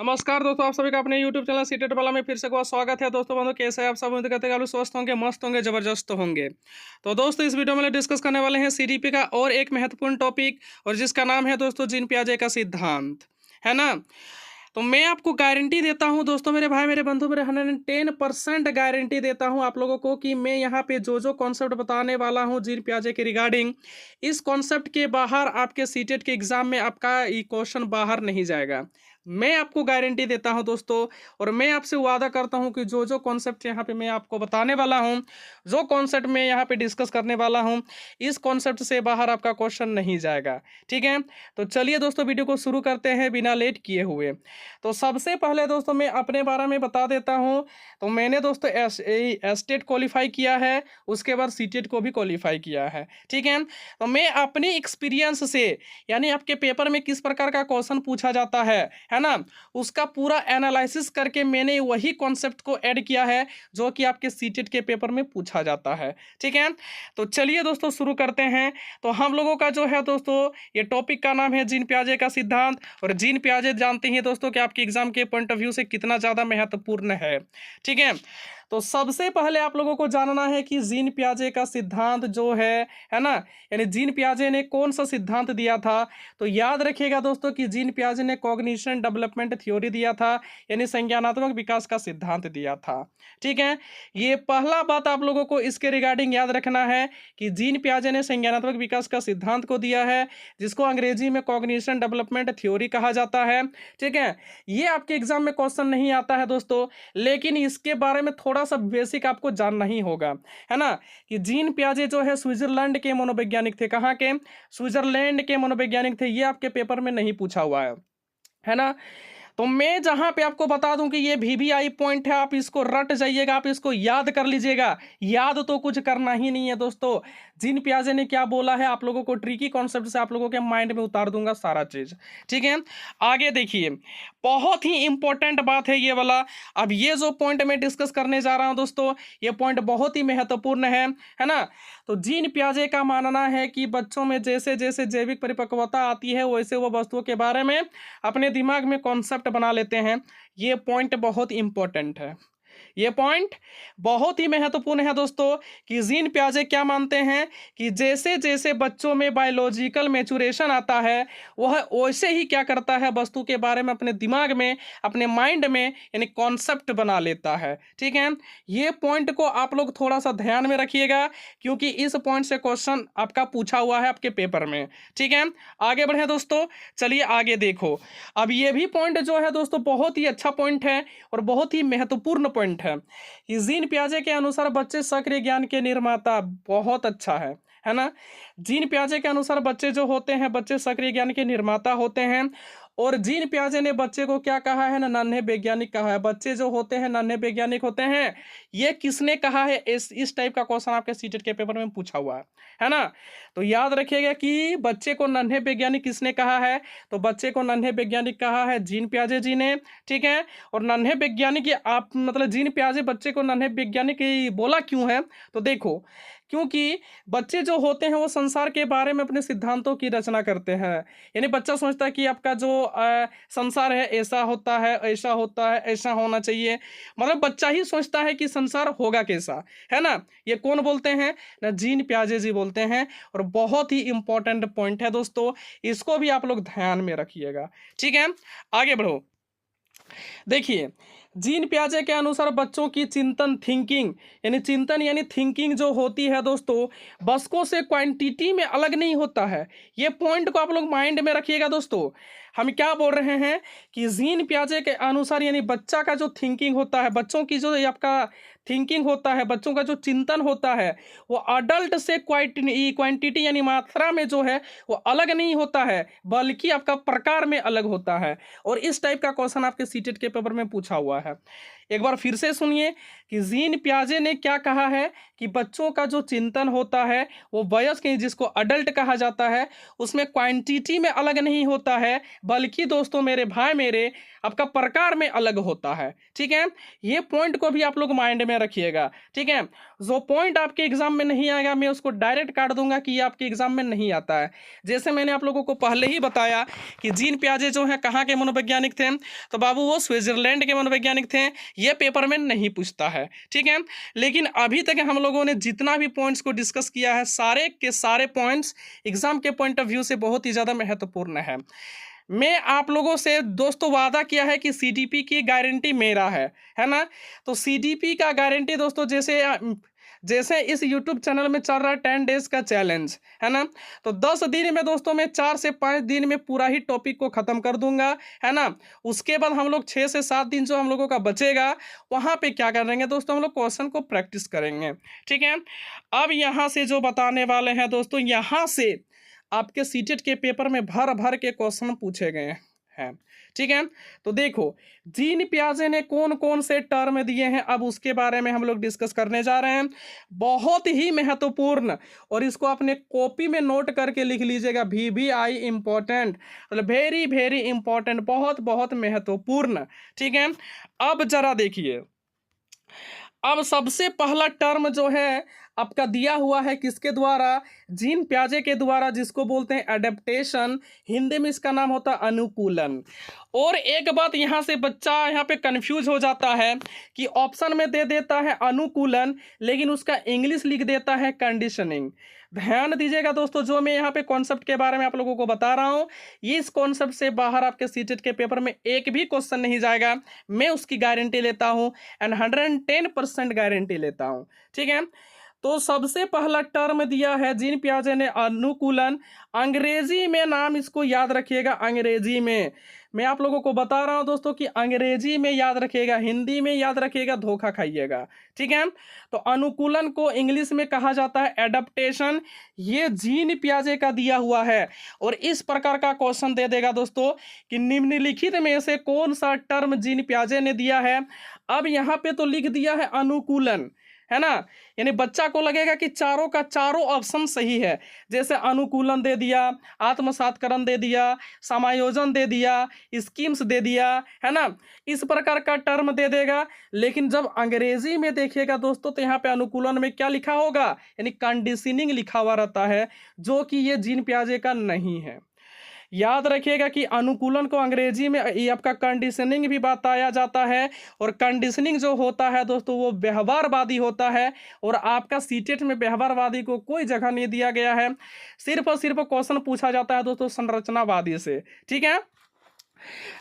नमस्कार दोस्तों, आप सभी का अपने YouTube चैनल सीटेट वाला में फिर से एक बार स्वागत है। दोस्तों बंधु, कैसे हैं आप सब? उम्मीद करते हैं कि आप लोग स्वस्थ होंगे, मस्त होंगे, जबरदस्त होंगे। तो दोस्तों इस वीडियो में डिस्कस करने वाले हैं सीडीपी का और एक महत्वपूर्ण टॉपिक, और जिसका नाम है दोस्तों जीन पियाजे का सिद्धांत, है ना। तो मैं आपको गारंटी देता हूं दोस्तों, मेरे भाई मेरे बंधु, मेरे 110% गारंटी देता हूं आप लोगों को कि मैं यहाँ पे जो जो कॉन्सेप्ट बताने वाला हूं जीन पियाजे के रिगार्डिंग, इस कॉन्सेप्ट के बाहर आपके सीटेट के एग्जाम में आपका ये क्वेश्चन बाहर नहीं जाएगा। मैं आपको गारंटी देता हूं दोस्तों, और मैं आपसे वादा करता हूं कि जो जो कॉन्सेप्ट यहाँ पे मैं आपको बताने वाला हूं, जो कॉन्सेप्ट मैं यहाँ पे डिस्कस करने वाला हूं, इस कॉन्सेप्ट से बाहर आपका क्वेश्चन नहीं जाएगा। ठीक है, तो चलिए दोस्तों वीडियो को शुरू करते हैं बिना लेट किए हुए। तो सबसे पहले दोस्तों मैं अपने बारे में बता देता हूं। तो मैंने दोस्तों एस्टेट क्वालिफाई किया है, उसके बाद सीटेट को भी क्वालिफाई किया है। ठीक है, तो मैं अपनी एक्सपीरियंस से, यानी आपके पेपर में किस प्रकार का क्वेश्चन पूछा जाता है ना, उसका पूरा एनालिसिस करके मैंने वही कॉन्सेप्ट को ऐड किया है जो कि आपके सीटेट के पेपर में पूछा जाता है। ठीक है, तो चलिए दोस्तों शुरू करते हैं। तो हम लोगों का जो है दोस्तों, ये टॉपिक का नाम है जीन पियाजे का सिद्धांत। और जीन पियाजे जानते हैं दोस्तों कि आपके एग्जाम के पॉइंट ऑफ व्यू से कितना ज़्यादा महत्वपूर्ण है। ठीक है, तो सबसे पहले आप लोगों को जानना है कि जीन पियाजे का सिद्धांत जो है ना, यानी जीन पियाजे ने कौन सा सिद्धांत दिया था। तो याद रखिएगा दोस्तों कि जीन पियाजे ने कॉग्निशन डेवलपमेंट थ्योरी दिया था, यानी संज्ञानात्मक विकास का सिद्धांत दिया था। ठीक है, ये पहला बात आप लोगों को इसके रिगार्डिंग याद रखना है कि जीन पियाजे ने संज्ञानात्मक विकास का सिद्धांत को दिया है, जिसको अंग्रेजी में कॉग्निशन डेवलपमेंट थ्योरी कहा जाता है। ठीक है, ये आपके एग्जाम में क्वेश्चन नहीं आता है दोस्तों, लेकिन इसके बारे में थोड़ा सा बेसिक आपको जानना ही होगा, है ना। कि जीन पियाजे जो है स्विट्जरलैंड के मनोवैज्ञानिक थे। कहाँ के? स्विट्जरलैंड के मनोवैज्ञानिक थे। ये आपके पेपर में नहीं पूछा हुआ है ना। तो मैं जहां पे आपको बता दूं कि ये VVI पॉइंट है, आप इसको रट जाइएगा, आप इसको याद कर लीजिएगा। याद तो कुछ करना ही नहीं है दोस्तों। जीन पियाजे ने क्या बोला है, आप लोगों को ट्रिकी कॉन्सेप्ट से आप लोगों के माइंड में उतार दूंगा सारा चीज। ठीक है, आगे देखिए, बहुत ही इंपॉर्टेंट बात है ये वाला। अब ये जो पॉइंट मैं डिस्कस करने जा रहा हूं दोस्तों, ये पॉइंट बहुत ही महत्वपूर्ण है ना। तो जीन पियाजे का मानना है कि बच्चों में जैसे जैसे जैविक परिपक्वता आती है, वैसे वो वस्तुओं के बारे में अपने दिमाग में कॉन्सेप्ट बना लेते हैं। ये पॉइंट बहुत इंपॉर्टेंट है, ये पॉइंट बहुत ही महत्वपूर्ण है दोस्तों। कि जीन पियाजे क्या मानते हैं कि जैसे जैसे बच्चों में बायोलॉजिकल मैच्योरेशन आता है, वह वैसे ही क्या करता है, वस्तु के बारे में अपने दिमाग में, अपने माइंड में यानी कॉन्सेप्ट बना लेता है। ठीक है, ये पॉइंट को आप लोग थोड़ा सा ध्यान में रखिएगा, क्योंकि इस पॉइंट से क्वेश्चन आपका पूछा हुआ है आपके पेपर में। ठीक है, आगे बढ़े दोस्तों, चलिए आगे देखो। अब ये भी पॉइंट जो है दोस्तों बहुत ही अच्छा पॉइंट है और बहुत ही महत्वपूर्ण पॉइंट है। कि जीन पियाजे के अनुसार बच्चे सक्रिय ज्ञान के निर्माता, बहुत अच्छा है ना। जीन पियाजे के अनुसार बच्चे जो होते हैं, बच्चे सक्रिय ज्ञान के निर्माता होते हैं। और जीन पियाजे ने बच्चे को क्या कहा है ना, नन्हे वैज्ञानिक कहा है। बच्चे जो होते हैं नन्हे वैज्ञानिक होते हैं, ये किसने कहा है? इस टाइप का क्वेश्चन आपके सीटेट के पेपर में पूछा हुआ है ना। तो याद रखिएगा कि बच्चे को नन्हे वैज्ञानिक किसने कहा है। तो बच्चे को नन्हे वैज्ञानिक कहा है जीन पियाजे जी ने। ठीक है, और नन्हे वैज्ञानिक आप मतलब जीन पियाजे बच्चे को नन्हे वैज्ञानिक बोला क्यों है? तो देखो, क्योंकि बच्चे जो होते हैं वो संसार के बारे में अपने सिद्धांतों की रचना करते हैं। यानी बच्चा सोचता है कि आपका जो संसार है ऐसा होता है, ऐसा होता है, ऐसा होना चाहिए। मतलब बच्चा ही सोचता है कि संसार होगा कैसा, है ना। ये कौन बोलते हैं ना, जीन पियाजे जी बोलते हैं। और बहुत ही इंपॉर्टेंट पॉइंट है दोस्तों, इसको भी आप लोग ध्यान में रखिएगा। ठीक है, आगे बढ़ो। देखिए, जीन पियाजे के अनुसार बच्चों की चिंतन थिंकिंग, यानी चिंतन यानी थिंकिंग जो होती है दोस्तों, बसकों से क्वांटिटी में अलग नहीं होता है। ये पॉइंट को आप लोग माइंड में रखिएगा दोस्तों। हम क्या बोल रहे हैं कि जीन पियाजे के अनुसार यानी बच्चा का जो थिंकिंग होता है, बच्चों की जो आपका थिंकिंग होता है, बच्चों का जो चिंतन होता है, वो अडल्ट से क्वांटिटी यानी मात्रा में जो है वो अलग नहीं होता है, बल्कि आपका प्रकार में अलग होता है। और इस टाइप का क्वेश्चन आपके सीटेट के पेपर में पूछा हुआ है। एक बार फिर से सुनिए कि जीन पियाजे ने क्या कहा है कि बच्चों का जो चिंतन होता है वो वयस्क जिसको अडल्ट कहा जाता है, उसमें क्वांटिटी में अलग नहीं होता है, बल्कि दोस्तों मेरे भाई मेरे आपका प्रकार में अलग होता है। ठीक है, ये पॉइंट को भी आप लोग माइंड में रखिएगा। ठीक है, जो पॉइंट आपके एग्जाम में नहीं आएगा मैं उसको डायरेक्ट काट दूंगा कि ये आपके एग्जाम में नहीं आता है। जैसे मैंने आप लोगों को पहले ही बताया कि जीन पियाजे जो हैं कहाँ के मनोवैज्ञानिक थे, तो बाबू वो स्विट्जरलैंड के मनोवैज्ञानिक थे। ये पेपर में नहीं पूछता है, ठीक है। लेकिन अभी तक हम लोगों ने जितना भी पॉइंट्स को डिस्कस किया है, सारे के सारे पॉइंट्स एग्जाम के पॉइंट ऑफ व्यू से बहुत ही ज़्यादा महत्वपूर्ण है। मैं आप लोगों से दोस्तों वादा किया है कि सीडीपी की गारंटी मेरा है ना। तो सीडीपी का गारंटी दोस्तों जैसे जैसे इस यूट्यूब चैनल में चल रहा है 10 डेज का चैलेंज, है ना। तो 10 दिन में दोस्तों मैं 4 से 5 दिन में पूरा ही टॉपिक को ख़त्म कर दूंगा, है ना। उसके बाद हम लोग 6 से 7 दिन जो हम लोगों का बचेगा वहाँ पे क्या करेंगे दोस्तों, हम लोग क्वेश्चन को प्रैक्टिस करेंगे, ठीक है। अब यहाँ से जो बताने वाले हैं दोस्तों, यहाँ से आपके सीटेट के पेपर में भर भर के क्वेश्चन पूछे गए हैं, ठीक है। तो देखो जीन पियाजे ने कौन कौन से टर्म दिए हैं, अब उसके बारे में हम लोग डिस्कस करने जा रहे हैं। बहुत ही महत्वपूर्ण, और इसको अपने कॉपी में नोट करके लिख लीजिएगा, VVI इंपॉर्टेंट, मतलब वेरी वेरी इंपॉर्टेंट, बहुत बहुत महत्वपूर्ण, ठीक है। अब जरा देखिए, अब सबसे पहला टर्म जो है आपका दिया हुआ है किसके द्वारा, जीन पियाजे के द्वारा, जिसको बोलते हैं एडेप्टेशन, हिंदी में इसका नाम होता है अनुकूलन। और एक बात यहाँ से बच्चा यहाँ पे कंफ्यूज हो जाता है कि ऑप्शन में दे देता है अनुकूलन लेकिन उसका इंग्लिश लिख देता है कंडीशनिंग। ध्यान दीजिएगा दोस्तों, जो मैं यहाँ पे कॉन्सेप्ट के बारे में आप लोगों को बता रहा हूँ, इस कॉन्सेप्ट से बाहर आपके सीटेट के पेपर में एक भी क्वेश्चन नहीं जाएगा, मैं उसकी गारंटी लेता हूँ एंड 110% गारंटी लेता हूँ, ठीक है। तो सबसे पहला टर्म दिया है जीन पियाजे ने अनुकूलन, अंग्रेजी में नाम इसको याद रखिएगा, अंग्रेजी में मैं आप लोगों को बता रहा हूं दोस्तों कि अंग्रेजी में याद रखिएगा, हिंदी में याद रखिएगा, धोखा खाइएगा, ठीक है। तो अनुकूलन को इंग्लिश में कहा जाता है एडप्टेशन, ये जीन पियाजे का दिया हुआ है। और इस प्रकार का क्वेश्चन दे देगा दोस्तों कि निम्नलिखित में से कौन सा टर्म जीन पियाजे ने दिया है। अब यहाँ पे तो लिख दिया है अनुकूलन, है ना, यानी बच्चा को लगेगा कि चारों का चारों ऑप्शन सही है। जैसे अनुकूलन दे दिया, आत्मसातकरण दे दिया, समायोजन दे दिया, स्कीम्स दे दिया, है ना, इस प्रकार का टर्म दे देगा। लेकिन जब अंग्रेजी में देखिएगा दोस्तों तो यहाँ पे अनुकूलन में क्या लिखा होगा, यानी कंडीशनिंग लिखा हुआ रहता है, जो कि ये जीन पियाजे का नहीं है। याद रखिएगा कि अनुकूलन को अंग्रेजी में ये आपका कंडीशनिंग भी बताया जाता है, और कंडीशनिंग जो होता है दोस्तों वो व्यवहारवादी होता है, और आपका सीटेट में व्यवहारवादी को कोई जगह नहीं दिया गया है, सिर्फ और सिर्फ क्वेश्चन पूछा जाता है दोस्तों संरचनावादी से, ठीक है।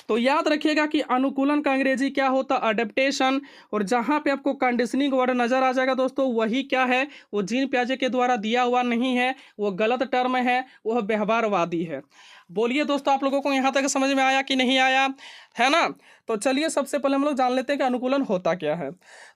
तो याद रखिएगा कि अनुकूलन का अंग्रेजी क्या होता है, अडेप्टेशन, और जहां पे आपको कंडीशनिंग वर्ड नजर आ जाएगा दोस्तों वही क्या है, वो जीन पियाजे के द्वारा दिया हुआ नहीं है, वो गलत टर्म है, वह व्यवहारवादी है। बोलिए दोस्तों, आप लोगों को यहाँ तक समझ में आया कि नहीं आया, है ना। तो चलिए सबसे पहले हम लोग जान लेते हैं कि अनुकूलन होता क्या है।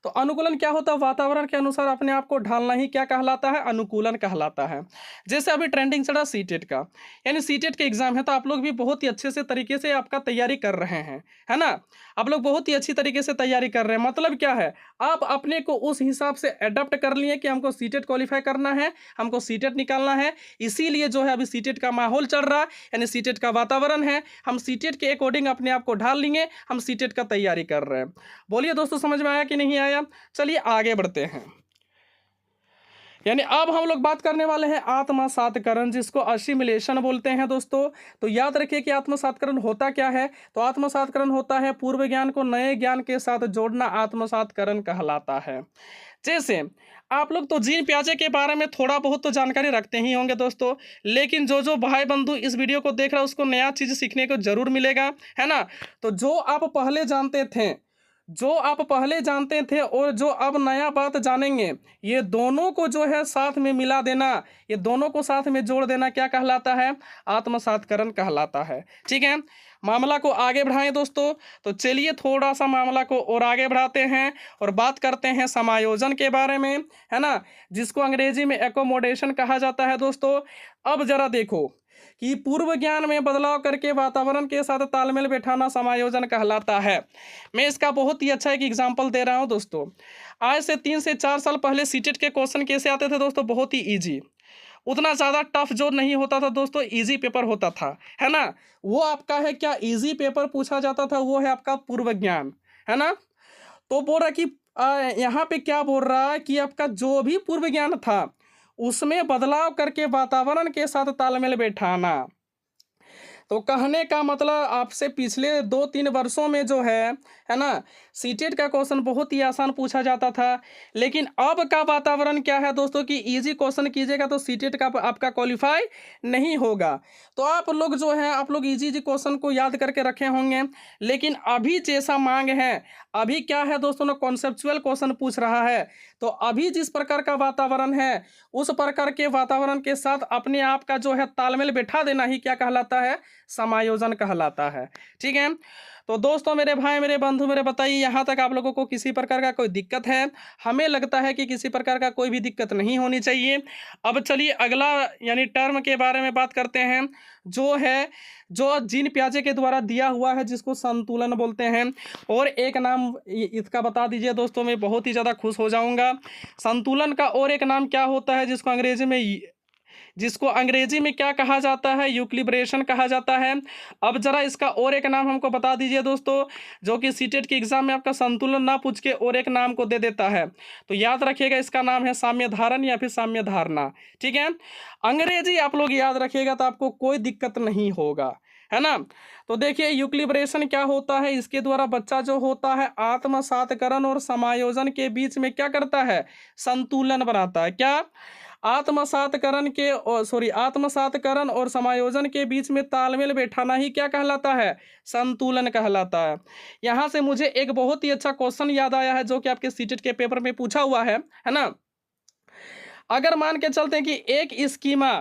तो अनुकूलन क्या होता है, वातावरण के अनुसार अपने आप को ढालना ही क्या कहलाता है, अनुकूलन कहलाता है। जैसे अभी ट्रेंडिंग चला सीटेट का, यानी सीटेट के एग्जाम है, तो आप लोग भी बहुत ही अच्छे से तरीके से आपका तैयारी कर रहे हैं, है ना। आप लोग बहुत ही अच्छी तरीके से तैयारी कर रहे हैं, मतलब क्या है, आप अपने को उस हिसाब से एडप्ट कर लिए कि हमको सीटेट क्वालिफाई करना है, हमको सीटेट निकालना है। इसीलिए जो है अभी सीटेट का माहौल चल रहा है, यानी सीटेट का वातावरण है, हम सीटेट के अकॉर्डिंग अपने आप को ढाल लेंगे, हम सीटेट का तैयारी कर रहे हैं। बोलिए दोस्तों, समझ में आया कि नहीं आया। चलिए आगे बढ़ते हैं। यानी अब हम लोग बात करने वाले हैं आत्मसातकरण, जिसको असिमिलेशन बोलते हैं दोस्तों। तो याद रखिए कि आत्मसातकरण होता क्या है। तो आत्मसातकरण होता है पूर्व ज्ञान को नए ज्ञान के साथ जोड़ना, आत्मसातकरण कहलाता है। जैसे आप लोग तो जीन पियाजे के बारे में थोड़ा बहुत तो जानकारी रखते ही होंगे दोस्तों, लेकिन जो भाई बंधु इस वीडियो को देख रहा है उसको नया चीज़ सीखने को जरूर मिलेगा, है ना। तो जो आप पहले जानते थे और जो अब नया बात जानेंगे, ये दोनों को जो है साथ में मिला देना, ये दोनों को साथ में जोड़ देना क्या कहलाता है, आत्मसातकरण कहलाता है, ठीक है। मामला को आगे बढ़ाएं दोस्तों। तो चलिए थोड़ा सा मामला को और आगे बढ़ाते हैं और बात करते हैं समायोजन के बारे में, है ना, जिसको अंग्रेजी में एकोमोडेशन कहा जाता है दोस्तों। अब जरा देखो कि पूर्व ज्ञान में बदलाव करके वातावरण के साथ तालमेल बैठाना समायोजन कहलाता है। मैं इसका बहुत ही अच्छा एक एग्जांपल दे रहा हूं दोस्तों। आज से 3 से 4 साल पहले सीटेट के क्वेश्चन कैसे आते थे दोस्तों, बहुत ही इजी, उतना ज़्यादा टफ जो नहीं होता था दोस्तों, इजी पेपर होता था, है ना। वो आपका है क्या, इजी पेपर पूछा जाता था, वो है आपका पूर्व ज्ञान, है ना। तो बोल रहा कि यहाँ पे क्या बोल रहा है कि आपका जो भी पूर्व ज्ञान था उसमें बदलाव करके वातावरण के साथ तालमेल बैठाना। तो कहने का मतलब आपसे पिछले 2-3 वर्षों में जो है ना, सीटेट का क्वेश्चन बहुत ही आसान पूछा जाता था, लेकिन अब का वातावरण क्या है दोस्तों कि इजी क्वेश्चन कीजिएगा तो सीटेट का आपका क्वालिफाई नहीं होगा। तो आप लोग जो है आप लोग इजी क्वेश्चन को याद करके रखे होंगे, लेकिन अभी जैसा मांग है, अभी क्या है दोस्तों ना, कॉन्सेप्चुअल क्वेश्चन पूछ रहा है। तो अभी जिस प्रकार का वातावरण है उस प्रकार के वातावरण के साथ अपने आप का जो है तालमेल बैठा देना ही क्या कहलाता है, समायोजन कहलाता है। ठीक है, तो दोस्तों मेरे भाई मेरे बंधु मेरे बताइए, यहाँ तक आप लोगों को किसी प्रकार का कोई दिक्कत है? हमें लगता है कि किसी प्रकार का कोई भी दिक्कत नहीं होनी चाहिए। अब चलिए अगला यानी टर्म के बारे में बात करते हैं, जो है जो जीन पियाजे के द्वारा दिया हुआ है, जिसको संतुलन बोलते हैं। और एक नाम इसका बता दीजिए दोस्तों, मैं बहुत ही ज़्यादा खुश हो जाऊंगा। संतुलन का और एक नाम क्या होता है जिसको अंग्रेजी में क्या कहा जाता है, यूक्लिब्रेशन कहा जाता है। अब जरा इसका और एक नाम हमको बता दीजिए दोस्तों, जो कि सीटेट के एग्जाम में आपका संतुलन ना पूछ के और एक नाम को दे देता है। तो याद रखिएगा, इसका नाम है साम्य धारण या फिर साम्य धारणा। ठीक है, अंग्रेजी आप लोग याद रखिएगा तो आपको कोई दिक्कत नहीं होगा, है ना। तो देखिए यूक्लिब्रेशन क्या होता है, इसके द्वारा बच्चा जो होता है आत्मसातकरण और समायोजन के बीच में क्या करता है, संतुलन बनाता है। क्या, आत्मसातकरण और समायोजन के बीच में तालमेल बैठाना ही क्या कहलाता है, संतुलन कहलाता है। यहाँ से मुझे एक बहुत ही अच्छा क्वेश्चन याद आया है, जो कि आपके सीटेट के पेपर में पूछा हुआ है ना। अगर मान के चलते हैं कि एक स्कीमा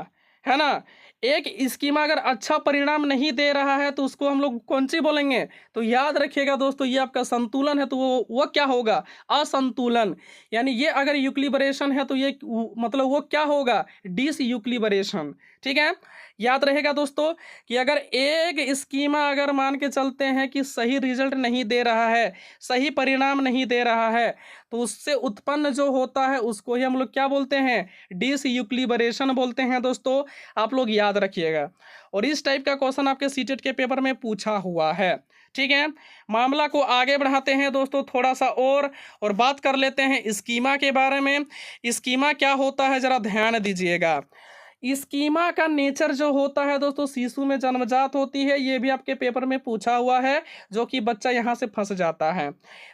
है ना, एक स्कीमा अगर अच्छा परिणाम नहीं दे रहा है तो उसको हम लोग कौन सी बोलेंगे, तो याद रखिएगा दोस्तों, ये आपका संतुलन है तो वो क्या होगा, असंतुलन। यानी ये अगर यूक्लिब्रेशन है तो ये मतलब वो क्या होगा, डिस यूक्लिब्रेशन। ठीक है, याद रहेगा दोस्तों कि अगर एक स्कीमा अगर मान के चलते हैं कि सही रिजल्ट नहीं दे रहा है, सही परिणाम नहीं दे रहा है, तो उससे उत्पन्न जो होता है उसको ही हम लोग क्या बोलते हैं, डिस यूक्लिब्रेशन बोलते हैं दोस्तों। आप लोग याद रखिएगा, और इस टाइप का क्वेश्चन आपके सीटेट के पेपर में पूछा हुआ है। ठीक है, मामला को आगे बढ़ाते हैं दोस्तों थोड़ा सा और बात कर लेते हैं स्कीमा के बारे में। स्कीमा क्या होता है जरा ध्यान दीजिएगा। स्कीमा का नेचर जो होता है दोस्तों, शिशु में जन्मजात होती है, ये भी आपके पेपर में पूछा हुआ है, जो कि बच्चा यहाँ से फंस जाता है।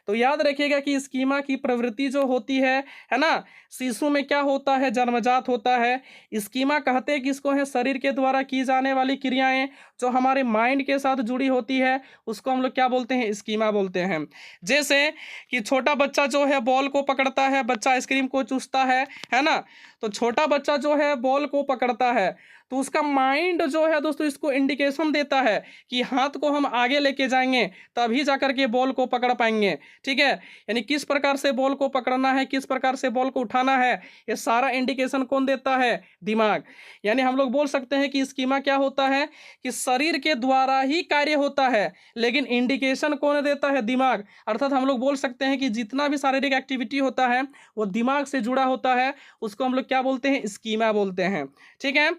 तो याद रखिएगा कि स्कीमा की प्रवृत्ति जो होती है ना, शिशु में क्या होता है, जन्मजात होता है। स्कीमा कहते हैं किसको है, शरीर के द्वारा की जाने वाली क्रियाएं जो हमारे माइंड के साथ जुड़ी होती है, उसको हम लोग क्या बोलते हैं, स्कीमा बोलते हैं। जैसे कि छोटा बच्चा जो है बॉल को पकड़ता है, बच्चा आइसक्रीम को चूसता है ना। तो छोटा बच्चा जो है बॉल को पकड़ता है तो उसका माइंड जो है दोस्तों इसको इंडिकेशन देता है कि हाथ को हम आगे लेके जाएंगे तभी जाकर के बॉल को पकड़ पाएंगे। ठीक है, यानी किस प्रकार से बॉल को पकड़ना है, किस प्रकार से बॉल को उठाना है, ये सारा इंडिकेशन कौन देता है, दिमाग। यानी हम लोग बोल सकते हैं कि स्कीमा क्या होता है कि शरीर के द्वारा ही कार्य होता है, लेकिन इंडिकेशन कौन देता है, दिमाग। अर्थात हम लोग बोल सकते हैं कि जितना भी शारीरिक एक्टिविटी होता है वो दिमाग से जुड़ा होता है, उसको हम लोग क्या बोलते हैं, स्कीमा बोलते हैं। ठीक है,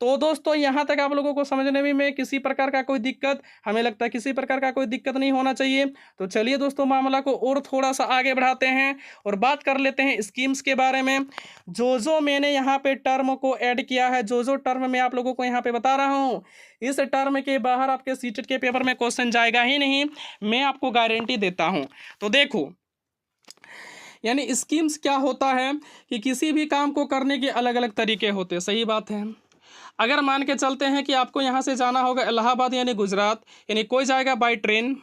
तो दोस्तों यहाँ तक आप लोगों को समझने में किसी प्रकार का कोई दिक्कत, हमें लगता है किसी प्रकार का कोई दिक्कत नहीं होना चाहिए। तो चलिए दोस्तों मामला को और थोड़ा सा आगे बढ़ाते हैं और बात कर लेते हैं स्कीम्स के बारे में। जो मैंने यहाँ पे टर्म को ऐड किया है, जो टर्म मैं आप लोगों को यहाँ पे बता रहा हूँ, इस टर्म के बाहर आपके सीटेट के पेपर में क्वेश्चन जाएगा ही नहीं, मैं आपको गारंटी देता हूँ। तो देखो, यानी स्कीम्स क्या होता है कि किसी भी काम को करने के अलग अलग तरीके होते हैं। सही बात है, अगर मान के चलते हैं कि आपको यहाँ से जाना होगा इलाहाबाद यानी गुजरात, यानी कोई जाएगा बाय ट्रेन,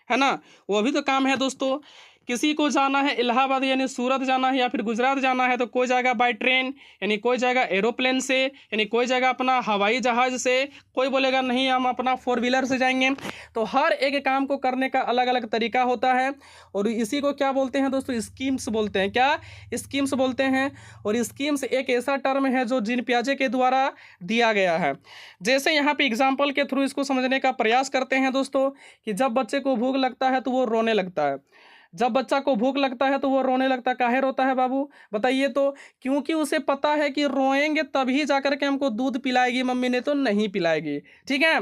है ना, वो भी तो काम है दोस्तों। किसी को जाना है इलाहाबाद यानी सूरत जाना है या फिर गुजरात जाना है तो कोई जाएगा बाय ट्रेन, यानी कोई जाएगा एरोप्लेन से, यानी कोई जाएगा अपना हवाई जहाज़ से, कोई बोलेगा नहीं हम अपना 4 व्हीलर से जाएंगे। तो हर एक काम को करने का अलग अलग तरीका होता है, और इसी को क्या बोलते हैं दोस्तों, स्कीम्स बोलते हैं। क्या, स्कीम्स बोलते हैं। और स्कीम्स एक ऐसा टर्म है जो जीन पियाजे के द्वारा दिया गया है। जैसे यहाँ पे एग्जाम्पल के थ्रू इसको समझने का प्रयास करते हैं दोस्तों, कि जब बच्चे को भूख लगता है तो वो रोने लगता है, जब बच्चा को भूख लगता है तो वो रोने लगता है। काहे रोता है बाबू, बताइए तो? क्योंकि उसे पता है कि रोएंगे तभी जाकर के हमको दूध पिलाएगी मम्मी, ने तो नहीं पिलाएगी। ठीक है,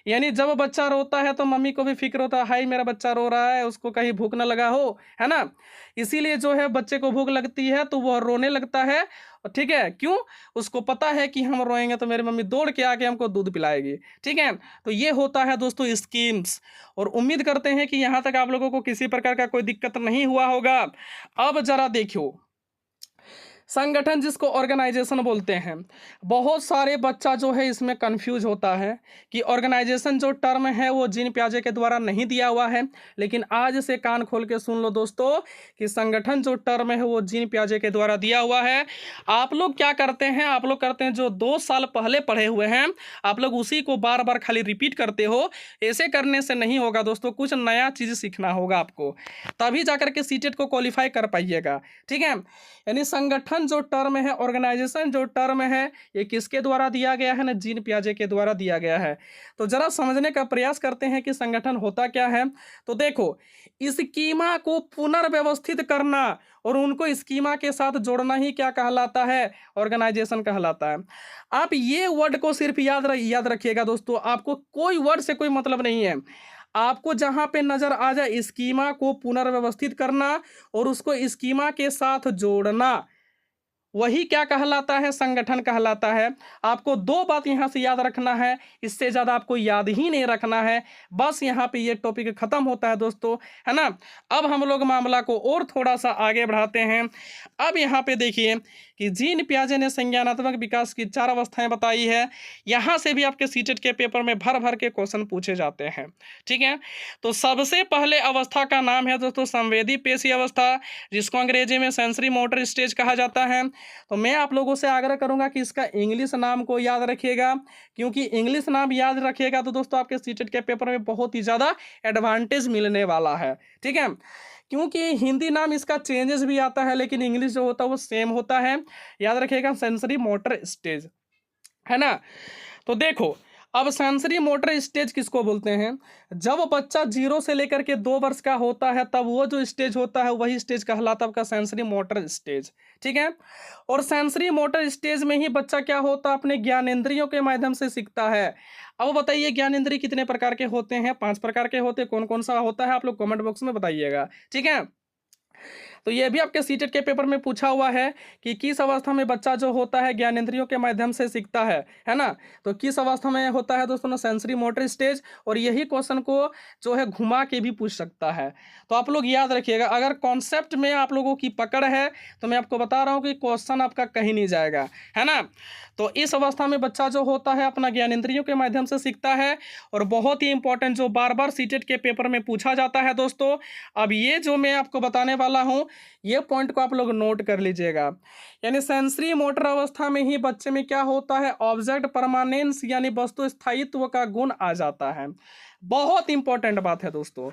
यानी जब बच्चा रोता है तो मम्मी को भी फिक्र होता है, हाय मेरा बच्चा रो रहा है, उसको कहीं भूख ना लगा हो, है ना। इसीलिए जो है बच्चे को भूख लगती है तो वह रोने लगता है। ठीक है, क्यों? उसको पता है कि हम रोएंगे तो मेरी मम्मी दौड़ के आके हमको दूध पिलाएगी। ठीक है, तो ये होता है दोस्तों स्कीम्स। और उम्मीद करते हैं कि यहाँ तक आप लोगों को किसी प्रकार का कोई दिक्कत नहीं हुआ होगा। अब जरा देखियो, संगठन जिसको ऑर्गेनाइजेशन बोलते हैं, बहुत सारे बच्चा जो है इसमें कंफ्यूज होता है कि ऑर्गेनाइजेशन जो टर्म है वो जीन पियाजे के द्वारा नहीं दिया हुआ है। लेकिन आज से कान खोल के सुन लो दोस्तों कि संगठन जो टर्म है वो जीन पियाजे के द्वारा दिया हुआ है। आप लोग क्या करते हैं, आप लोग करते हैं जो 2 साल पहले पढ़े हुए हैं, आप लोग उसी को बार बार खाली रिपीट करते हो। ऐसे करने से नहीं होगा दोस्तों, कुछ नया चीज़ सीखना होगा आपको, तभी जाकर के सीटेट को क्वालिफाई कर पाइएगा। ठीक है, यानी संगठन जो टर्म है, ऑर्गेनाइजेशन जो टर्म है, ये किसके द्वारा दिया गया है ना, जीन पियाजे के द्वारा दिया गया है। तो जरा समझने का प्रयास करते हैं कि संगठन होता क्या है। तो देखो, स्कीमा को पुनर्व्यवस्थित करना और उनको स्कीमा के साथ जोड़ना ही क्या कहलाता है, ऑर्गेनाइजेशन कहलाता है। आप ये वर्ड को सिर्फ याद रखिएगा दोस्तों, आपको कोई वर्ड से कोई मतलब नहीं है। आपको जहां पे नजर आ जाए स्कीमा को पुनर्व्यवस्थित करना और उसको स्कीमा के साथ जोड़ना, वही क्या कहलाता है, संगठन कहलाता है। आपको 2 बात यहाँ से याद रखना है, इससे ज़्यादा आपको याद ही नहीं रखना है। बस यहाँ पे ये टॉपिक खत्म होता है दोस्तों, है ना। अब हम लोग मामला को और थोड़ा सा आगे बढ़ाते हैं। अब यहाँ पे देखिए कि जीन पियाजे ने संज्ञानात्मक विकास की 4 अवस्थाएं बताई है। यहाँ से भी आपके सीटेट के पेपर में भर भर के क्वेश्चन पूछे जाते हैं। ठीक है, तो सबसे पहले अवस्था का नाम है दोस्तों संवेदी पेशी अवस्था, जिसको अंग्रेजी में सेंसरी मोटर स्टेज कहा जाता है। तो मैं आप लोगों से आग्रह करूंगा कि इसका इंग्लिश नाम को याद रखिएगा, क्योंकि इंग्लिश नाम याद रखिएगा तो दोस्तों आपके सीटेट के पेपर में बहुत ही ज़्यादा एडवांटेज मिलने वाला है। ठीक है, क्योंकि हिंदी नाम इसका चेंजेस भी आता है, लेकिन इंग्लिश जो होता है वो सेम होता है। याद रखिएगा, सेंसरी मोटर स्टेज, है ना। तो देखो, अब सेंसरी मोटर स्टेज किसको बोलते हैं, जब बच्चा 0 से लेकर के 2 वर्ष का होता है तब वो जो स्टेज होता है वही स्टेज कहलाता है आपका सेंसरी मोटर स्टेज। ठीक है, और सेंसरी मोटर स्टेज में ही बच्चा क्या होता है, अपने ज्ञानेंद्रियों के माध्यम से सीखता है। अब बताइए ज्ञानेंद्रिय कितने प्रकार के होते हैं, 5 प्रकार के होते हैं। कौन कौन सा होता है आप लोग कमेंट बॉक्स में बताइएगा। ठीक है, तो ये भी आपके सीटेट के पेपर में पूछा हुआ है कि किस अवस्था में बच्चा जो होता है ज्ञानेंद्रियों के माध्यम से सीखता है ना। तो किस अवस्था में होता है दोस्तों, सेंसरी मोटर स्टेज। और यही क्वेश्चन को जो है घुमा के भी पूछ सकता है। तो आप लोग याद रखिएगा, अगर कॉन्सेप्ट में आप लोगों की पकड़ है तो मैं आपको बता रहा हूँ कि क्वेश्चन आपका कहीं नहीं जाएगा, है ना। तो इस अवस्था में बच्चा जो होता है अपना ज्ञानेंद्रियों के माध्यम से सीखता है। और बहुत ही इंपॉर्टेंट जो बार बार सीटेट के पेपर में पूछा जाता है दोस्तों, अब ये जो मैं आपको बताने वाला हूँ ये पॉइंट को आप लोग नोट कर लीजिएगा। यानी सेंसरी मोटर अवस्था में ही बच्चे में क्या होता है, ऑब्जेक्ट परमानेंस यानी वस्तु स्थायित्व का गुण आ जाता है। बहुत इंपॉर्टेंट बात है दोस्तों,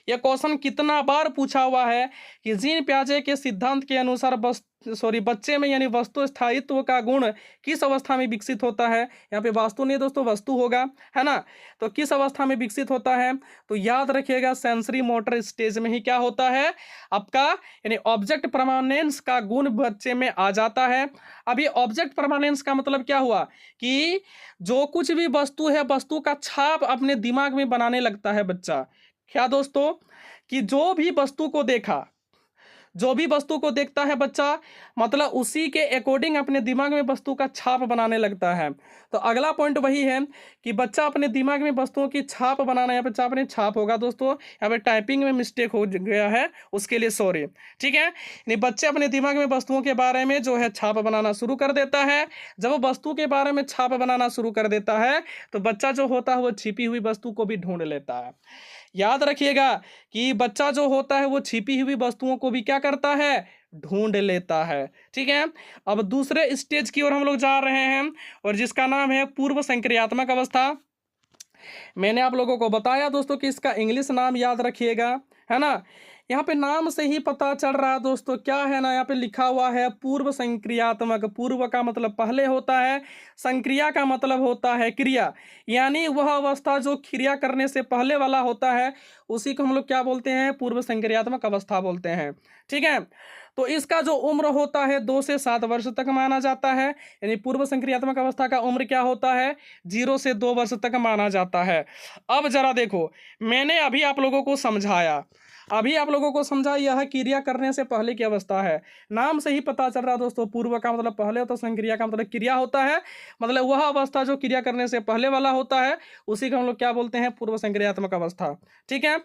यह क्वेश्चन कितना बार पूछा हुआ है कि जीन पियाजे के सिद्धांत के अनुसार बच्चे में यानी वस्तु स्थायित्व का गुण किस अवस्था में विकसित होता है। यहाँ पे वास्तु नहीं दोस्तों, वस्तु होगा, है ना। तो किस अवस्था में विकसित होता है, तो याद रखिएगा सेंसरी मोटर स्टेज में ही क्या होता है आपका, यानी ऑब्जेक्ट परमानेंस का गुण बच्चे में आ जाता है। अभी ऑब्जेक्ट परमानेंस का मतलब क्या हुआ कि जो कुछ भी वस्तु है, वस्तु का छाप अपने दिमाग में बनाने लगता है बच्चा। क्या दोस्तों, कि जो भी वस्तु को देखा, जो भी वस्तु को देखता है बच्चा, मतलब उसी के अकॉर्डिंग अपने दिमाग में वस्तु का छाप बनाने लगता है। तो अगला पॉइंट वही है कि बच्चा अपने दिमाग में वस्तुओं की छाप बनाना, यहाँ पे बच्चा अपने छाप होगा दोस्तों, यहाँ पे टाइपिंग में मिस्टेक हो गया है, उसके लिए सॉरी। ठीक है, यानी बच्चे अपने दिमाग में वस्तुओं के बारे में जो है छाप बनाना शुरू कर देता है। जब वो वस्तु के बारे में छाप बनाना शुरू कर देता है तो बच्चा जो होता है वो छिपी हुई वस्तु को भी ढूंढ लेता है। याद रखिएगा कि बच्चा जो होता है वो छिपी हुई वस्तुओं को भी क्या करता है, ढूंढ लेता है। ठीक है, अब दूसरे स्टेज की ओर हम लोग जा रहे हैं और जिसका नाम है पूर्व संक्रियात्मक अवस्था। मैंने आप लोगों को बताया दोस्तों कि इसका इंग्लिश नाम याद रखिएगा, है ना। यहाँ पे नाम से ही पता चल रहा है दोस्तों, क्या है ना, यहाँ पे लिखा हुआ है पूर्व संक्रियात्मक। पूर्व का मतलब पहले होता है, संक्रिया का मतलब होता है क्रिया, यानी वह अवस्था जो क्रिया करने से पहले वाला होता है उसी को हम लोग क्या बोलते हैं, पूर्व संक्रियात्मक अवस्था बोलते हैं। ठीक है, तो इसका जो उम्र होता है 2 से 7 वर्ष तक माना जाता है, यानी पूर्व संक्रियात्मक अवस्था का उम्र क्या होता है, 0 से 2 वर्ष तक माना जाता है। अब जरा देखो, मैंने अभी आप लोगों को समझाया, यह क्रिया करने से पहले की अवस्था है। नाम से ही पता चल रहा है दोस्तों, पूर्व का मतलब पहले होता है, संक्रिया का मतलब क्रिया होता है, मतलब वह अवस्था जो क्रिया करने से पहले वाला होता है उसी को हम लोग क्या बोलते हैं, पूर्व संक्रियात्मक अवस्था। ठीक है,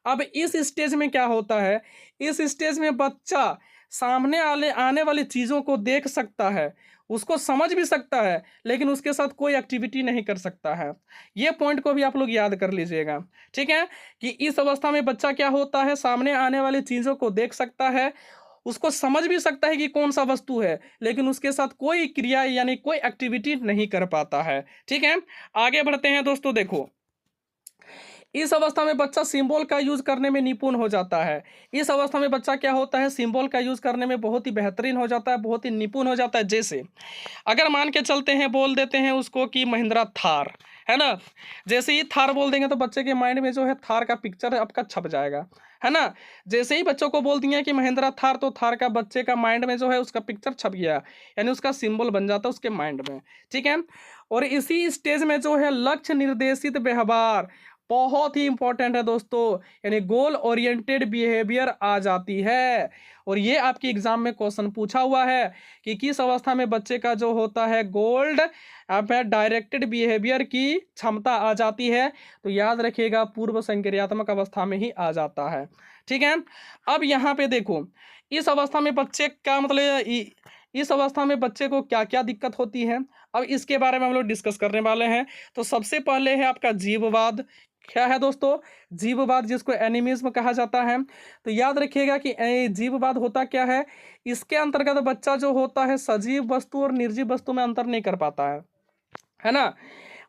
अब इस स्टेज में क्या होता है, इस स्टेज में बच्चा सामने आने वाली चीज़ों को देख सकता है, उसको समझ भी सकता है, लेकिन उसके साथ कोई एक्टिविटी नहीं कर सकता है। ये पॉइंट को भी आप लोग याद कर लीजिएगा। ठीक है, कि इस अवस्था में बच्चा क्या होता है, सामने आने वाली चीज़ों को देख सकता है, उसको समझ भी सकता है कि कौन सा वस्तु है, लेकिन उसके साथ कोई क्रिया यानी कोई एक्टिविटी नहीं कर पाता है। ठीक है, आगे बढ़ते हैं दोस्तों। देखो, इस अवस्था में बच्चा सिंबल का यूज करने में निपुण हो जाता है। इस अवस्था में बच्चा क्या होता है, सिंबल का यूज करने में बहुत ही बेहतरीन हो जाता है, बहुत ही निपुण हो जाता है। जैसे अगर मान के चलते हैं, बोल देते हैं उसको कि महिंद्रा थार, है ना, जैसे ही थार बोल देंगे तो बच्चे के माइंड में जो है थार का पिक्चर आपका छप जाएगा, है ना। जैसे ही बच्चों को बोल दिया कि महिंद्रा थार, तो थार का बच्चे का माइंड में जो है उसका पिक्चर छप गया, यानी उसका सिंबल बन जाता है उसके माइंड में। ठीक है, और इसी स्टेज में जो है लक्ष्य निर्देशित व्यवहार बहुत ही इंपॉर्टेंट है दोस्तों, यानी गोल ओरिएंटेड बिहेवियर आ जाती है। और ये आपके एग्जाम में क्वेश्चन पूछा हुआ है कि किस अवस्था में बच्चे का जो होता है गोल्ड डायरेक्टेड बिहेवियर की क्षमता आ जाती है, तो याद रखिएगा पूर्व संक्रियात्मक अवस्था में ही आ जाता है। ठीक है, अब यहाँ पे देखो, इस अवस्था में बच्चे का मतलब इस अवस्था में बच्चे को क्या क्या दिक्कत होती है, अब इसके बारे में हम लोग डिस्कस करने वाले हैं। तो सबसे पहले है आपका जीववाद। क्या है दोस्तों, जीववाद, जिसको एनिमिज्म कहा जाता है। तो याद रखिएगा कि जीववाद होता क्या है, इसके अंतर्गत बच्चा जो होता है सजीव वस्तु और निर्जीव वस्तु में अंतर नहीं कर पाता है ना।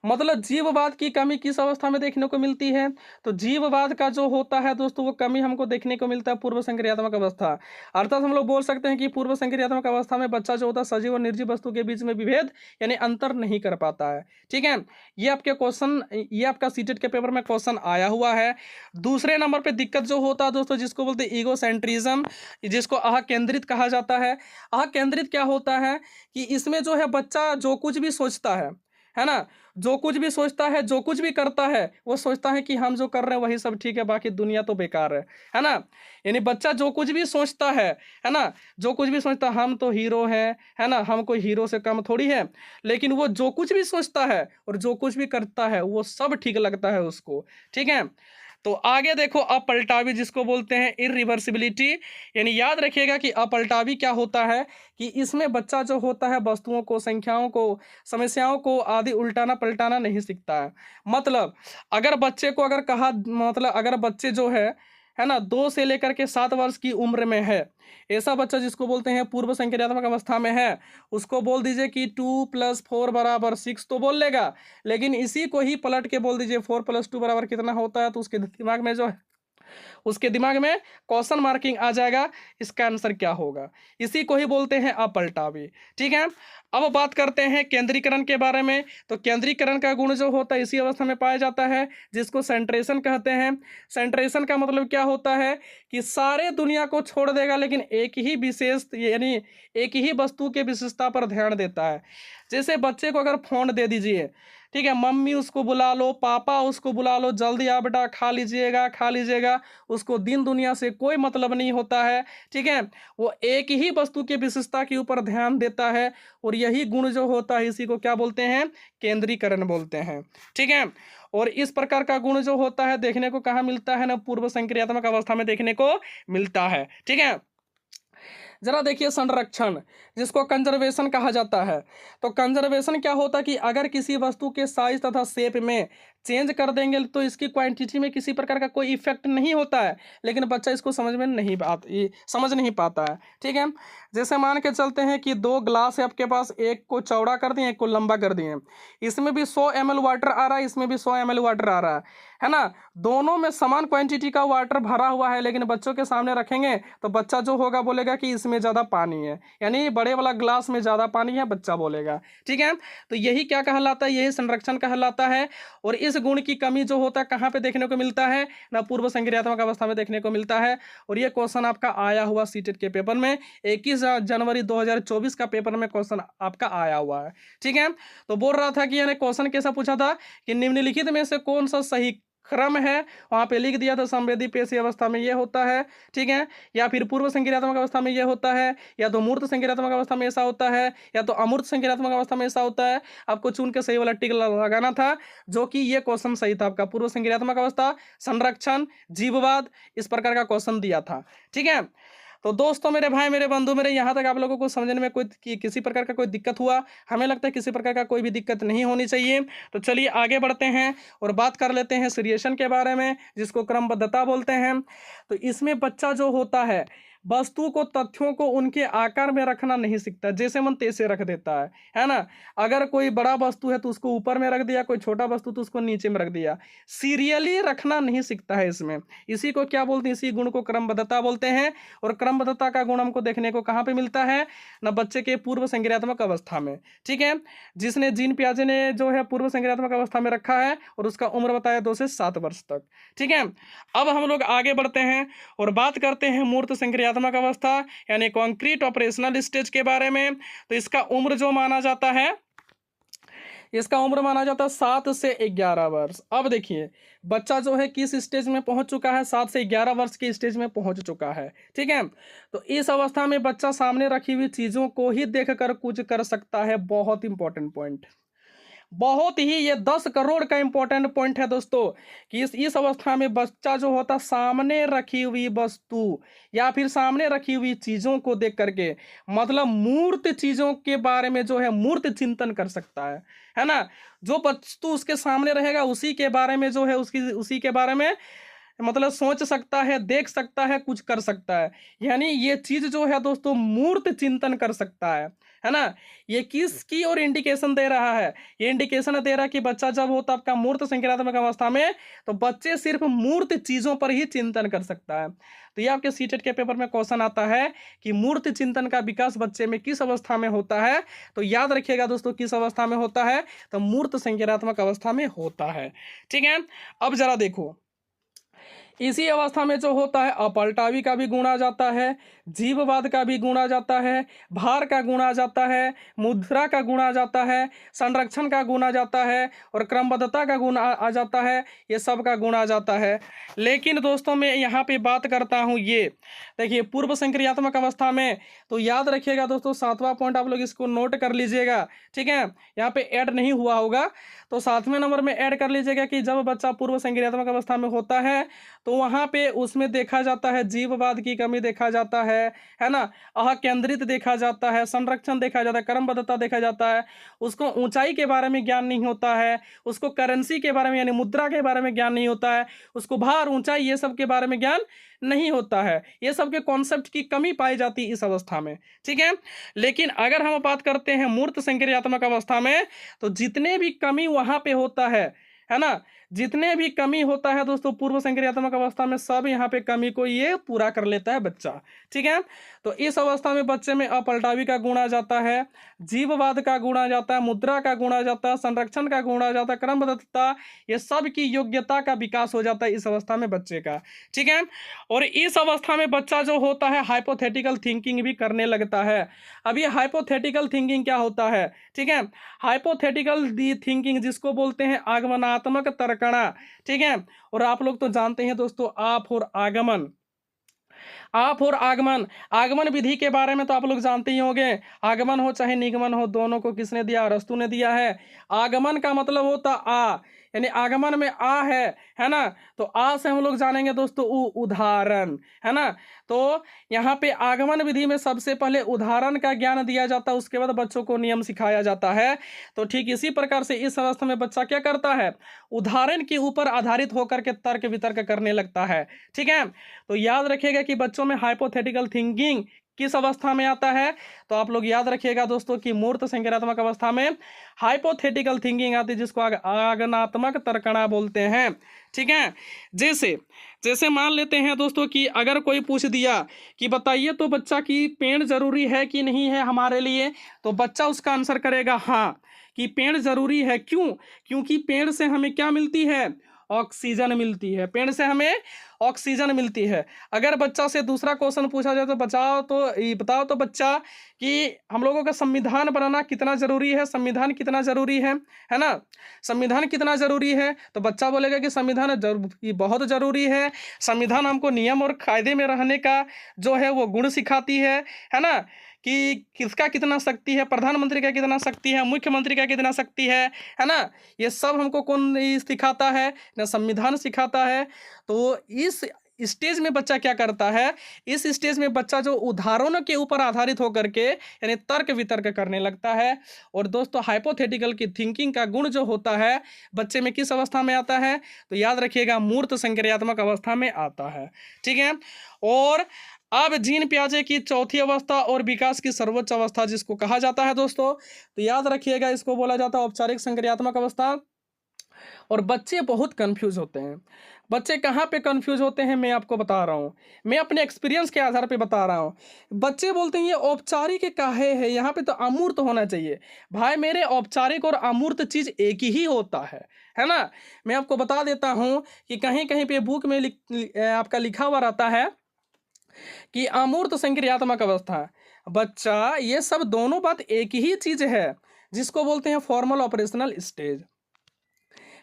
मतलब जीववाद की कमी किस अवस्था में देखने को मिलती है, तो जीववाद का जो होता है दोस्तों वो कमी हमको देखने को मिलता है पूर्व संक्रियात्मक अवस्था। अर्थात हम लोग बोल सकते हैं कि पूर्व संक्रियात्मक अवस्था में बच्चा जो होता है सजीव और निर्जीव वस्तु के बीच में विभेद यानी अंतर नहीं कर पाता है। ठीक है, ये आपके क्वेश्चन, ये आपका सीटेट के पेपर में क्वेश्चन आया हुआ है। दूसरे नंबर पर दिक्कत जो होता है दोस्तों, जिसको बोलते हैं ईगो सेंट्रिज्म, जिसको अह केंद्रित कहा जाता है। अह केंद्रित क्या होता है कि इसमें जो है बच्चा जो कुछ भी सोचता है ना, जो कुछ भी सोचता है, जो कुछ भी करता है, वो सोचता है कि हम जो कर रहे हैं वही सब ठीक है, बाकी दुनिया तो बेकार है ना। यानी बच्चा जो कुछ भी सोचता है ना, जो कुछ भी सोचता है, हम तो हीरो हैं, है ना, हम कोई हीरो से कम थोड़ी है। लेकिन वो जो कुछ भी सोचता है और जो कुछ भी करता है वो सब ठीक लगता है उसको। ठीक है, तो आगे देखो, अपलटावी जिसको बोलते हैं इरिवर्सिबिलिटी, यानी याद रखिएगा कि अपलटावी क्या होता है कि इसमें बच्चा जो होता है वस्तुओं को, संख्याओं को, समस्याओं को आदि उल्टाना पलटाना नहीं सीखता है। मतलब अगर बच्चे को अगर कहा, मतलब अगर बच्चे जो है ना 2 से लेकर के 7 वर्ष की उम्र में है, ऐसा बच्चा जिसको बोलते हैं पूर्व संक्रियात्मक अवस्था में है, उसको बोल दीजिए कि 2 + 4 = 6, तो बोल लेगा। लेकिन इसी को ही पलट के बोल दीजिए 4 + 2 = कितना होता है, तो उसके दिमाग में जो है, उसके दिमाग में क्वेश्चन मार्किंग आ जाएगा, इसका आंसर क्या होगा। इसी को ही बोलते हैं अपलटावी। ठीक है, अब बात करते हैं केंद्रीकरण के बारे में। तो केंद्रीकरण का गुण जो होता है इसी अवस्था में पाया जाता है, जिसको सेंट्रेशन कहते हैं। सेंट्रेशन का मतलब क्या होता है कि सारे दुनिया को छोड़ देगा, लेकिन एक ही विशेष यानी एक ही वस्तु के विशेषता पर ध्यान देता है। जैसे बच्चे को अगर फोन दे दीजिए, ठीक है, मम्मी उसको बुला लो, पापा उसको बुला लो, जल्दी आ बेटा, खा लीजिएगा, उसको दिन दुनिया से कोई मतलब नहीं होता है। ठीक है, वो एक ही वस्तु की विशेषता के ऊपर ध्यान देता है, और यही गुण जो होता है इसी को क्या बोलते हैं, केंद्रीकरण बोलते हैं। ठीक है, और इस प्रकार का गुण जो होता है देखने को कहाँ मिलता है ना, पूर्व संक्रियात्मक अवस्था में देखने को मिलता है। ठीक है, जरा देखिए संरक्षण, जिसको कंजर्वेशन कहा जाता है। तो कंजर्वेशन क्या होता है कि अगर किसी वस्तु के साइज तथा शेप में चेंज कर देंगे तो इसकी क्वांटिटी में किसी प्रकार का कोई इफेक्ट नहीं होता है, लेकिन बच्चा इसको समझ नहीं पाता है। ठीक है, जैसे मान के चलते हैं कि 2 ग्लास है आपके पास, एक को चौड़ा कर दिए, एक को लंबा कर दिए। इसमें भी 100 ml वाटर आ रहा है, इसमें भी 100 ml वाटर आ रहा है ना। दोनों में समान क्वांटिटी का वाटर भरा हुआ है, लेकिन बच्चों के सामने रखेंगे तो बच्चा जो होगा बोलेगा कि इसमें ज़्यादा पानी है, यानी बड़े वाला ग्लास में ज़्यादा पानी है, बच्चा बोलेगा। ठीक है, तो यही क्या कहलाता है, यही संरक्षण कहलाता है। और इस गुण की कमी जो होता है कहाँ पे देखने को मिलता है, ना पूर्व संक्रियात्मक अवस्था में देखने को मिलता है। और ये क्वेश्चन आपका आया हुआ सीटेट के पेपर में 21 जनवरी 2024 का पेपर में क्वेश्चन आपका आया हुआ है। ठीक है, तो बोल रहा था कि यानी क्वेश्चन कैसा पूछा था कि निम्नलिखित में से कौन सा सही क्रम है, वहां पे लिख दिया था संवेदी पेशीय अवस्था में ये होता है। ठीक है, या फिर पूर्व संक्रियात्मक अवस्था में ये होता है, या तो मूर्त संक्रियात्मक अवस्था में ऐसा होता है, या तो अमूर्त संक्रियात्मक अवस्था में ऐसा होता है। आपको चुन के सही वाला टिक लगाना था, जो कि ये क्वेश्चन सही था आपका। पूर्व संक्रियात्मक अवस्था, संरक्षण, जीववाद, इस प्रकार का क्वेश्चन दिया था। ठीक है, तो दोस्तों, मेरे भाई, मेरे बंधु, मेरे यहाँ तक आप लोगों को समझने में किसी प्रकार का कोई दिक्कत हुआ? हमें लगता है किसी प्रकार का कोई भी दिक्कत नहीं होनी चाहिए। तो चलिए आगे बढ़ते हैं और बात कर लेते हैं सीरिएशन के बारे में, जिसको क्रमबद्धता बोलते हैं। तो इसमें बच्चा जो होता है वस्तु को, तथ्यों को उनके आकार में रखना नहीं सीखता, जैसे मन तैसे रख देता है ना। अगर कोई बड़ा वस्तु है तो उसको ऊपर में रख दिया, कोई छोटा वस्तु तो उसको नीचे में रख दिया। सीरियली रखना नहीं सीखता है इसमें। इसी को क्या बोलते हैं, इसी गुण को क्रमबद्धता बोलते हैं। और क्रमबद्धता का गुण हमको देखने को कहाँ पे मिलता है, ना बच्चे के पूर्व संक्रियात्मक अवस्था में। ठीक है, जिसने जीन पियाजे ने जो है पूर्व संक्रियात्मक अवस्था में रखा है, और उसका उम्र बताया 2 से 7 वर्ष तक। ठीक है, अब हम लोग आगे बढ़ते हैं और बात करते हैं मूर्त संक्रियात्मक अवस्था यानी कॉन्क्रीट ऑपरेशनल स्टेज के बारे में। तो इसका उम्र जो माना जाता है, इसका उम्र माना जाता है 7 से 11 वर्ष। अब देखिए बच्चा जो है किस स्टेज में पहुंच चुका है, 7 से 11 वर्ष के स्टेज में पहुंच चुका है। ठीक है, तो इस अवस्था में बच्चा सामने रखी हुई चीजों को ही देखकर कुछ कर सकता है। बहुत इंपॉर्टेंट पॉइंट, बहुत ही, ये 10 करोड़ का इंपॉर्टेंट पॉइंट है दोस्तों, कि इस अवस्था में बच्चा जो होता सामने रखी हुई वस्तु या फिर सामने रखी हुई चीजों को देख करके, मतलब मूर्त चीजों के बारे में जो है मूर्त चिंतन कर सकता है ना। जो वस्तु उसके सामने रहेगा उसी के बारे में जो है उसी के बारे में मतलब सोच सकता है, देख सकता है, कुछ कर सकता है। यानी ये चीज जो है दोस्तों मूर्त चिंतन कर सकता है ना। ये किसकी और इंडिकेशन दे रहा है, ये इंडिकेशन दे रहा है कि बच्चा जब होता आपका मूर्त संक्रियात्मक अवस्था में, तो बच्चे सिर्फ मूर्त चीजों पर ही चिंतन कर सकता है। तो ये आपके सीटेट के पेपर में क्वेश्चन आता है कि मूर्त चिंतन का विकास बच्चे में किस अवस्था में होता है। तो याद रखिएगा दोस्तों, किस अवस्था में होता है, तो मूर्त संक्रियात्मक अवस्था में होता है। ठीक है, अब जरा देखो, इसी अवस्था में जो होता है अपलटावी का भी गुण आ जाता है, जीववाद का भी गुण आ जाता है, भार का गुण आ जाता है, मुद्रा का गुण आ जाता है, संरक्षण का गुण आ जाता है, और क्रमबद्धता का गुण आ जाता है। ये सब का गुण आ जाता है। लेकिन दोस्तों मैं यहाँ पे बात करता हूँ, ये देखिए पूर्व संक्रियात्मक अवस्था में, तो याद रखिएगा दोस्तों 7वां पॉइंट आप लोग इसको नोट कर लीजिएगा। ठीक है, यहाँ पे ऐड नहीं हुआ होगा, तो 7वें नंबर में ऐड कर लीजिएगा कि जब बच्चा पूर्व संक्रियात्मक अवस्था में होता है तो वहाँ पे उसमें देखा जाता है जीववाद की कमी देखा जाता है ना, केंद्रित देखा जाता है, संरक्षण देखा जाता है, क्रमबद्धता देखा जाता है। उसको ऊंचाई के बारे में ज्ञान नहीं होता है, उसको करेंसी के बारे में यानी मुद्रा के बारे में ज्ञान नहीं होता है, उसको भार, ऊंचाई, ये सब के बारे में ज्ञान नहीं होता है। ये सब के कॉन्सेप्ट की कमी पाई जाती है इस अवस्था में। ठीक है, लेकिन अगर हम बात करते हैं मूर्त संक्रियात्मक अवस्था में, तो जितने भी कमी वहां पे होता है ना, जितने भी कमी होता है दोस्तों पूर्व संक्रियात्मक अवस्था में, सब यहाँ पे कमी को ये पूरा कर लेता है बच्चा। ठीक है, तो इस अवस्था में बच्चे में अपलटावी का गुण आ जाता है, जीववाद का गुण आ जाता है, मुद्रा का गुण आ जाता है, संरक्षण का गुण आ जाता है, क्रमबद्धता, ये सब की योग्यता का विकास हो जाता है इस अवस्था में बच्चे का। ठीक है, और इस अवस्था में बच्चा जो होता है हाइपोथेटिकल थिंकिंग भी करने लगता है। अब ये हाइपोथेटिकल थिंकिंग क्या होता है? ठीक है, हाइपोथेटिकल थिंकिंग जिसको बोलते हैं आगमनात्मक तर्कणा। ठीक है, और आप लोग तो जानते हैं दोस्तों आप और आगमन, आगमन विधि के बारे में तो आप लोग जानते ही होंगे। आगमन हो चाहे निगमन हो, दोनों को किसने दिया? अरस्तु ने दिया है। आगमन का मतलब होता आ, यानी आगमन में आ है ना, तो आ से हम लोग जानेंगे दोस्तों उदाहरण, है ना। तो यहाँ पे आगमन विधि में सबसे पहले उदाहरण का ज्ञान दिया जाता है, उसके बाद बच्चों को नियम सिखाया जाता है। तो ठीक इसी प्रकार से इस अवस्था में बच्चा क्या करता है, उदाहरण के ऊपर आधारित होकर के तर्क वितर्क करने लगता है, ठीक है। तो याद रखिएगा कि बच्चों में हाइपोथेटिकल थिंकिंग किस अवस्था में आता है, तो आप लोग याद रखिएगा दोस्तों कि मूर्त संज्ञानात्मक अवस्था में हाइपोथेटिकल थिंकिंग आती है, जिसको आगमनात्मक तर्कणा बोलते हैं, ठीक है। जैसे जैसे मान लेते हैं दोस्तों कि अगर कोई पूछ दिया कि बताइए तो बच्चा कि पेड़ जरूरी है कि नहीं है हमारे लिए, तो बच्चा उसका आंसर करेगा हाँ, कि पेड़ जरूरी है। क्यों? क्योंकि पेड़ से हमें क्या मिलती है, ऑक्सीजन मिलती है, पेड़ से हमें ऑक्सीजन मिलती है। अगर बच्चा से दूसरा क्वेश्चन पूछा जाए तो बताओ तो बच्चा कि हम लोगों का संविधान बनाना कितना जरूरी है, संविधान कितना जरूरी है ना, संविधान कितना जरूरी है, तो बच्चा बोलेगा कि संविधान बहुत जरूरी है, संविधान हमको नियम और कायदे में रहने का जो है वो गुण सिखाती है ना, कि किसका कितना शक्ति है, प्रधानमंत्री का कितना शक्ति है, मुख्यमंत्री का कितना शक्ति है ना, ये सब हमको कौन सिखाता है ना, संविधान सिखाता है। तो इस स्टेज में बच्चा क्या करता है, इस स्टेज में बच्चा जो उदाहरणों के ऊपर आधारित होकर के यानी तर्क वितर्क करने लगता है। और दोस्तों हाइपोथेटिकल की थिंकिंग का गुण जो होता है बच्चे में किस अवस्था में आता है, तो याद रखिएगा मूर्त संक्रियात्मक अवस्था में आता है, ठीक है। और अब जीन पियाजे की चौथी अवस्था और विकास की सर्वोच्च अवस्था जिसको कहा जाता है दोस्तों, तो याद रखिएगा इसको बोला जाता है औपचारिक संक्रियात्मक अवस्था। और बच्चे बहुत कंफ्यूज होते हैं। बच्चे कहाँ पे कंफ्यूज होते हैं मैं आपको बता रहा हूँ, मैं अपने एक्सपीरियंस के आधार पे बता रहा हूँ। बच्चे बोलते हैं ये औपचारिक काहे है, यहाँ पे तो अमूर्त होना चाहिए। भाई मेरे औपचारिक और अमूर्त चीज़ एक ही होता है ना। मैं आपको बता देता हूँ कि कहीं कहीं पे बुक में आपका लिखा हुआ रहता है कि अमूर्त संक्रियात्मक अवस्था। बच्चा ये सब दोनों बात एक ही चीज़ है, जिसको बोलते हैं फॉर्मल ऑपरेशनल स्टेज।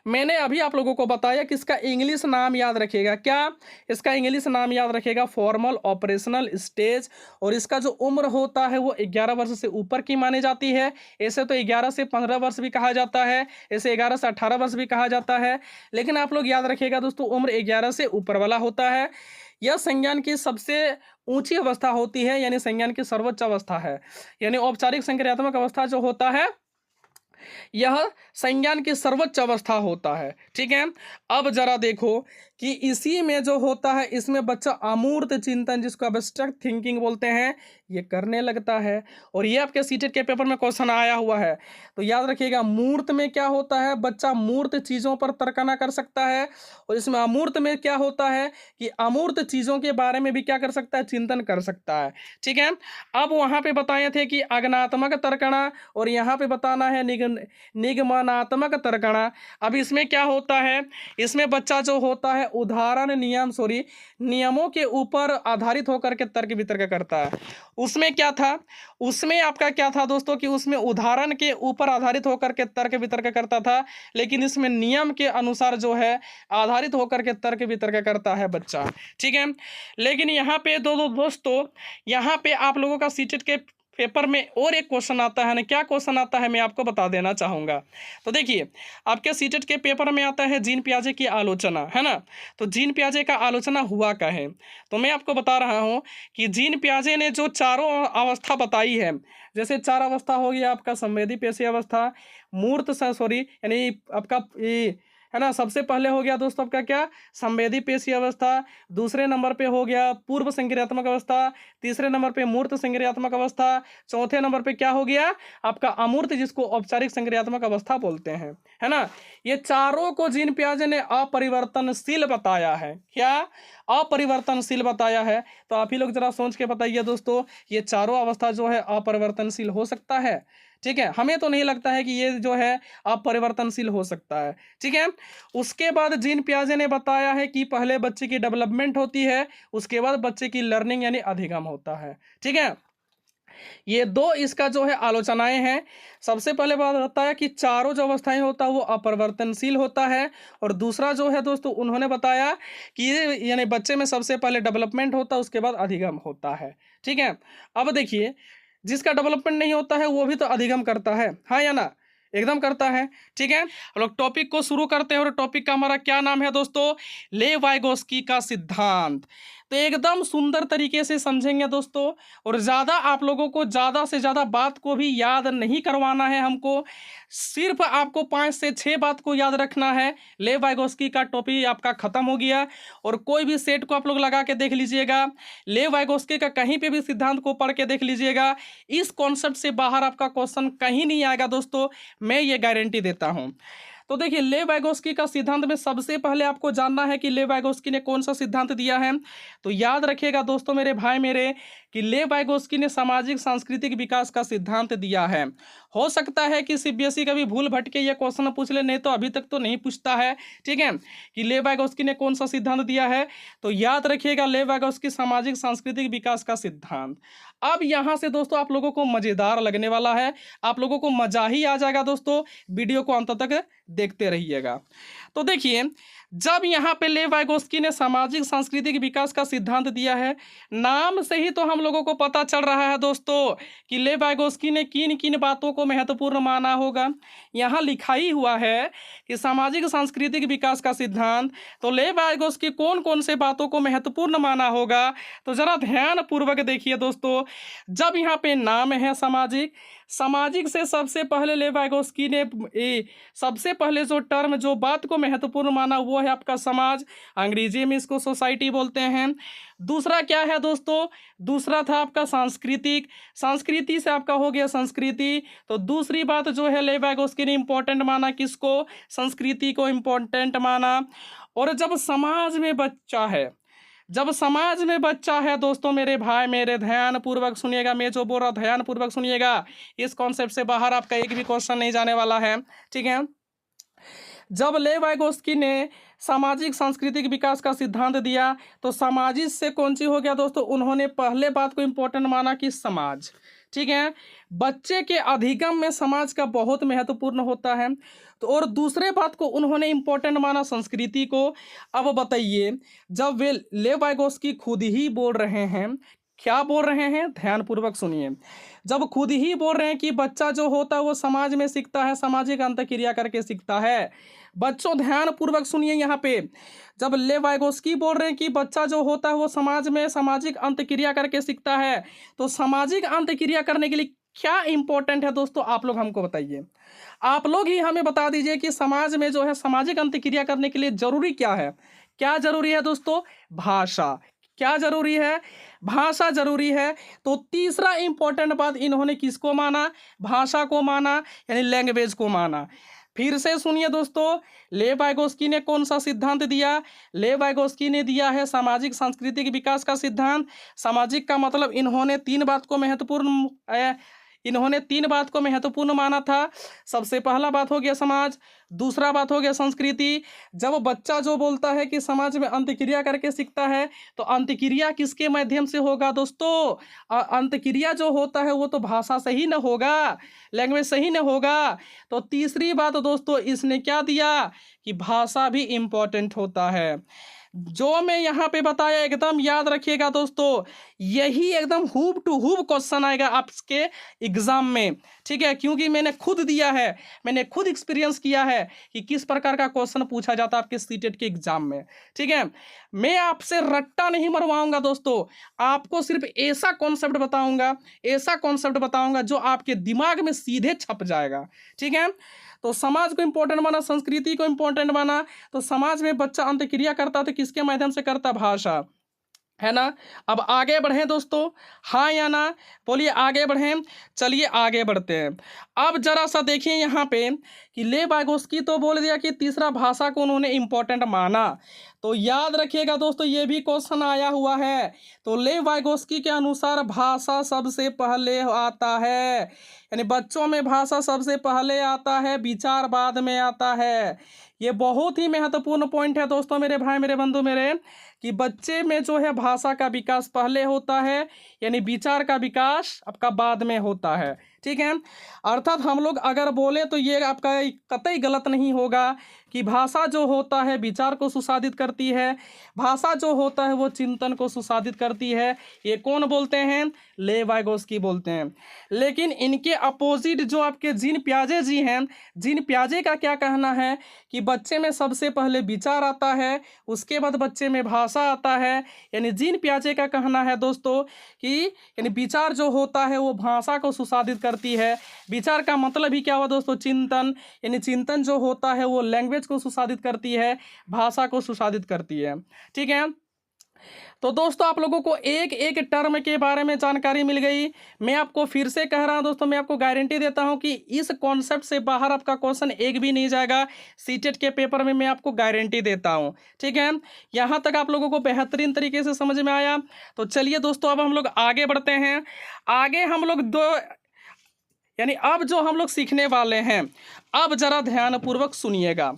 मैंने अभी आप लोगों को बताया कि इसका इंग्लिश नाम याद रखिएगा, क्या इसका इंग्लिश नाम याद रखिएगा, फॉर्मल ऑपरेशनल स्टेज। और इसका जो उम्र होता है वो 11 वर्ष से ऊपर की मानी जाती है। ऐसे तो 11 से 15 वर्ष भी कहा जाता है, ऐसे 11 से 18 वर्ष भी कहा जाता है, लेकिन आप लोग याद रखिएगा दोस्तों उम्र 11 से ऊपर वाला होता है। यह संज्ञान की सबसे ऊंची अवस्था होती है, यानी संज्ञान की सर्वोच्च अवस्था है। यानी औपचारिक संक्रियात्मक अवस्था जो होता है यह संज्ञान की सर्वोच्च अवस्था होता है, ठीक है। अब जरा देखो कि इसी में जो होता है इसमें बच्चा अमूर्त चिंतन जिसको एब्स्ट्रैक्ट थिंकिंग बोलते हैं ये करने लगता है। और ये आपके सीटेट के पेपर में क्वेश्चन आया हुआ है, तो याद रखिएगा मूर्त में क्या होता है, बच्चा मूर्त चीज़ों पर तर्कना कर सकता है। और इसमें अमूर्त में क्या होता है कि अमूर्त चीज़ों के बारे में भी क्या कर सकता है, चिंतन कर सकता है, ठीक है। अब वहाँ पे बताए थे कि आगमनात्मक तर्कना और यहाँ पे बताना है निगमनात्मक तर्कना। अब इसमें क्या होता है, इसमें बच्चा जो होता है उदाहरण नियमों के ऊपर आधारित होकर के तर्क वितर्क करता है। उसमें क्या था, उसमें आपका क्या था दोस्तों कि उसमें उदाहरण के ऊपर आधारित होकर के तर्क वितर्क करता था, लेकिन इसमें नियम के अनुसार जो है आधारित होकर के तर्क वितर्क करता है बच्चा, ठीक है। लेकिन यहाँ पे दोस्तों यहाँ पे आप लोगों का सीटेट के पेपर में और एक क्वेश्चन आता है ना, क्या क्वेश्चन आता है मैं आपको बता देना चाहूँगा। तो देखिए आपके सीटेट के पेपर में आता है जीन पियाजे की आलोचना, है ना। तो जीन पियाजे का आलोचना हुआ क्या है, तो मैं आपको बता रहा हूँ कि जीन पियाजे ने जो चारों अवस्था बताई है, जैसे 4 अवस्था हो गया आपका संवेदी पेशी अवस्था, यानी आपका है ना। सबसे पहले हो गया दोस्तों आपका क्या, संवेदी पेशी अवस्था, दूसरे नंबर पे हो गया पूर्व संक्रियात्मक अवस्था, तीसरे नंबर पे मूर्त संक्रियात्मक अवस्था, चौथे नंबर पे क्या हो गया आपका अमूर्त जिसको औपचारिक संक्रियात्मक अवस्था बोलते हैं, है ना। ये चारों को जीन पियाजे ने अपरिवर्तनशील बताया है, क्या अपरिवर्तनशील बताया है। तो आप ही लोग जरा सोच के बताइए दोस्तों, ये चारों अवस्था जो है अपरिवर्तनशील हो सकता है, ठीक है। हमें तो नहीं लगता है कि ये जो है अपरिवर्तनशील हो सकता है, ठीक है। उसके बाद जीन पियाजे ने बताया है कि पहले बच्चे की डेवलपमेंट होती है, उसके बाद बच्चे की लर्निंग यानी अधिगम होता है, ठीक है। ये दो इसका जो है आलोचनाएं हैं। सबसे पहले बात बताया कि चारों जो अवस्थाएं होता है वो अपरिवर्तनशील होता है, और दूसरा जो है दोस्तों उन्होंने बताया कि यानी बच्चे में सबसे पहले डेवलपमेंट होता है उसके बाद अधिगम होता है, ठीक है। अब देखिए जिसका डेवलपमेंट नहीं होता है वो भी तो अधिगम करता है, हाँ या ना। एकदम करता है। ठीक है, हम लोग टॉपिक को शुरू करते हैं और टॉपिक का हमारा क्या नाम है दोस्तों, लेवाइगोस्की का सिद्धांत। तो एकदम सुंदर तरीके से समझेंगे दोस्तों, और ज़्यादा आप लोगों को ज़्यादा से ज़्यादा बात को भी याद नहीं करवाना है हमको, सिर्फ आपको 5 से 6 बात को याद रखना है। लेवाइगोस्की का टॉपिक आपका ख़त्म हो गया। और कोई भी सेट को आप लोग लगा के देख लीजिएगा, लेवाइगोस्की का कहीं पे भी सिद्धांत को पढ़ के देख लीजिएगा, इस कॉन्सेप्ट से बाहर आपका क्वेश्चन कहीं नहीं आएगा दोस्तों, मैं ये गारंटी देता हूँ। तो देखिए, लेवाइगोस्की का सिद्धांत में सबसे पहले आपको जानना है कि लेवाइगोस्की ने कौन सा सिद्धांत दिया है। तो याद रखिएगा दोस्तों मेरे भाई मेरे, कि लेवाइगोस्की ने सामाजिक सांस्कृतिक विकास का सिद्धांत दिया है। हो सकता है कि सीबीएसई कभी भूल भटके ये क्वेश्चन पूछ ले, नहीं तो अभी तक तो नहीं पूछता है। ठीक है, कि लेवाइगोस्की ने कौन सा सिद्धांत दिया है, तो याद रखिएगा लेवाइगोस्की सामाजिक सांस्कृतिक विकास का सिद्धांत। अब यहाँ से दोस्तों आप लोगों को मज़ेदार लगने वाला है, आप लोगों को मजा ही आ जाएगा दोस्तों, वीडियो को अंत तक देखते रहिएगा। तो देखिए, जब यहाँ पे लेवाइगोस्की ने सामाजिक सांस्कृतिक विकास का सिद्धांत दिया है, नाम से ही तो हम लोगों को पता चल रहा है दोस्तों कि लेवाइगोस्की ने किन किन बातों को महत्वपूर्ण माना होगा। यहाँ लिखा ही हुआ है कि सामाजिक सांस्कृतिक विकास का सिद्धांत, तो लेवाइगोस्की कौन कौन से बातों को महत्वपूर्ण माना होगा, तो जरा ध्यान पूर्वक देखिए दोस्तों। जब यहाँ पे नाम है सामाजिक, सामाजिक से सबसे पहले लेवाइगोस्की ने सबसे पहले जो टर्म जो बात को महत्वपूर्ण माना वो है आपका समाज, अंग्रेजी में इसको सोसाइटी बोलते हैं। दूसरा क्या है दोस्तों, दूसरा था आपका सांस्कृतिक, संस्कृति से आपका हो गया संस्कृति। तो दूसरी बात जो है लेवाइगोस्की ने इम्पोर्टेंट माना किसको, संस्कृति को इम्पोर्टेंट माना। और जब समाज में बच्चा है, जब समाज में बच्चा है दोस्तों मेरे भाई मेरे, ध्यान पूर्वक सुनिएगा, मैं जो बोल रहा हूँ ध्यान पूर्वक सुनिएगा, इस कॉन्सेप्ट से बाहर आपका एक भी क्वेश्चन नहीं जाने वाला है। ठीक है, जब लेवाइगोस्की ने सामाजिक सांस्कृतिक विकास का सिद्धांत दिया, तो सामाजिक से कौन सी हो गया दोस्तों, उन्होंने पहले बात को इम्पोर्टेंट माना कि समाज। ठीक है, बच्चे के अधिगम में समाज का बहुत महत्वपूर्ण होता है। तो और दूसरे बात को उन्होंने इम्पोर्टेंट माना संस्कृति को। अब बताइए, जब वे लेवाइगोस्की खुद ही बोल रहे हैं, क्या बोल रहे हैं, ध्यानपूर्वक सुनिए, जब खुद ही बोल रहे हैं कि बच्चा जो होता है वो समाज में सीखता है, सामाजिक अंतःक्रिया करके सीखता है। बच्चों ध्यान पूर्वक सुनिए, यहाँ पे जब लेवाइगोस्की बोल रहे हैं कि बच्चा जो होता है वो समाज में सामाजिक अंतःक्रिया करके सीखता है, तो सामाजिक अंतःक्रिया करने के लिए क्या इंपॉर्टेंट है दोस्तों, आप लोग हमको बताइए। आप लोग ही हमें बता दीजिए कि समाज में जो है सामाजिक अंतःक्रिया करने के लिए जरूरी क्या है। क्या जरूरी है दोस्तों, भाषा। क्या जरूरी है, भाषा जरूरी है। तो तीसरा इंपॉर्टेंट बात इन्होंने किसको माना, भाषा को माना, यानी लैंग्वेज को माना। फिर से सुनिए दोस्तों, लेवाइगोस्की ने कौन सा सिद्धांत दिया, लेवाइगोस्की ने दिया है सामाजिक सांस्कृतिक विकास का सिद्धांत। सामाजिक का मतलब इन्होंने तीन बात को महत्वपूर्ण माना था। सबसे पहला बात हो गया समाज, दूसरा बात हो गया संस्कृति। जब बच्चा जो बोलता है कि समाज में अंतःक्रिया करके सीखता है, तो अंतःक्रिया किसके माध्यम से होगा दोस्तों, अंतःक्रिया जो होता है वो तो भाषा से ही न होगा, लैंग्वेज से ही न होगा। तो तीसरी बात दोस्तों इसने क्या दिया कि भाषा भी इम्पोर्टेंट होता है। जो मैं यहाँ पे बताया एकदम याद रखिएगा दोस्तों, यही एकदम हूब टू हूब क्वेश्चन आएगा आपके एग्जाम में। ठीक है, क्योंकि मैंने खुद दिया है, मैंने खुद एक्सपीरियंस किया है कि किस प्रकार का क्वेश्चन पूछा जाता है आपके सीटेट के एग्जाम में। ठीक है, मैं आपसे रट्टा नहीं मरवाऊंगा दोस्तों, आपको सिर्फ ऐसा कॉन्सेप्ट बताऊंगा जो आपके दिमाग में सीधे छप जाएगा। ठीक है, तो समाज को इंपॉर्टेंट माना, संस्कृति को इंपॉर्टेंट माना। तो समाज में बच्चा अंतःक्रिया करता तो किसके माध्यम से करता, भाषा, है ना। अब आगे बढ़ें दोस्तों, हाँ या ना बोलिए, आगे बढ़ें। चलिए आगे बढ़ते हैं। अब जरा सा देखिए यहाँ पे कि लेवाइगोस्की तो बोल दिया कि तीसरा भाषा को उन्होंने इम्पोर्टेंट माना। तो याद रखिएगा दोस्तों, ये भी क्वेश्चन आया हुआ है। तो लेवाइगोस्की के अनुसार भाषा सबसे पहले आता है, यानी बच्चों में भाषा सबसे पहले आता है, विचार बाद में आता है। ये बहुत ही महत्वपूर्ण पॉइंट है दोस्तों मेरे भाई मेरे बंधु मेरे, कि बच्चे में जो है भाषा का विकास पहले होता है, यानी विचार का विकास आपका बाद में होता है। ठीक है, अर्थात हम लोग अगर बोले तो ये आपका कतई गलत नहीं होगा कि भाषा जो होता है विचार को सुसाधित करती है, भाषा जो होता है वो चिंतन को सुसाधित करती है। ये कौन बोलते हैं? लेव वाइगोस्की बोलते हैं। लेकिन इनके अपोजिट जो आपके जीन पियाजे जी हैं, जीन पियाजे का क्या कहना है कि बच्चे में सबसे पहले विचार आता है, उसके बाद बच्चे में भाषा आता है। यानी जीन पियाजे का कहना है दोस्तों कि यानी विचार जो होता है वो भाषा को सुसाधित करती है। विचार का मतलब ही क्या हुआ दोस्तों? चिंतन। यानी चिंतन जो होता है वो लैंग्वेज को सुसाधित करती है, भाषा को सुसाधित करती है। ठीक है, तो दोस्तों आप लोगों को एक एक टर्म के बारे में जानकारी मिल गई। मैं आपको फिर से कह रहा हूं दोस्तों, मैं आपको गारंटी देता हूं कि इस कॉन्सेप्ट से बाहर आपका क्वेश्चन एक भी नहीं जाएगा सीटेट के पेपर में, मैं आपको गारंटी देता हूं। ठीक है, यहां तक आप लोगों को बेहतरीन तरीके से समझ में आया। तो चलिए दोस्तों अब हम लोग आगे बढ़ते हैं। आगे हम लोग यानी अब जो हम लोग सीखने वाले हैं, अब जरा ध्यानपूर्वक सुनिएगा।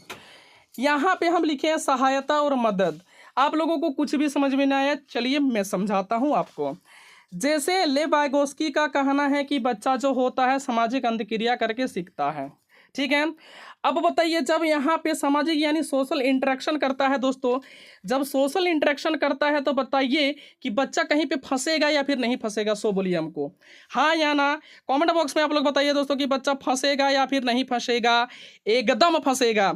यहाँ पे हम लिखे हैं सहायता और मदद। आप लोगों को कुछ भी समझ में नहीं आया, चलिए मैं समझाता हूँ आपको। जैसे लेव वाइगोस्की का कहना है कि बच्चा जो होता है सामाजिक अंतक्रिया करके सीखता है। ठीक है, अब बताइए जब यहाँ पे सामाजिक यानी सोशल इंटरेक्शन करता है दोस्तों, जब सोशल इंटरेक्शन करता है तो बताइए कि बच्चा कहीं पे फंसेगा या फिर नहीं फंसेगा? सो बोलिए हमको, हाँ या ना। कमेंट बॉक्स में आप लोग बताइए दोस्तों कि बच्चा फंसेगा या फिर नहीं फंसेगा? एकदम फंसेगा।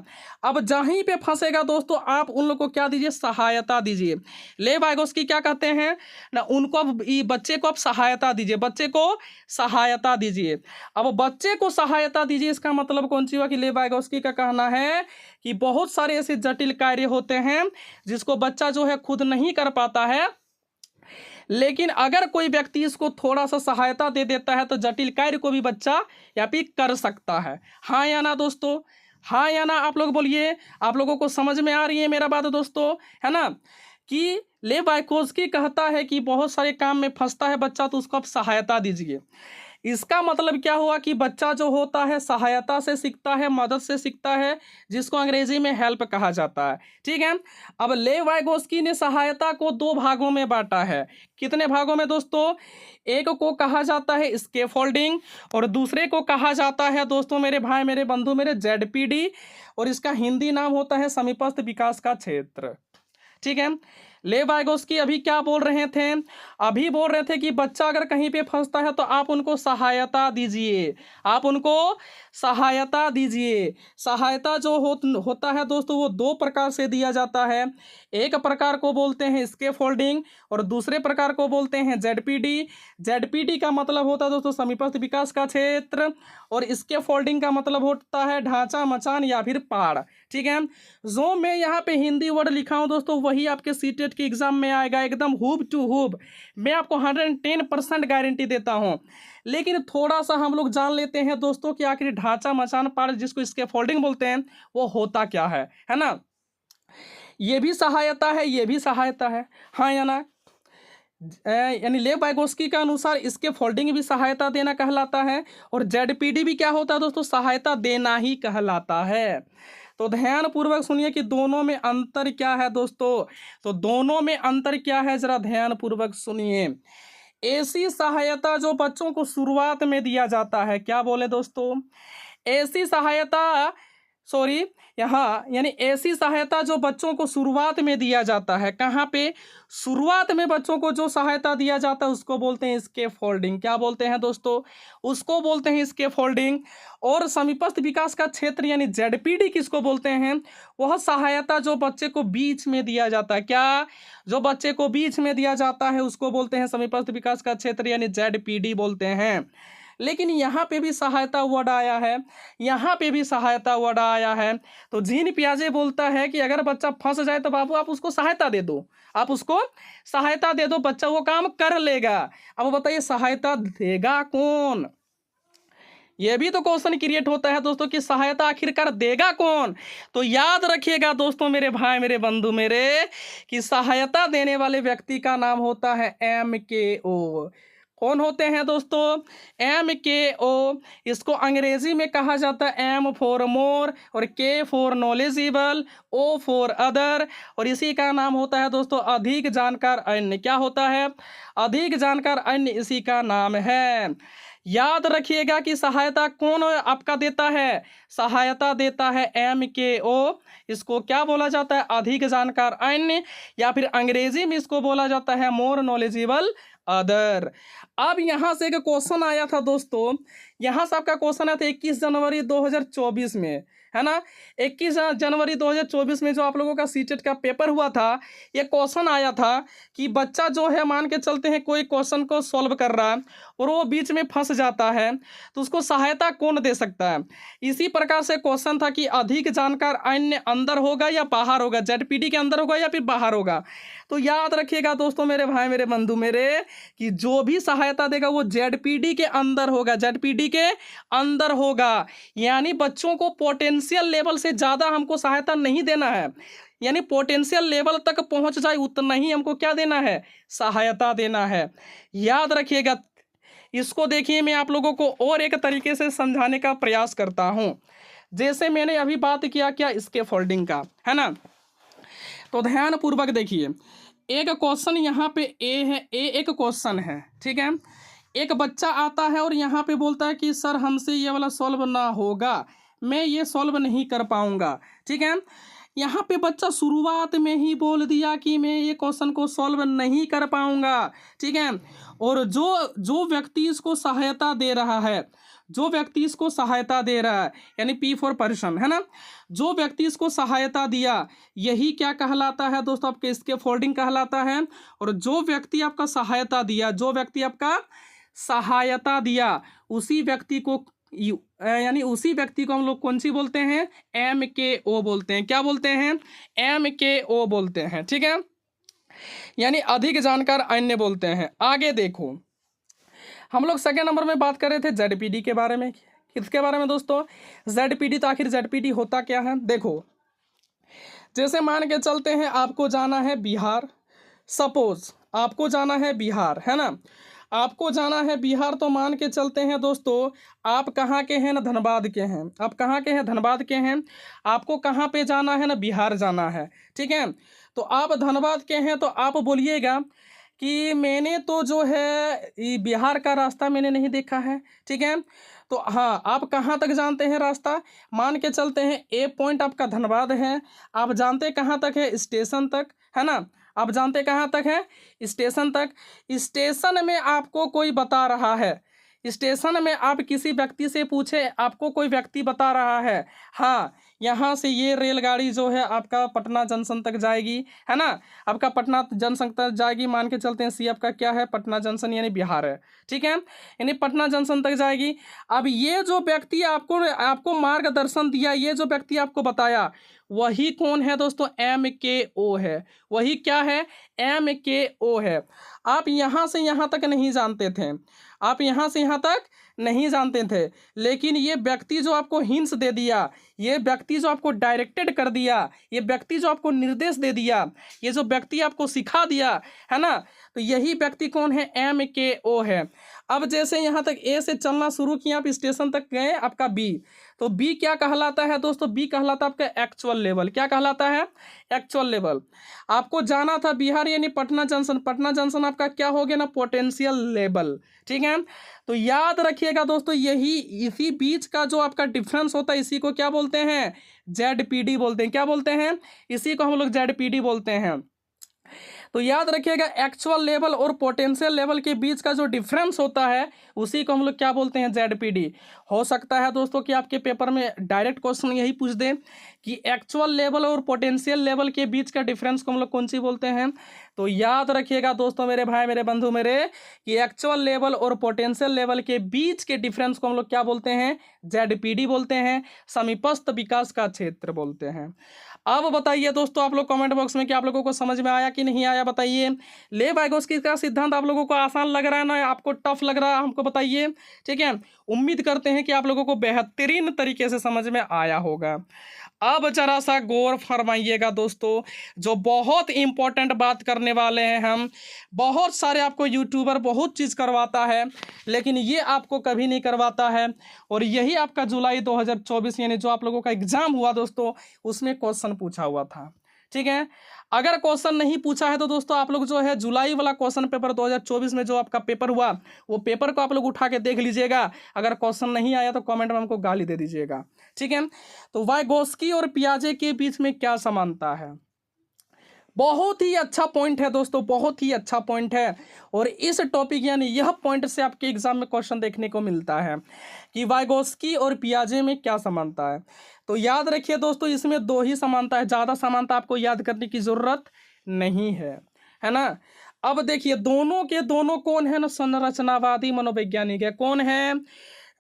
अब जहीं पे फंसेगा दोस्तों आप उन लोग को क्या दीजिए? सहायता दीजिए। लेव वाइगोस्की क्या कहते हैं ना, उनको अब बच्चे को आप सहायता दीजिए, बच्चे को सहायता दीजिए। अब बच्चे को सहायता दीजिए, इसका मतलब कौन सी हुआ कि लेव वाइगोस्की का कहना है कि बहुत सारे ऐसे जटिल कार्य होते हैं जिसको बच्चा जो है खुद नहीं कर पाता है, लेकिन अगर कोई व्यक्ति इसको थोड़ा सा सहायता दे देता है तो जटिल कार्य को भी बच्चा या फिर कर सकता है। हाँ या ना दोस्तों? हाँ या ना आप लोग बोलिए। आप लोगों को समझ में आ रही है मेरा बात दोस्तों, है ना? कि लेव वाइगोस्की कहता है कि बहुत सारे काम में फंसता है बच्चा तो उसको आप सहायता दीजिए। इसका मतलब क्या हुआ कि बच्चा जो होता है सहायता से सीखता है, मदद से सीखता है, जिसको अंग्रेजी में हेल्प कहा जाता है। ठीक है, अब लेव वाइगोस्की ने सहायता को दो भागों में बांटा है। कितने भागों में दोस्तों? एक को कहा जाता है स्कैफोल्डिंग और दूसरे को कहा जाता है दोस्तों मेरे भाई मेरे बंधु मेरे जेडपीडी, और इसका हिंदी नाम होता है समीपस्थ विकास का क्षेत्र। ठीक है, लेव वाइगोस्की अभी क्या बोल रहे थे? अभी बोल रहे थे कि बच्चा अगर कहीं पे फंसता है तो आप उनको सहायता दीजिए, आप उनको सहायता दीजिए। सहायता जो होता है दोस्तों वो दो प्रकार से दिया जाता है। एक प्रकार को बोलते हैं स्कैफोल्डिंग और दूसरे प्रकार को बोलते हैं जेडपीडी। जेडपीडी का मतलब होता है दोस्तों समीपस्थ विकास का क्षेत्र, और स्कैफोल्डिंग का मतलब होता है ढांचा, मचान या फिर पाड़। ठीक है, जो मैं यहाँ पे हिंदी वर्ड लिखा हूँ दोस्तों वही आपके सीटेट के एग्जाम में आएगा, एकदम हूब टू हूब। मैं आपको 110% गारंटी देता हूँ। लेकिन थोड़ा सा हम लोग जान लेते हैं दोस्तों कि आखिर ढांचा, मचान, पाड़ जिसको स्कैफोल्डिंग बोलते हैं वो होता क्या है ना? ये भी सहायता है, ये भी सहायता है, हाँ या ना? यानी लेव वाइगोस्की के अनुसार इसके फोल्डिंग भी सहायता देना कहलाता है, और जेडपीडी भी क्या होता है दोस्तों? सहायता देना ही कहलाता है। तो ध्यान पूर्वक सुनिए कि दोनों में अंतर क्या है दोस्तों। तो दोनों में अंतर क्या है जरा ध्यान पूर्वक सुनिए। ऐसी सहायता जो बच्चों को शुरुआत में दिया जाता है, क्या बोले दोस्तों? ऐसी सहायता, सॉरी, यहाँ यानी ऐसी सहायता जो बच्चों को शुरुआत में दिया जाता है। कहाँ पे? शुरुआत में बच्चों को जो सहायता दिया जाता है उसको बोलते हैं स्कैफोल्डिंग। क्या बोलते हैं दोस्तों? उसको बोलते हैं स्कैफोल्डिंग। और समीपस्थ विकास का क्षेत्र यानी जेडपीडी किसको बोलते हैं? वह सहायता जो बच्चे को बीच में दिया जाता है। क्या? जो बच्चे को बीच में दिया जाता है उसको बोलते हैं समीपस्थ विकास का क्षेत्र यानी जेडपीडी बोलते हैं। लेकिन यहाँ पे भी सहायता वर्ड आया है, यहाँ पे भी सहायता वर्ड आया है। तो जीन पियाजे बोलता है कि अगर बच्चा फंस जाए तो बाबू आप उसको सहायता दे दो, आप उसको सहायता दे दो, बच्चा वो काम कर लेगा। अब बताइए सहायता देगा कौन? ये भी तो क्वेश्चन क्रिएट होता है दोस्तों कि सहायता आखिरकार देगा कौन? तो याद रखिएगा दोस्तों मेरे भाई मेरे बंधु मेरे, कि सहायता देने वाले व्यक्ति का नाम होता है MKO। कौन होते हैं दोस्तों? MKO। इसको अंग्रेजी में कहा जाता है M फॉर मोर और K for knowledgeable, O for other, और इसी का नाम होता है दोस्तों अधिक जानकार अन्य। क्या होता है? अधिक जानकार अन्य इसी का नाम है। याद रखिएगा कि सहायता कौन आपका देता है, सहायता देता है MKO। इसको क्या बोला जाता है, अधिक जानकार अन्य, या फिर अंग्रेजी में इसको बोला जाता है मोर नॉलेजेबल अदर। अब यहाँ से एक क्वेश्चन आया था दोस्तों, यहाँ से आपका क्वेश्चन आया था 21 जनवरी 2024 में, है ना। 21 जनवरी 2024 में जो आप लोगों का सीटेट का पेपर हुआ था, ये क्वेश्चन आया था कि बच्चा जो है मान के चलते हैं कोई क्वेश्चन को सॉल्व कर रहा है और वो बीच में फंस जाता है, तो उसको सहायता कौन दे सकता है। इसी प्रकार से क्वेश्चन था कि अधिक जानकार अन्य अंदर होगा या बाहर होगा, ZPD के अंदर होगा या फिर बाहर होगा। तो याद रखिएगा दोस्तों, मेरे भाई मेरे बंधु मेरे, कि जो भी सहायता देगा वो ZPD के अंदर होगा, ZPD के अंदर होगा। यानी बच्चों को पोटेंशियल लेवल से ज़्यादा हमको सहायता नहीं देना है, यानी पोटेंशियल लेवल तक पहुंच जाए उतना ही हमको क्या देना है, सहायता देना है। याद रखिएगा। इसको देखिए, मैं आप लोगों को और एक तरीके से समझाने का प्रयास करता हूं। जैसे मैंने अभी बात किया क्या इसके फोल्डिंग का, है ना, तो ध्यान पूर्वक देखिए। एक क्वेश्चन यहाँ पे ए है, एक क्वेश्चन है, ठीक है। एक बच्चा आता है और यहाँ पे बोलता है कि सर हमसे ये वाला सॉल्व ना होगा, मैं ये सॉल्व नहीं कर पाऊंगा, ठीक है। यहाँ पे बच्चा शुरुआत में ही बोल दिया कि मैं ये क्वेश्चन को सॉल्व नहीं कर पाऊंगा, ठीक है। और जो व्यक्ति इसको सहायता दे रहा है, जो व्यक्ति इसको सहायता दे रहा है, यानी P फॉर पर्सन, है ना, जो व्यक्ति इसको सहायता दिया, यही क्या कहलाता है दोस्तों, आपके इसके फोल्डिंग कहलाता है। और जो व्यक्ति आपका सहायता दिया, जो व्यक्ति आपका सहायता दिया, उसी व्यक्ति को यानी उसी व्यक्ति को हम लोग कौन सी बोलते हैं, MKO बोलते हैं। क्या बोलते हैं, MKO बोलते हैं, ठीक है। यानी अधिक जानकार अन्य बोलते हैं। आगे देखो, हम लोग सेकेंड नंबर में बात कर रहे थे ZPD के बारे में। किसके बारे में दोस्तों, ZPD। तो आखिर ZPD होता क्या है, देखो। जैसे मान के चलते हैं आपको जाना है बिहार, सपोज आपको जाना है बिहार, है ना, आपको जाना है बिहार। तो मान के चलते हैं दोस्तों, आप कहाँ के हैं ना, धनबाद के हैं। आप कहाँ के हैं, धनबाद के हैं। आपको कहाँ पे जाना है ना, बिहार जाना है, ठीक है। तो आप धनबाद के हैं, तो आप बोलिएगा कि मैंने तो जो है बिहार का रास्ता मैंने नहीं देखा है, ठीक है। तो हाँ, आप कहाँ तक जानते हैं रास्ता, मान के चलते हैं ए पॉइंट आपका धनबाद है। आप जानते कहाँ तक है, स्टेशन तक, है ना। आप जानते कहाँ तक है, स्टेशन तक। स्टेशन में आपको कोई बता रहा है, स्टेशन में आप किसी व्यक्ति से पूछे, आपको कोई व्यक्ति बता रहा है, हाँ यहाँ से ये रेलगाड़ी जो है आपका पटना जंक्शन तक जाएगी, है ना, आपका पटना जंक्शन तक जाएगी। मान के चलते हैं सी आपका क्या है, पटना जंक्शन यानी बिहार है, ठीक है, यानी पटना जंक्शन तक जाएगी। अब ये जो व्यक्ति आपको मार्गदर्शन दिया, ये जो व्यक्ति आपको बताया, वही कौन है दोस्तों, MKO है। वही क्या है, MKO है। आप यहाँ से यहाँ तक नहीं जानते थे, आप यहाँ से यहाँ तक नहीं जानते थे, लेकिन ये व्यक्ति जो आपको हिंट्स दे दिया, ये व्यक्ति जो आपको डायरेक्टेड कर दिया, ये व्यक्ति जो आपको निर्देश दे दिया, ये जो व्यक्ति आपको सिखा दिया, है ना, तो यही व्यक्ति कौन है, MKO है। अब जैसे यहाँ तक ए से चलना शुरू किया, आप स्टेशन तक गए, आपका B, तो B क्या कहलाता है दोस्तों, B कहलाता है आपका एक्चुअल लेवल। क्या कहलाता है, एक्चुअल लेवल। आपको जाना था बिहार यानी पटना जंक्शन, पटना जंक्शन आपका क्या हो गया ना, पोटेंशियल लेवल, ठीक है। तो याद रखिएगा दोस्तों, यही इसी बीच का जो आपका डिफरेंस होता है, इसी को क्या बोलते हैं, ZPD बोलते हैं। क्या बोलते हैं, इसी को हम लोग ZPD बोलते हैं। तो याद रखिएगा, एक्चुअल लेवल और पोटेंशियल लेवल के बीच का जो डिफरेंस होता है, उसी को हम लोग क्या बोलते हैं, ZPD। हो सकता है दोस्तों कि आपके पेपर में डायरेक्ट क्वेश्चन यही पूछ दे कि एक्चुअल लेवल और पोटेंशियल लेवल के बीच का डिफरेंस को हम लोग कौन सी बोलते हैं। तो याद रखिएगा दोस्तों, मेरे भाई मेरे बंधु मेरे, कि एक्चुअल लेवल और पोटेंशियल लेवल के बीच के डिफरेंस को हम लोग क्या बोलते हैं, ZPD बोलते हैं, समीपस्थ विकास का क्षेत्र बोलते हैं। अब बताइए दोस्तों, आप लोग कमेंट बॉक्स में कि आप लोगों को समझ में आया कि नहीं आया, बताइए। ले वाइगोत्स्की का सिद्धांत आप लोगों को आसान लग रहा है ना, आपको टफ लग रहा है, हमको बताइए, ठीक है। उम्मीद करते हैं कि आप लोगों को बेहतरीन तरीके से समझ में आया होगा। अब जरा सा गौर फरमाइएगा दोस्तों, जो बहुत इंपॉर्टेंट बात करने वाले हैं हम। बहुत सारे आपको यूट्यूबर बहुत चीज़ करवाता है, लेकिन ये आपको कभी नहीं करवाता है। और यही आपका जुलाई 2024 यानी जो आप लोगों का एग्जाम हुआ दोस्तों, उसमें क्वेश्चन पूछा हुआ था, ठीक है। अगर क्वेश्चन नहीं पूछा है तो दोस्तों आप लोग जो है जुलाई वाला क्वेश्चन पेपर 2024 में जो आपका पेपर हुआ वो पेपर को आप लोग उठा के देख लीजिएगा। अगर क्वेश्चन नहीं आया तो कमेंट में हमको गाली दे दीजिएगा, ठीक है। तो वाइगोस्की और पियाजे के बीच में क्या समानता है? बहुत ही अच्छा पॉइंट है दोस्तों, बहुत ही अच्छा पॉइंट है। और इस टॉपिक यानी यह पॉइंट से आपके एग्जाम में क्वेश्चन देखने को मिलता है कि वाइगोस्की और पियाजे में क्या समानता है। तो याद रखिए दोस्तों, इसमें दो ही समानता है, ज़्यादा समानता आपको याद करने की ज़रूरत नहीं है ना। अब देखिए दोनों के दोनों कौन है ना, संरचनावादी मनोवैज्ञानिक है। कौन है?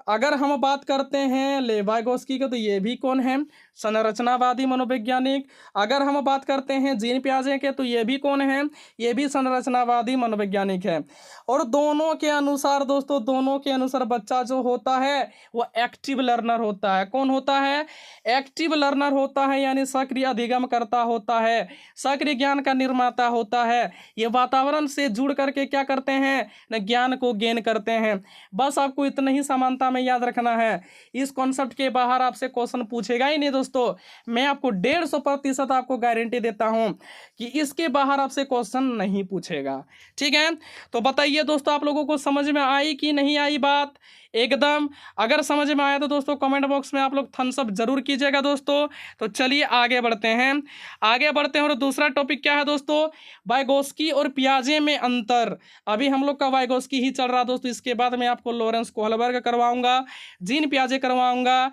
अगर हम बात करते हैं लेव वाइगोस्की के तो ये भी कौन है? संरचनावादी मनोवैज्ञानिक। अगर हम बात करते हैं जीन पियाजे के तो ये भी कौन है? ये भी संरचनावादी मनोवैज्ञानिक है। और दोनों के अनुसार दोस्तों, दोनों के अनुसार बच्चा जो होता है वो एक्टिव लर्नर होता है। कौन होता है? एक्टिव लर्नर होता है, यानी सक्रिय अधिगम करता होता है, सक्रिय ज्ञान का निर्माता होता है। ये वातावरण से जुड़ करके क्या करते हैं न, ज्ञान को गेन करते हैं। बस आपको इतना ही समानता में याद रखना है। इस कॉन्सेप्ट के बाहर आपसे क्वेश्चन पूछेगा ही नहीं दोस्तों। मैं आपको 150% आपको गारंटी देता हूं कि इसके बाहर आपसे क्वेश्चन नहीं पूछेगा, ठीक है। तो बताइए दोस्तों, आप लोगों को समझ में आई कि नहीं आई बात? एकदम। अगर समझ में आया तो दोस्तों कमेंट बॉक्स में आप लोग थम्स अप जरूर कीजिएगा दोस्तों। तो चलिए आगे बढ़ते हैं, आगे बढ़ते हैं। और दूसरा टॉपिक क्या है दोस्तों? वाइगोस्की और पियाजे में अंतर। अभी हम लोग का वाइगोस्की ही चल रहा दोस्तों, इसके बाद मैं आपको लॉरेंस कोहलबर्ग करवाऊंगा, जीन पियाजे करवाऊंगा,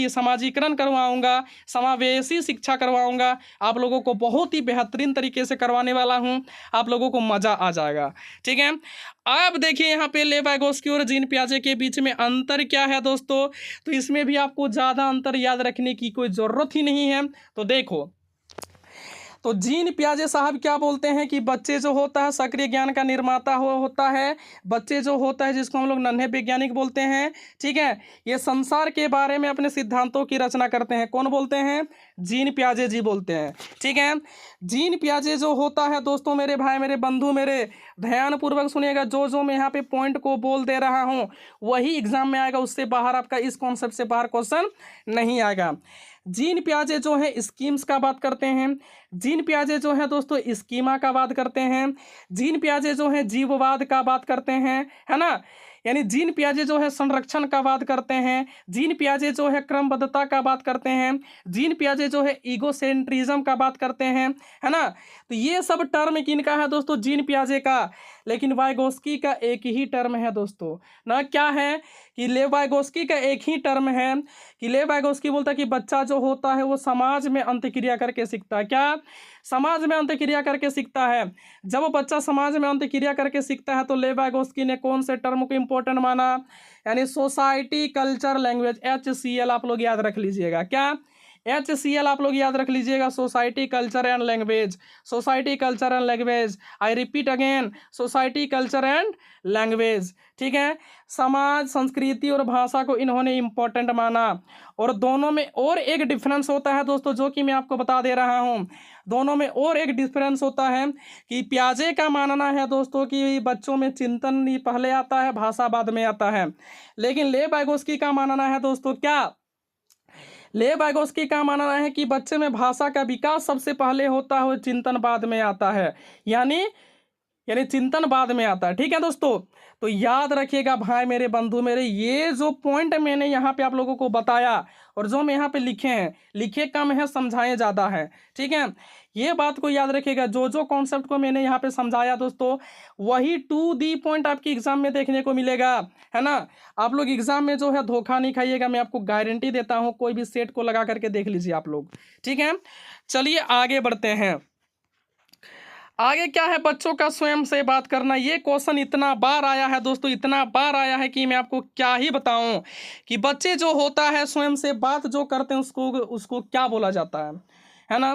समाजीकरण करवाऊंगा, समावेशी शिक्षा करवाऊंगा। आप लोगों को बहुत ही बेहतरीन तरीके से करवाने वाला हूं, आप लोगों को मजा आ जाएगा, ठीक है। अब देखिए यहाँ पे लेव वाइगोस्की और जीन पियाजे के बीच में अंतर क्या है दोस्तों। तो इसमें भी आपको ज़्यादा अंतर याद रखने की कोई ज़रूरत ही नहीं है। तो देखो, तो जीन पियाजे साहब क्या बोलते हैं कि बच्चे जो होता है सक्रिय ज्ञान का निर्माता होता है। बच्चे जो होता है जिसको हम लोग नन्हे वैज्ञानिक बोलते हैं, ठीक है, ये संसार के बारे में अपने सिद्धांतों की रचना करते हैं। कौन बोलते हैं? जीन पियाजे जी बोलते हैं, ठीक है। जीन पियाजे जो होता है दोस्तों, मेरे भाई मेरे बंधु मेरे, ध्यानपूर्वक सुनिएगा। जो जो मैं यहाँ पे पॉइंट को बोल दे रहा हूँ वही एग्जाम में आएगा, उससे बाहर आपका इस कॉन्सेप्ट से बाहर क्वेश्चन नहीं आएगा। जीन पियाजे जो है स्कीम्स का बात करते हैं। जीन पियाजे जो है दोस्तों स्कीमा का बात करते हैं। जीन पियाजे जो है जीववाद का बात करते हैं, है ना। यानी जीन पियाजे जो है संरक्षण का बात करते हैं। जीन पियाजे जो है क्रमबद्धता का बात करते हैं। जीन पियाजे जो है ईगोसेंट्रिज्म का बात करते हैं, है ना। तो ये सब टर्म किनका है दोस्तों? जीन पियाजे का। लेकिन वाइगोस्की का एक ही टर्म है दोस्तों ना। क्या है कि लेव वाइगोस्की का एक ही टर्म है कि लेव वाइगोस्की बोलता है कि बच्चा जो होता है वो समाज में अंतक्रिया करके सीखता है। क्या? समाज में अंतक्रिया करके सीखता है। जब वो बच्चा समाज में अंतक्रिया करके सीखता है तो लेव वाइगोस्की ने कौन से टर्म को इंपॉर्टेंट माना? यानी सोसाइटी कल्चर लैंग्वेज, HCL आप लोग याद रख लीजिएगा। क्या? HCL आप लोग याद रख लीजिएगा, society culture and language, society culture and language. I repeat again, society culture and language, ठीक है। समाज, संस्कृति और भाषा को इन्होंने इम्पोर्टेंट माना। और दोनों में और एक डिफरेंस होता है दोस्तों, जो कि मैं आपको बता दे रहा हूँ। दोनों में और एक डिफरेंस होता है कि पियाजे का मानना है दोस्तों कि बच्चों में चिंतन पहले आता है, भाषा बाद में आता है। लेकिन लेव वाइगोस्की का मानना है दोस्तों, क्या? लेव वाइगोस्की का मानना है कि बच्चे में भाषा का विकास सबसे पहले होता है, चिंतन बाद में आता है। यानी चिंतन बाद में आता है, ठीक है दोस्तों। तो याद रखिएगा भाई मेरे बंधु मेरे, ये जो पॉइंट मैंने यहाँ पे आप लोगों को बताया और जो मैं यहाँ पे लिखे हैं, लिखे कम है समझाए ज़्यादा है, ठीक है। ये बात को याद रखिएगा। जो जो कॉन्सेप्ट को मैंने यहाँ पे समझाया दोस्तों, वही टू दी पॉइंट आपकी एग्जाम में देखने को मिलेगा, है ना। आप लोग एग्जाम में जो है धोखा नहीं खाइएगा, मैं आपको गारंटी देता हूँ। कोई भी सेट को लगा करके देख लीजिए आप लोग, ठीक है। चलिए आगे बढ़ते हैं। आगे क्या है? बच्चों का स्वयं से बात करना। ये क्वेश्चन इतना बार आया है दोस्तों, इतना बार आया है कि मैं आपको क्या ही बताऊं कि बच्चे जो होता है स्वयं से बात जो करते हैं उसको क्या बोला जाता है ना।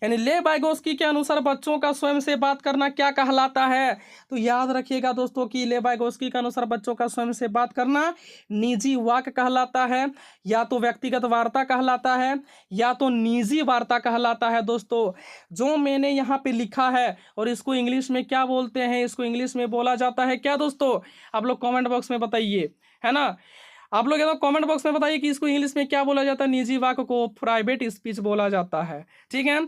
यानी लेव वाइगोस्की के अनुसार बच्चों का स्वयं से बात करना क्या कहलाता है? तो याद रखिएगा दोस्तों कि लेव वाइगोस्की के अनुसार बच्चों का स्वयं से बात करना निजी वाक्य कहलाता है, या तो व्यक्तिगत वार्ता कहलाता है, या तो निजी वार्ता कहलाता है दोस्तों। जो मैंने यहाँ पे लिखा है, और इसको इंग्लिश में क्या बोलते हैं? इसको इंग्लिश में बोला जाता है क्या दोस्तों? आप लोग कॉमेंट बॉक्स में बताइए, है ना। आप लोग तो कमेंट बॉक्स में बताइए कि इसको इंग्लिश में क्या बोला जाता है। निजी वाक्य को प्राइवेट स्पीच बोला जाता है, ठीक है।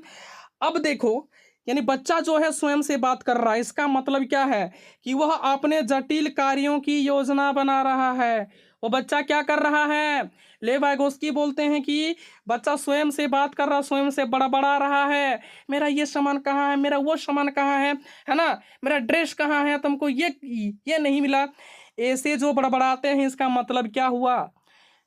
अब देखो, यानी बच्चा जो है स्वयं से बात कर रहा है, इसका मतलब क्या है कि वह अपने जटिल कार्यों की योजना बना रहा है। वो बच्चा क्या कर रहा है, लेव वाइगोस्की बोलते हैं कि बच्चा स्वयं से बात कर रहा, स्वयं से बड़बड़ा रहा है, मेरा ये सामान कहाँ है, मेरा वो सामान कहाँ है ना, मेरा ड्रेस कहाँ है, तुमको ये नहीं मिला। ऐसे जो बड़बड़ाते हैं, इसका मतलब क्या हुआ,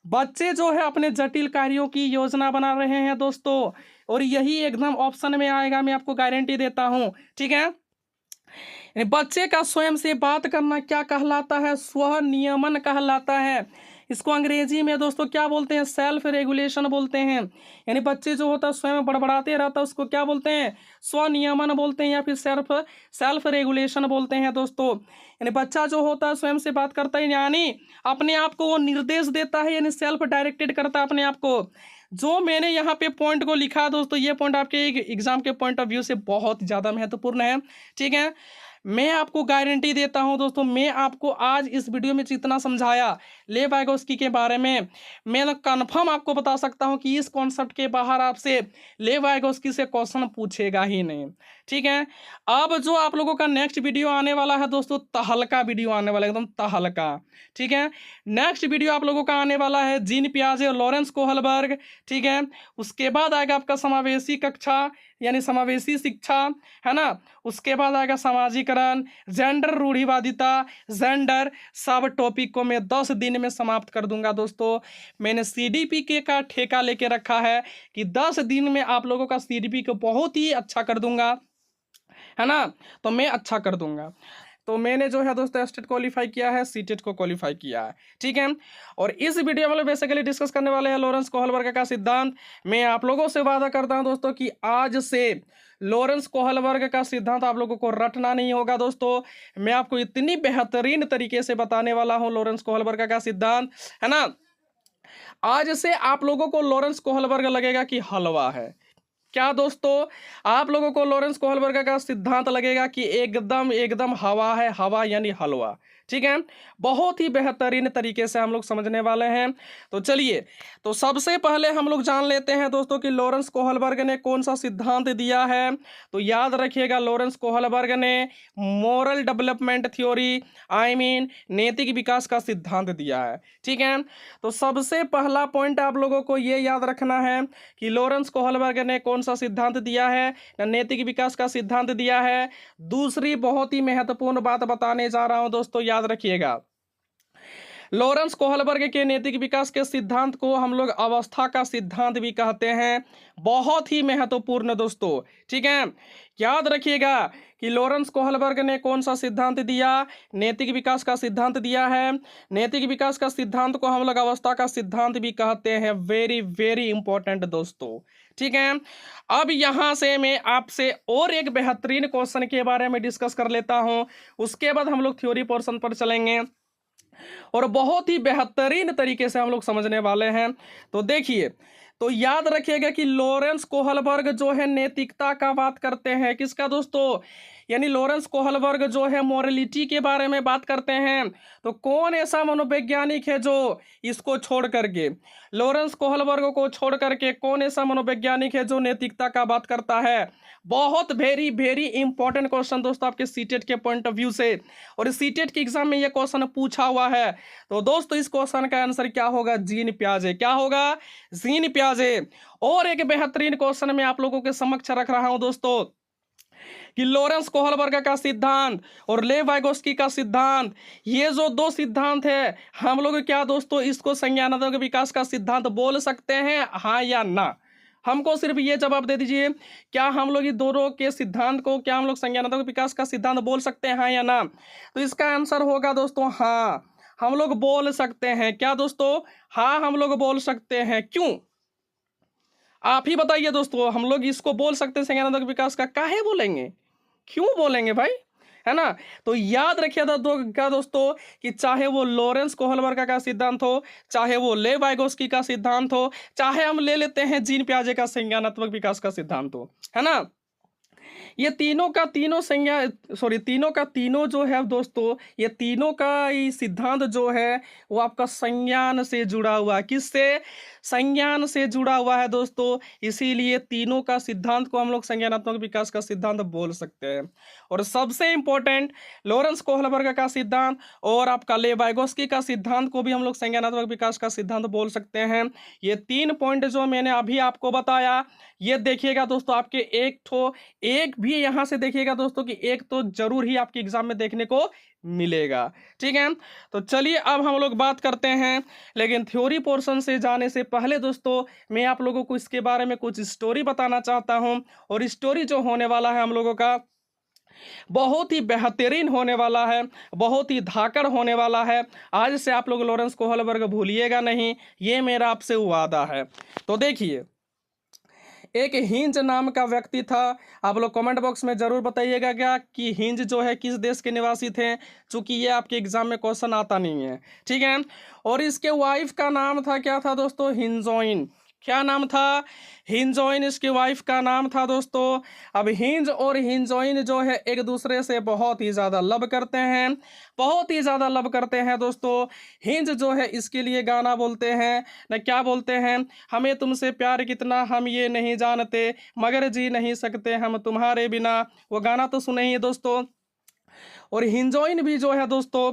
बच्चे जो है अपने जटिल कार्यों की योजना बना रहे हैं दोस्तों। और यही एकदम ऑप्शन में आएगा, मैं आपको गारंटी देता हूं, ठीक है। यानी बच्चे का स्वयं से बात करना क्या कहलाता है, स्व नियमन कहलाता है। इसको अंग्रेजी में दोस्तों क्या बोलते हैं, सेल्फ रेगुलेशन बोलते हैं। यानी बच्चे जो होता है स्वयं बड़बड़ाते रहता है, उसको क्या बोलते हैं, स्व नियमन बोलते हैं या फिर सेल्फ रेगुलेशन बोलते हैं दोस्तों। यानी बच्चा जो होता है स्वयं से बात करता है, यानी अपने आप को वो निर्देश देता है, यानी सेल्फ डायरेक्टेड करता है अपने आप को। जो मैंने यहाँ पे पॉइंट को लिखा दोस्तों, ये पॉइंट आपके एग्जाम के पॉइंट ऑफ व्यू से बहुत ज़्यादा महत्वपूर्ण है, ठीक है। मैं आपको गारंटी देता हूं दोस्तों, मैं आपको आज इस वीडियो में जितना समझाया लेव वाइगोस्की के बारे में, मैं कंफर्म आपको बता सकता हूं कि इस कॉन्सेप्ट के बाहर आपसे लेव वाइगोस्की से क्वेश्चन पूछेगा ही नहीं, ठीक है। अब जो आप लोगों का नेक्स्ट वीडियो आने वाला है दोस्तों, तहलका वीडियो आने वाला है, एकदम तहलका, ठीक है। नेक्स्ट वीडियो आप लोगों का आने वाला है जीन पियाजे और लॉरेंस कोहलबर्ग, ठीक है। उसके बाद आएगा आपका समावेशी कक्षा यानी समावेशी शिक्षा, है ना। उसके बाद आएगा सामाजिकरण, जेंडर रूढ़िवादिता, जेंडर, सब टॉपिक को मैं 10 दिन में समाप्त कर दूंगा दोस्तों। मैंने सीडीपी के का ठेका लेके रखा है कि 10 दिन में आप लोगों का सीडीपी को बहुत ही अच्छा कर दूंगा, है ना। तो मैं अच्छा कर दूंगा। तो मैंने जो है दोस्तों स्टेट क्वालिफाई किया है, सीटेट को क्वालिफाई किया है, ठीक है। और इस वीडियो में बेसिकली डिस्कस करने वाले हैं लॉरेंस कोहलबर्ग का सिद्धांत। मैं आप लोगों से वादा करता हूं दोस्तों कि आज से लॉरेंस कोहलबर्ग का सिद्धांत आप लोगों को रटना नहीं होगा दोस्तों। मैं आपको इतनी बेहतरीन तरीके से बताने वाला हूं लॉरेंस कोहलबर्ग का सिद्धांत, है ना। आज से आप लोगों को लॉरेंस कोहलबर्ग लगेगा कि हलवा है। क्या दोस्तों, आप लोगों को लॉरेंस कोहलबर्ग का सिद्धांत लगेगा कि एकदम एकदम हवा है, हवा यानी हलवा, ठीक है। बहुत ही बेहतरीन तरीके से हम लोग समझने वाले हैं। तो चलिए, तो सबसे पहले हम लोग जान लेते हैं दोस्तों कि लॉरेंस कोहलबर्ग ने कौन सा सिद्धांत दिया है। तो याद रखिएगा, लॉरेंस कोहलबर्ग ने मोरल डेवलपमेंट थ्योरी, नैतिक विकास का सिद्धांत दिया है, ठीक है। तो सबसे पहला पॉइंट आप लोगों को ये याद रखना है कि लॉरेंस कोहलबर्ग ने कौन सा सिद्धांत दिया है, नैतिक विकास का सिद्धांत दिया है। दूसरी बहुत ही महत्वपूर्ण बात बताने जा रहा हूं दोस्तों, याद रखिएगा, लॉरेंस कोहलबर्ग के नैतिक विकास के सिद्धांत को हम लोग अवस्था का सिद्धांत भी कहते हैं। बहुत ही महत्वपूर्ण दोस्तों, ठीक है। याद रखिएगा कि लॉरेंस कोहलबर्ग ने कौन सा सिद्धांत दिया, नैतिक विकास का सिद्धांत दिया है। नैतिक विकास का सिद्धांत को हम लोग अवस्था का सिद्धांत भी कहते हैं। वेरी वेरी इंपॉर्टेंट दोस्तों, ठीक है। अब यहां से मैं आपसे और एक बेहतरीन क्वेश्चन के बारे में डिस्कस कर लेता हूं, उसके बाद हम लोग थ्योरी पोर्शन पर चलेंगे और बहुत ही बेहतरीन तरीके से हम लोग समझने वाले हैं। तो देखिए, तो याद रखिएगा कि लॉरेंस कोहलबर्ग जो है नैतिकता का बात करते हैं, किसका दोस्तों, यानी लॉरेंस कोहलबर्ग जो है मोरलिटी के बारे में बात करते हैं। तो कौन ऐसा मनोवैज्ञानिक है जो इसको छोड़ करके, लॉरेंस कोहलबर्ग को छोड़ करके कौन ऐसा मनोवैज्ञानिक है जो नैतिकता का बात करता है। बहुत वेरी वेरी इंपॉर्टेंट क्वेश्चन दोस्तों आपके सीटेट के पॉइंट ऑफ व्यू से, और सीटेट के एग्जाम में ये क्वेश्चन पूछा हुआ है। तो दोस्तों इस क्वेश्चन का आंसर क्या होगा, जीन पियाजे। क्या होगा, जीन पियाजे। और एक बेहतरीन क्वेश्चन मैं आप लोगों के समक्ष रख रहा हूं दोस्तों कि लॉरेंस कोहलबर्ग का सिद्धांत और लेव वाइगोस्की का सिद्धांत, ये जो दो सिद्धांत है, हम लोग क्या दोस्तों इसको संज्ञानात्मक विकास का सिद्धांत बोल सकते हैं, हाँ या ना। हमको सिर्फ ये जवाब दे दीजिए, क्या हम लोग ये दोनों के सिद्धांत को क्या हम लोग संज्ञानात्मक विकास का सिद्धांत बोल सकते हैं, हाँ या ना। तो इसका आंसर होगा दोस्तों हाँ, हम लोग बोल सकते हैं। क्या दोस्तों, हाँ हम लोग बोल सकते हैं। क्यों, आप ही बताइए दोस्तों, हम लोग इसको बोल सकते हैं संज्ञानात्मक विकास का, काहे बोलेंगे, क्यों बोलेंगे भाई, है ना। तो याद रखिएगा क्या दोस्तों कि चाहे वो लॉरेंस कोहलबर्ग का सिद्धांत हो, चाहे वो लेव वाइगोस्की का सिद्धांत हो, चाहे हम ले लेते हैं जीन पियाजे का संज्ञानात्मक विकास का सिद्धांत हो, है ना। ये तीनों का तीनों संज्ञा तीनों का तीनों जो है दोस्तों, ये तीनों का ये सिद्धांत जो है वो आपका संज्ञान से जुड़ा हुआ है। किससे? संज्ञान से जुड़ा हुआ है दोस्तों। इसीलिए तीनों का सिद्धांत को हम लोग संज्ञानात्मक विकास का सिद्धांत बोल सकते हैं। और सबसे इंपॉर्टेंट लॉरेंस कोहलबर्ग का सिद्धांत और आपका लेवाइगोस्की का सिद्धांत को भी हम लोग संज्ञानात्मक विकास का सिद्धांत बोल सकते हैं। ये 3 पॉइंट जो मैंने अभी आपको बताया, ये देखिएगा दोस्तों, आपके एक भी यहाँ से देखिएगा दोस्तों कि एक तो जरूर ही आपके एग्जाम में देखने को मिलेगा। ठीक है, तो चलिए अब हम लोग बात करते हैं, लेकिन थ्योरी पोर्शन से जाने से पहले दोस्तों मैं आप लोगों को इसके बारे में कुछ स्टोरी बताना चाहता हूं। और स्टोरी जो होने वाला है हम लोगों का बहुत ही बेहतरीन होने वाला है, बहुत ही धाकड़ होने वाला है। आज से आप लोग लॉरेंस कोहलबर्ग भूलिएगा नहीं, ये मेरा आपसे वादा है। तो देखिए, एक हिंज नाम का व्यक्ति था। आप लोग कमेंट बॉक्स में जरूर बताइएगा क्या कि हिंज जो है किस देश के निवासी थे, चूंकि ये आपके एग्जाम में क्वेश्चन आता नहीं है। ठीक है, और इसके वाइफ का नाम था, क्या था दोस्तों? हिंजोइन। क्या नाम था? हिंजोइन इसकी वाइफ का नाम था दोस्तों। अब हिंज और हिंजोइन जो है एक दूसरे से बहुत ही ज़्यादा लव करते हैं, बहुत ही ज़्यादा लव करते हैं दोस्तों। हिंज जो है इसके लिए गाना बोलते हैं न, क्या बोलते हैं? हमें तुमसे प्यार कितना हम ये नहीं जानते, मगर जी नहीं सकते हम तुम्हारे बिना। वो गाना तो सुने ही दोस्तों। और हिंजोइन भी जो है दोस्तों,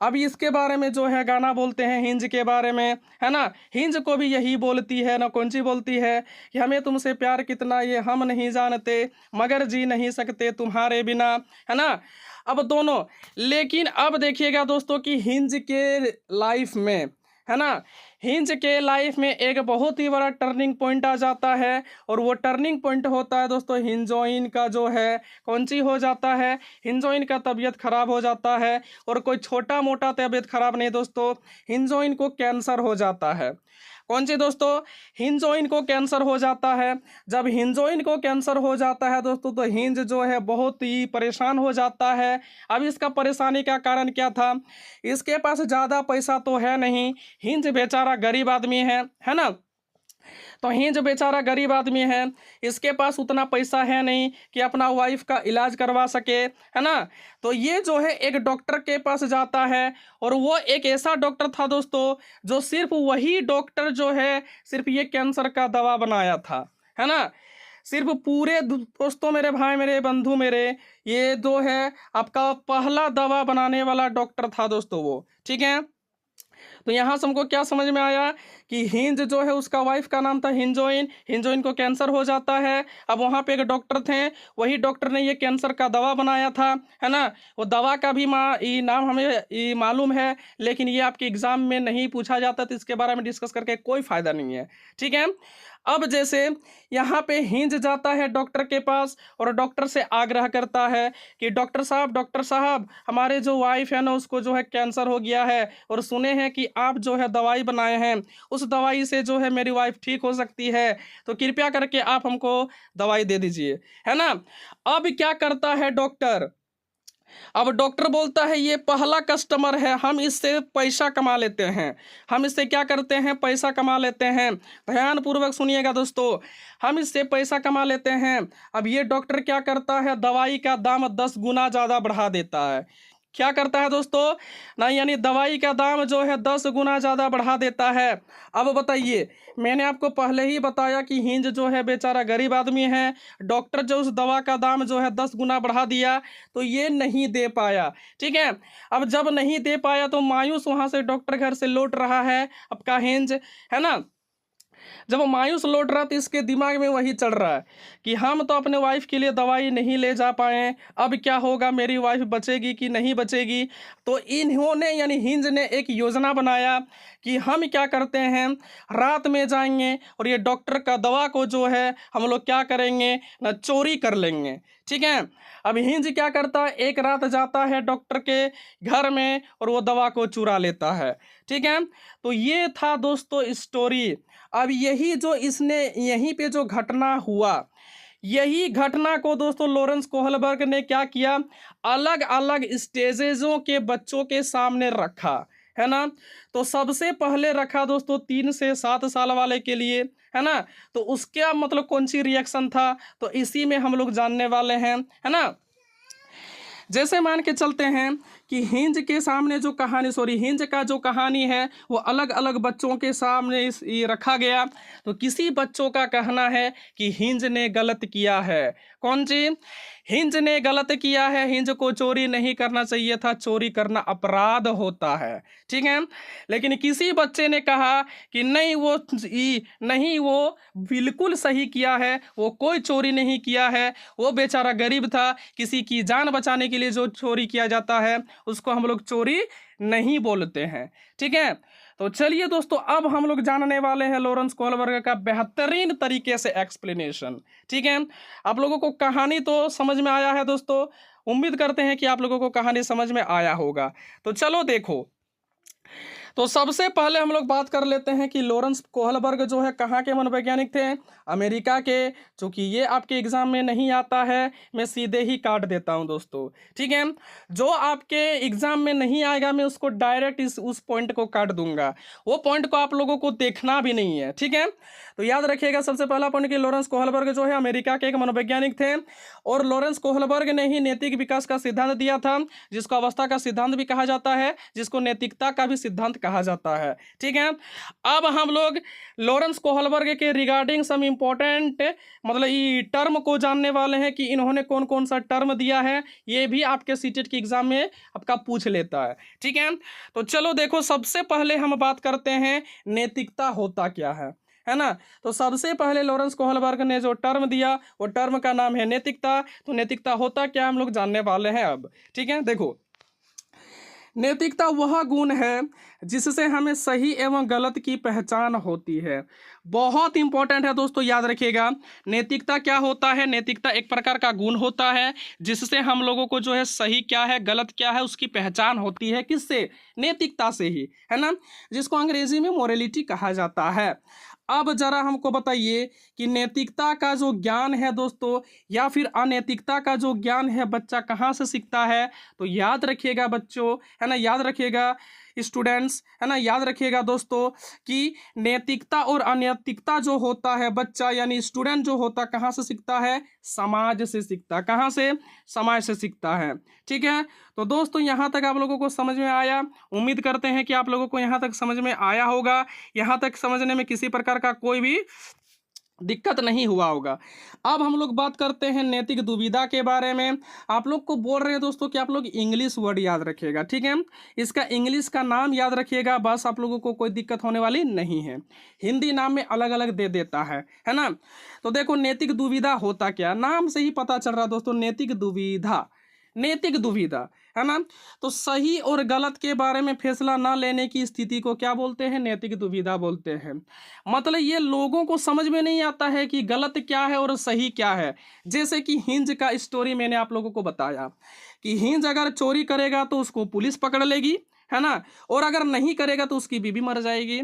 अभी इसके बारे में जो है गाना बोलते हैं हिंज के बारे में, है ना। हिंज को भी यही बोलती है ना, कौन सी बोलती है कि हमें तुमसे प्यार कितना ये हम नहीं जानते, मगर जी नहीं सकते तुम्हारे बिना, है ना। अब दोनों, लेकिन अब देखिएगा दोस्तों कि हिंज के लाइफ में, है ना, हिंज के लाइफ में एक बहुत ही बड़ा टर्निंग पॉइंट आ जाता है। और वो टर्निंग पॉइंट होता है दोस्तों हिंजोइन का जो है, कौन सी हो जाता है? हिंजोइन का तबीयत खराब हो जाता है। और कोई छोटा मोटा तबीयत खराब नहीं दोस्तों, हिंजोइन को कैंसर हो जाता है। कौन सी दोस्तों? हिंजोइन को कैंसर हो जाता है। जब हिंजोइन को कैंसर हो जाता है दोस्तों, तो हिंज जो है बहुत ही परेशान हो जाता है। अब इसका परेशानी का कारण क्या था? इसके पास ज़्यादा पैसा तो है नहीं, हिंज बेचारा गरीब आदमी है ना। तो हिंज बेचारा गरीब आदमी है, इसके पास उतना पैसा है नहीं कि अपना वाइफ का इलाज करवा सके, है ना। तो ये जो है एक डॉक्टर के पास जाता है। और वो एक ऐसा डॉक्टर था दोस्तों, जो सिर्फ वही डॉक्टर जो है सिर्फ ये कैंसर का दवा बनाया था, है ना। सिर्फ पूरे दोस्तों, मेरे भाई, मेरे बंधु, मेरे, ये जो है आपका पहला दवा बनाने वाला डॉक्टर था दोस्तों वो। ठीक है, तो यहाँ से हमको क्या समझ में आया कि हिंज जो है उसका वाइफ का नाम था हिंजोइन, हिंजोइन को कैंसर हो जाता है। अब वहाँ पे एक डॉक्टर थे, वही डॉक्टर ने ये कैंसर का दवा बनाया था, है ना। वो दवा का भी नाम हमें मालूम है, लेकिन ये आपके एग्जाम में नहीं पूछा जाता, तो इसके बारे में डिस्कस करके कोई फायदा नहीं है। ठीक है, अब जैसे यहाँ पे हिंज जाता है डॉक्टर के पास और डॉक्टर से आग्रह करता है कि डॉक्टर साहब, हमारे जो वाइफ है ना उसको जो है कैंसर हो गया है, और सुने हैं कि आप जो है दवाई बनाए हैं, उस दवाई से जो है मेरी वाइफ ठीक हो सकती है, तो कृपया करके आप हमको दवाई दे दीजिए, है ना। अब क्या करता है डॉक्टर? अब डॉक्टर बोलता है ये पहला कस्टमर है, हम इससे पैसा कमा लेते हैं, हम इससे क्या करते हैं? पैसा कमा लेते हैं। ध्यानपूर्वक सुनिएगा दोस्तों, हम इससे पैसा कमा लेते हैं। अब ये डॉक्टर क्या करता है? दवाई का दाम 10 गुना ज़्यादा बढ़ा देता है। क्या करता है दोस्तों? ना, यानी दवाई का दाम जो है 10 गुना ज़्यादा बढ़ा देता है। अब बताइए, मैंने आपको पहले ही बताया कि हिंज जो है बेचारा गरीब आदमी है, डॉक्टर जो उस दवा का दाम जो है 10 गुना बढ़ा दिया, तो ये नहीं दे पाया। ठीक है, अब जब नहीं दे पाया तो मायूस वहाँ से डॉक्टर घर से लौट रहा है आपका हिंज, है ना। जब मायूस लौट रहा तो इसके दिमाग में वही चल रहा है कि हम तो अपने वाइफ के लिए दवाई नहीं ले जा पाए, अब क्या होगा, मेरी वाइफ बचेगी कि नहीं बचेगी। तो इन्होंने यानी हिंज ने एक योजना बनाया कि हम क्या करते हैं, रात में जाएंगे और ये डॉक्टर का दवा को जो है हम लोग क्या करेंगे ना, चोरी कर लेंगे। ठीक है, अब हिंज क्या करता है, एक रात जाता है डॉक्टर के घर में और वो दवा को चुरा लेता है। ठीक है, तो ये था दोस्तों स्टोरी। अब यही जो इसने यहीं पे जो घटना हुआ, यही घटना को दोस्तों लॉरेंस कोहलबर्ग ने क्या किया, अलग अलग स्टेजेजों के बच्चों के सामने रखा, है ना। तो सबसे पहले रखा दोस्तों 3 से 7 साल वाले के लिए, है ना। तो उसका मतलब कौन सी रिएक्शन था, तो इसी में हम लोग जानने वाले हैं, है ना। जैसे मान के चलते हैं कि हिंज के सामने जो कहानी हिंज का जो कहानी है वो अलग अलग बच्चों के सामने ये रखा गया। तो किसी बच्चों का कहना है कि हिंज ने गलत किया है। कौन सी? हिंज ने गलत किया है, हिंज को चोरी नहीं करना चाहिए था, चोरी करना अपराध होता है, ठीक है। लेकिन किसी बच्चे ने कहा कि नहीं वो बिल्कुल सही किया है, वो कोई चोरी नहीं किया है, वो बेचारा गरीब था, किसी की जान बचाने के लिए जो चोरी किया जाता है उसको हम लोग चोरी नहीं बोलते हैं, ठीक है। तो चलिए दोस्तों, अब हम लोग जानने वाले हैं लॉरेंस कोहलबर्ग का बेहतरीन तरीके से एक्सप्लेनेशन, ठीक है। आप लोगों को कहानी तो समझ में आया है दोस्तों, उम्मीद करते हैं कि आप लोगों को कहानी समझ में आया होगा। तो चलो देखो, तो सबसे पहले हम लोग बात कर लेते हैं कि लॉरेंस कोहलबर्ग जो है कहाँ के मनोवैज्ञानिक थे, अमेरिका के। चूंकि ये आपके एग्जाम में नहीं आता है, मैं सीधे ही काट देता हूं दोस्तों, ठीक है। जो आपके एग्जाम में नहीं आएगा मैं उसको डायरेक्ट उस पॉइंट को काट दूंगा, वो पॉइंट को आप लोगों को देखना भी नहीं है, ठीक है। तो याद रखिएगा सबसे पहला पॉइंट कि लॉरेंस कोहलबर्ग जो है अमेरिका के एक मनोवैज्ञानिक थे, और लॉरेंस कोहलबर्ग ने ही नैतिक विकास का सिद्धांत दिया था, जिसको अवस्था का सिद्धांत भी कहा जाता है, जिसको नैतिकता का भी सिद्धांत कहा जाता है, ठीक है। अब हम लोग लॉरेंस कोहलबर्ग के रिगार्डिंग सम इंपॉर्टेंट मतलब ये टर्म को जानने वाले हैं कि इन्होंने कौन कौन सा टर्म दिया है, ये भी आपके सीटेट के एग्जाम में आपका पूछ लेता है, ठीक है। तो चलो देखो, सबसे पहले हम बात करते हैं नैतिकता होता क्या है ना। तो सबसे पहले लॉरेंस कोहलबर्ग ने जो टर्म दिया वो टर्म का नाम है नैतिकता। तो नैतिकता होता क्या हम लोग जानने वाले हैं अब, ठीक है। देखो, नैतिकता वह गुण है जिससे हमें सही एवं गलत की पहचान होती है। बहुत इंपॉर्टेंट है दोस्तों, याद रखिएगा। नैतिकता क्या होता है? नैतिकता एक प्रकार का गुण होता है जिससे हम लोगों को जो है सही क्या है गलत क्या है उसकी पहचान होती है। किससे? नैतिकता से ही, है ना, जिसको अंग्रेजी में मोरलिटी कहा जाता है। अब जरा हमको बताइए कि नैतिकता का जो ज्ञान है दोस्तों या फिर अनैतिकता का जो ज्ञान है बच्चा कहाँ से सीखता है? तो याद रखिएगा बच्चों, है ना, याद रखिएगा स्टूडेंट्स, है ना, याद रखिएगा दोस्तों कि नैतिकता और अनैतिकता जो होता है बच्चा यानी स्टूडेंट जो होता कहाँ से सीखता है? समाज से सीखता है। कहाँ से? समाज से सीखता है, ठीक है। तो दोस्तों यहाँ तक आप लोगों को समझ में आया? उम्मीद करते हैं कि आप लोगों को यहाँ तक समझ में आया होगा। यहाँ तक समझने में किसी प्रकार का कोई भी दिक्कत नहीं हुआ होगा। अब हम लोग बात करते हैं नैतिक दुविधा के बारे में। आप लोग को बोल रहे हैं दोस्तों कि आप लोग इंग्लिश वर्ड याद रखिएगा, ठीक है। इसका इंग्लिश का नाम याद रखिएगा, बस आप लोगों को कोई दिक्कत होने वाली नहीं है। हिंदी नाम में अलग अलग दे देता है ना। तो देखो, नैतिक दुविधा होता क्या, नाम से ही पता चल रहा है दोस्तों, नैतिक दुविधा। नैतिक दुविधा, है ना। तो सही और गलत के बारे में फैसला ना लेने की स्थिति को क्या बोलते हैं? नैतिक दुविधा बोलते हैं। मतलब ये लोगों को समझ में नहीं आता है कि गलत क्या है और सही क्या है। जैसे कि हिंज का स्टोरी मैंने आप लोगों को बताया कि हिंज अगर चोरी करेगा तो उसको पुलिस पकड़ लेगी, है ना, और अगर नहीं करेगा तो उसकी बीवी मर जाएगी।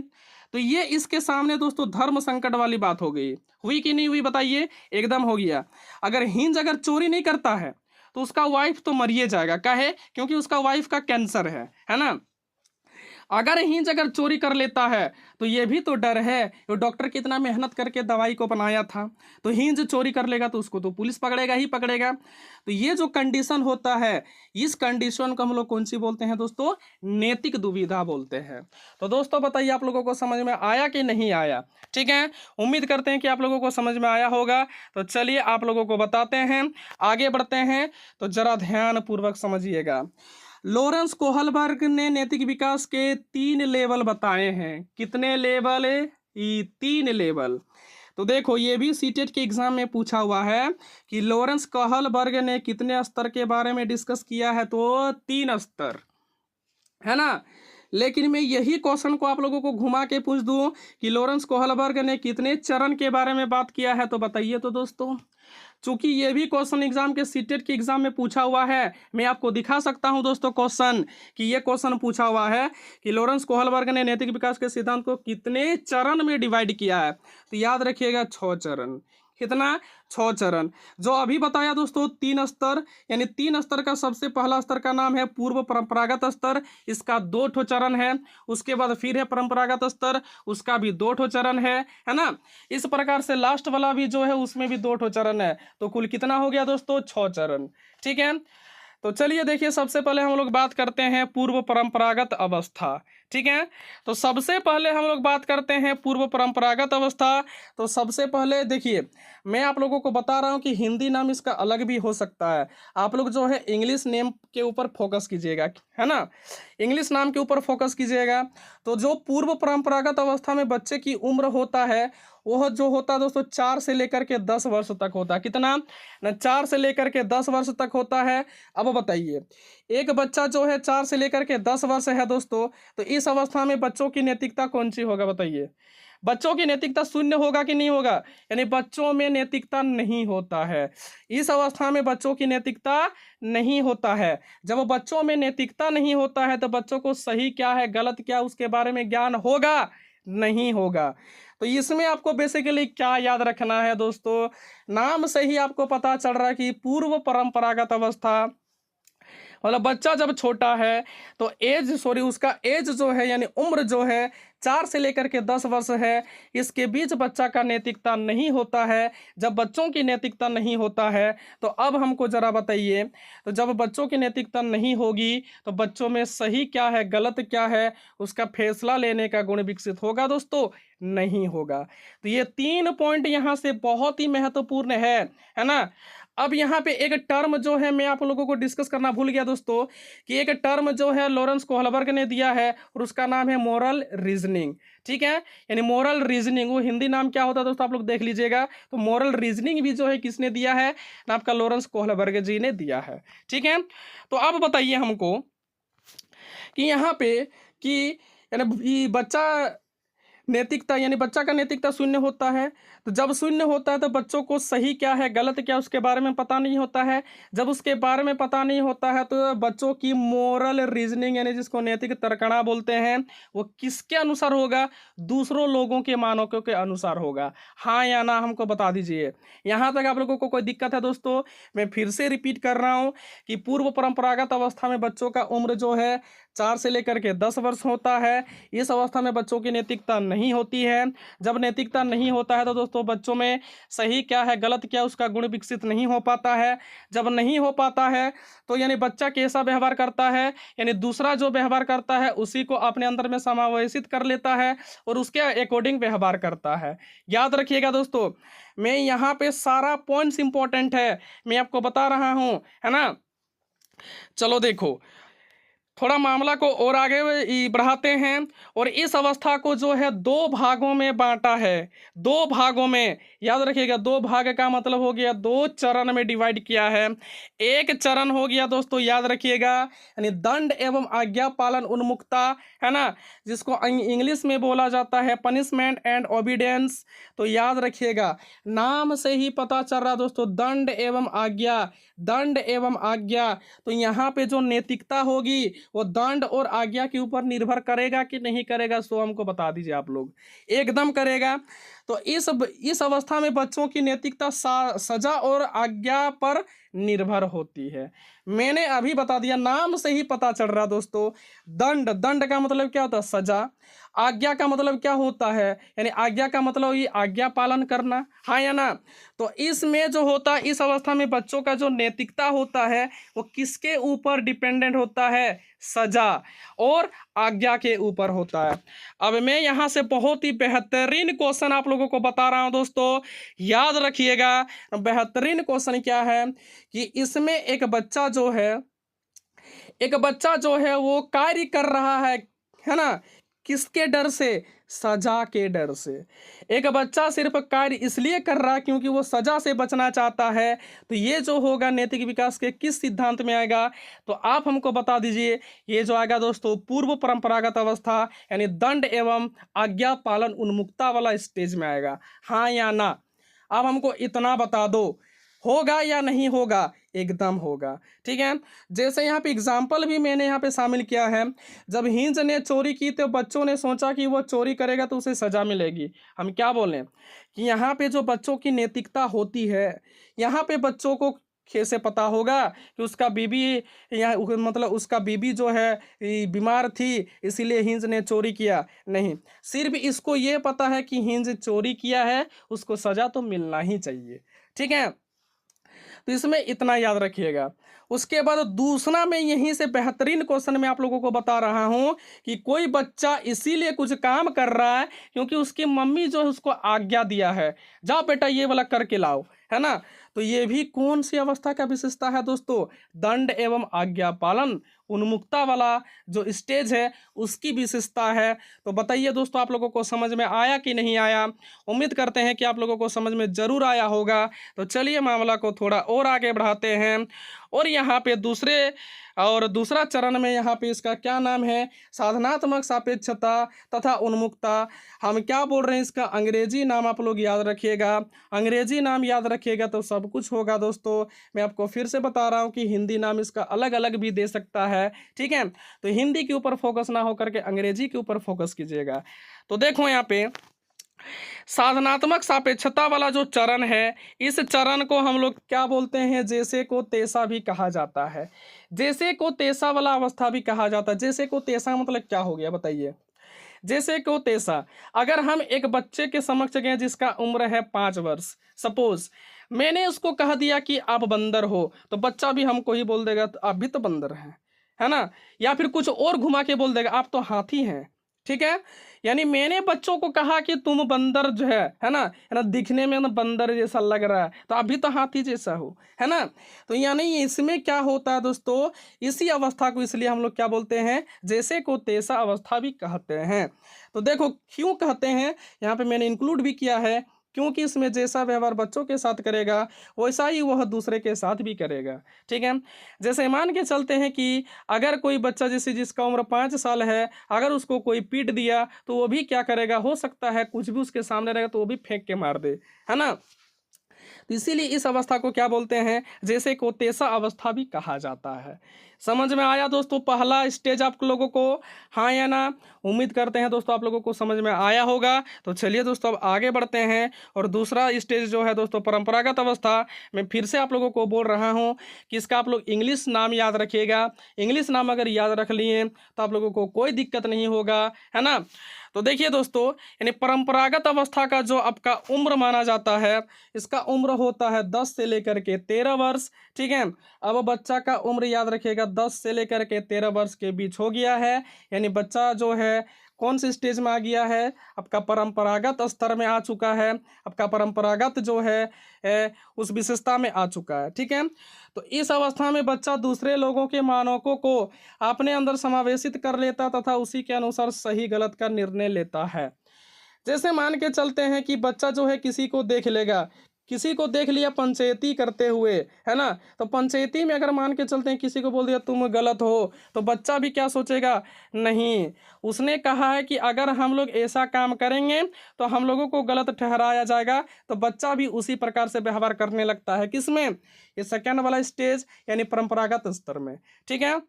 तो ये इसके सामने दोस्तों धर्म संकट वाली बात हो गई। हुई कि नहीं हुई बताइए? एकदम हो गया। अगर हिंज अगर चोरी नहीं करता है तो उसका वाइफ तो मरिए जाएगा। काहे? क्योंकि उसका वाइफ का कैंसर है ना। अगर हिंज अगर चोरी कर लेता है तो ये भी तो डर है, तो डॉक्टर कितना मेहनत करके दवाई को बनाया था, तो हिंज चोरी कर लेगा तो उसको तो पुलिस पकड़ेगा ही पकड़ेगा। तो ये जो कंडीशन होता है, इस कंडीशन को हम लोग कौन सी बोलते हैं दोस्तों? नैतिक दुविधा बोलते हैं। तो दोस्तों बताइए आप लोगों को समझ में आया कि नहीं आया? ठीक है, उम्मीद करते हैं कि आप लोगों को समझ में आया होगा। तो चलिए आप लोगों को बताते हैं, आगे बढ़ते हैं। तो जरा ध्यान पूर्वक समझिएगा। लॉरेंस कोहलबर्ग ने नैतिक विकास के 3 लेवल बताए हैं। कितने लेवल? 3 लेवल। तो देखो, ये भी सीटेट के एग्जाम में पूछा हुआ है कि लॉरेंस कोहलबर्ग ने कितने स्तर के बारे में डिस्कस किया है? तो 3 स्तर, है ना। लेकिन मैं यही क्वेश्चन को आप लोगों को घुमा के पूछ दूं कि लॉरेंस कोहलबर्ग ने कितने चरण के बारे में बात किया है? तो बताइए तो दोस्तों। चूंकि ये भी क्वेश्चन एग्जाम के सीटेट के एग्जाम में पूछा हुआ है, मैं आपको दिखा सकता हूं दोस्तों क्वेश्चन कि ये क्वेश्चन पूछा हुआ है कि लॉरेंस कोहलबर्ग ने नैतिक विकास के सिद्धांत को कितने चरण में डिवाइड किया है। तो याद रखिएगा 6 चरण। कितना 6 चरण। जो अभी बताया दोस्तों 3 स्तर, यानी 3 स्तर का सबसे पहला स्तर का नाम है पूर्व परंपरागत स्तर, इसका 2 ठो चरण है। उसके बाद फिर है परंपरागत स्तर, उसका भी 2 ठो चरण है ना। इस प्रकार से लास्ट वाला भी जो है उसमें भी 2 ठो चरण है। तो कुल कितना हो गया दोस्तों 6 चरण। ठीक है, तो चलिए देखिए, सबसे पहले हम लोग बात करते हैं पूर्व परंपरागत अवस्था। ठीक है, तो सबसे पहले हम लोग बात करते हैं पूर्व परंपरागत अवस्था। तो सबसे पहले देखिए, मैं आप लोगों को बता रहा हूं कि हिंदी नाम इसका अलग भी हो सकता है। आप लोग जो है इंग्लिश नेम के ऊपर फोकस कीजिएगा, है ना, इंग्लिश नाम के ऊपर फोकस कीजिएगा। तो जो पूर्व परंपरागत अवस्था में बच्चे की उम्र होता है, वह जो होता है दोस्तों 4 से लेकर के 10 वर्ष तक होता है। कितना ना, 4 से लेकर के 10 वर्ष तक होता है। अब बताइए, एक बच्चा जो है 4 से लेकर के 10 वर्ष है दोस्तों, तो इस अवस्था में बच्चों की नैतिकता कौन सी होगा बताइए। बच्चों की नैतिकता शून्य होगा कि नहीं होगा, यानी बच्चों में नैतिकता नहीं होता है। इस अवस्था में बच्चों की नैतिकता नहीं होता है। जब बच्चों में नैतिकता नहीं होता है तो बच्चों को सही क्या है गलत क्या उसके बारे में ज्ञान होगा नहीं होगा। तो इसमें आपको बेसिकली क्या याद रखना है दोस्तों, नाम से ही आपको पता चल रहा है कि पूर्व परंपरागत अवस्था मतलब बच्चा जब छोटा है तो उसका एज जो है यानी उम्र जो है 4 से लेकर के 10 वर्ष है, इसके बीच बच्चा का नैतिकता नहीं होता है। जब बच्चों की नैतिकता नहीं होता है तो अब हमको जरा बताइए, तो जब बच्चों की नैतिकता नहीं होगी तो बच्चों में सही क्या है गलत क्या है उसका फैसला लेने का गुण विकसित होगा दोस्तों, नहीं होगा। तो ये 3 पॉइंट यहाँ से बहुत ही महत्वपूर्ण है ना। अब यहाँ पे एक टर्म जो है मैं आप लोगों को डिस्कस करना भूल गया दोस्तों, कि एक टर्म जो है लॉरेंस कोहलबर्ग ने दिया है और उसका नाम है मोरल रीजनिंग। ठीक है, यानी मोरल रीजनिंग, वो हिंदी नाम क्या होता है दोस्तों आप लोग देख लीजिएगा। तो मोरल रीजनिंग भी जो है किसने दिया है ना, आपका लॉरेंस कोहलबर्ग जी ने दिया है। ठीक है, तो अब बताइए हमको कि यहाँ पे कि यानी बच्चा नैतिकता यानी बच्चा का नैतिकता शून्य होता है। तो जब शून्य होता है तो बच्चों को सही क्या है गलत क्या उसके बारे में पता नहीं होता है। जब उसके बारे में पता नहीं होता है तो बच्चों की मोरल रीजनिंग यानी जिसको नैतिक तर्कणा बोलते हैं वो किसके अनुसार होगा, दूसरों लोगों के मानकों के अनुसार होगा। हाँ या ना हमको बता दीजिए। यहाँ तक आप लोगों को कोई दिक्कत है दोस्तों? मैं फिर से रिपीट कर रहा हूँ कि पूर्व परंपरागत अवस्था में बच्चों का उम्र जो है 4 से लेकर के 10 वर्ष होता है। इस अवस्था में बच्चों की नैतिकता नहीं होती है। जब नैतिकता नहीं होता है तो दोस्तों बच्चों में सही क्या है गलत क्या उसका गुण विकसित नहीं हो पाता है। जब नहीं हो पाता है तो यानी बच्चा कैसा व्यवहार करता है, यानी दूसरा जो व्यवहार करता है उसी को अपने अंदर में समावेशित कर लेता है और उसके अकॉर्डिंग व्यवहार करता है। याद रखिएगा दोस्तों, मैं यहाँ पे सारा पॉइंट्स इंपॉर्टेंट है मैं आपको बता रहा हूँ, है ना। चलो देखो, थोड़ा मामला को और आगे बढ़ाते हैं और इस अवस्था को जो है 2 भागों में बांटा है। 2 भागों में, याद रखिएगा 2 भाग का मतलब हो गया 2 चरण में डिवाइड किया है। एक चरण हो गया दोस्तों याद रखिएगा यानी दंड एवं आज्ञा पालन उन्मुखता, है ना, जिसको इंग्लिश में बोला जाता है पनिशमेंट एंड ओबीडियंस। तो याद रखिएगा नाम से ही पता चल रहा दोस्तों दंड एवं आज्ञा, दंड एवं आज्ञा। तो यहाँ पे जो नैतिकता होगी वो दंड और आज्ञा के ऊपर निर्भर करेगा कि नहीं करेगा, सो हमको बता दीजिए आप लोग। एकदम करेगा। तो इस अवस्था में बच्चों की नैतिकता सजा और आज्ञा पर निर्भर होती है। मैंने अभी बता दिया, नाम से ही पता चल रहा दोस्तों। दंड, दंड का मतलब क्या होता है सजा। आज्ञा का मतलब क्या होता है, यानी आज्ञा का मतलब ये आज्ञा पालन करना, हाँ या ना। तो इसमें जो होता है इस अवस्था में बच्चों का जो नैतिकता होता है वो किसके ऊपर डिपेंडेंट होता है, सजा और आज्ञा के ऊपर होता है। अब मैं यहाँ से बहुत ही बेहतरीन क्वेश्चन आप लोगों को बता रहा हूँ दोस्तों, याद रखिएगा। बेहतरीन क्वेश्चन क्या है कि इसमें एक बच्चा जो है वो कार्य कर रहा है ना, किसके डर से, सजा के डर से। एक बच्चा सिर्फ कार्य इसलिए कर रहा है क्योंकि वो सजा से बचना चाहता है। तो ये जो होगा नैतिक विकास के किस सिद्धांत में आएगा, तो आप हमको बता दीजिए। ये जो आएगा दोस्तों पूर्व परंपरागत अवस्था यानी दंड एवं आज्ञा पालन उन्मुखता वाला स्टेज में आएगा, हाँ या ना। अब हमको इतना बता दो, होगा या नहीं होगा? एकदम होगा। ठीक है, जैसे यहाँ पे एग्जाम्पल भी मैंने यहाँ पे शामिल किया है। जब हिंज ने चोरी की तो बच्चों ने सोचा कि वो चोरी करेगा तो उसे सजा मिलेगी। हम क्या बोलें कि यहाँ पे जो बच्चों की नैतिकता होती है, यहाँ पे बच्चों को कैसे पता होगा कि उसका बीबी, यहाँ मतलब उसका बीबी जो है बीमार थी इसीलिए हिंज ने चोरी किया? नहीं, सिर्फ इसको ये पता है कि हिंज चोरी किया है, उसको सजा तो मिलना ही चाहिए। ठीक है, तो इसमें इतना याद रखिएगा। उसके बाद दूसरा मैं यहीं से बेहतरीन क्वेश्चन मैं आप लोगों को बता रहा हूं कि कोई बच्चा इसीलिए कुछ काम कर रहा है क्योंकि उसकी मम्मी जो है उसको आज्ञा दिया है, जाओ बेटा ये वाला करके लाओ, है ना? तो ये भी कौन सी अवस्था का विशेषता है दोस्तों? दंड एवं आज्ञा पालन, उन्मुक्ता वाला जो स्टेज है उसकी विशेषता है। तो बताइए दोस्तों, आप लोगों को समझ में आया कि नहीं आया? उम्मीद करते हैं कि आप लोगों को समझ में जरूर आया होगा। तो चलिए मामला को थोड़ा और आगे बढ़ाते हैं। और यहाँ पे दूसरा चरण में यहाँ पे इसका क्या नाम है? साधनात्मक सापेक्षता तथा उन्मुक्ता। हम क्या बोल रहे हैं? इसका अंग्रेजी नाम आप लोग याद रखिएगा। अंग्रेजी नाम याद रखिएगा तो सब कुछ होगा दोस्तों। मैं आपको फिर से बता रहा हूँ कि हिंदी नाम इसका अलग अलग भी दे सकता है। ठीक है, तो हिंदी के ऊपर फोकस ना होकर के अंग्रेजी के ऊपर फोकस कीजिएगा। तो देखो यहाँ पे साधनात्मक सापेक्षता वाला जो चरण है, इस चरण को हम लोग क्या बोलते हैं? जैसे को तैसा भी कहा जाता है। जैसे को तैसा वाला अवस्था भी कहा जाता है। जैसे को तैसा मतलब क्या हो गया बताइए? जैसे को तैसा, अगर हम एक बच्चे के समक्ष गए जिसका उम्र है 5 वर्ष, सपोज मैंने उसको कह दिया कि आप बंदर हो, तो बच्चा भी हमको ही बोल देगा तो आप भी तो बंदर हैं, है ना? या फिर कुछ और घुमा के बोल देगा आप तो हाथी हैं। ठीक है, यानी मैंने बच्चों को कहा कि तुम बंदर जो है ना, दिखने में ना बंदर जैसा लग रहा है तो अभी तो हाथी जैसा हो, है ना? तो यानी इसमें क्या होता है दोस्तों, इसी अवस्था को इसलिए हम लोग क्या बोलते हैं? जैसे को तैसा अवस्था भी कहते हैं। तो देखो क्यों कहते हैं, यहाँ पे मैंने इंक्लूड भी किया है क्योंकि इसमें जैसा व्यवहार बच्चों के साथ करेगा वैसा ही वह दूसरे के साथ भी करेगा। ठीक है, जैसे मान के चलते हैं कि अगर कोई बच्चा जैसे जिसका उम्र 5 साल है, अगर उसको कोई पीट दिया तो वो भी क्या करेगा? हो सकता है कुछ भी उसके सामने रहेगा तो वो भी फेंक के मार दे, है ना? तो इसीलिए इस अवस्था को क्या बोलते हैं? जैसे को तैसा अवस्था भी कहा जाता है। समझ में आया दोस्तों पहला स्टेज आप लोगों को? हाँ या ना? उम्मीद करते हैं दोस्तों आप लोगों को समझ में आया होगा। तो चलिए दोस्तों अब आगे बढ़ते हैं। और दूसरा स्टेज जो है दोस्तों परंपरागत अवस्था, मैं फिर से आप लोगों को बोल रहा हूँ कि इसका आप लोग इंग्लिश नाम याद रखिएगा। इंग्लिश नाम अगर याद रख लिए तो आप लोगों को कोई दिक्कत नहीं होगा, है ना? तो देखिए दोस्तों, यानी परंपरागत अवस्था का जो आपका उम्र माना जाता है, इसका उम्र होता है 10 से लेकर के 13 वर्ष। ठीक है, अब बच्चा का उम्र याद रखिएगा 10 से लेकर के 13 वर्ष के बीच हो गया है। यानी बच्चा जो है कौन से स्टेज में आ गया है? आपका परंपरागत स्तर में आ चुका है, आपका परंपरागत जो है उस विशेषता में आ चुका है। ठीक है, तो इस अवस्था में बच्चा दूसरे लोगों के मानकों को अपने अंदर समावेशित कर लेता तथा उसी के अनुसार सही गलत का निर्णय लेता है। जैसे मान के चलते हैं कि बच्चा जो है किसी को देख लेगा, किसी को देख लिया पंचायती करते हुए, है ना? तो पंचायती में अगर मान के चलते हैं किसी को बोल दिया तुम गलत हो, तो बच्चा भी क्या सोचेगा? नहीं, उसने कहा है कि अगर हम लोग ऐसा काम करेंगे तो हम लोगों को गलत ठहराया जाएगा, तो बच्चा भी उसी प्रकार से व्यवहार करने लगता है। किसमें? ये सेकेंड वाला स्टेज यानी परंपरागत स्तर में। ठीक है,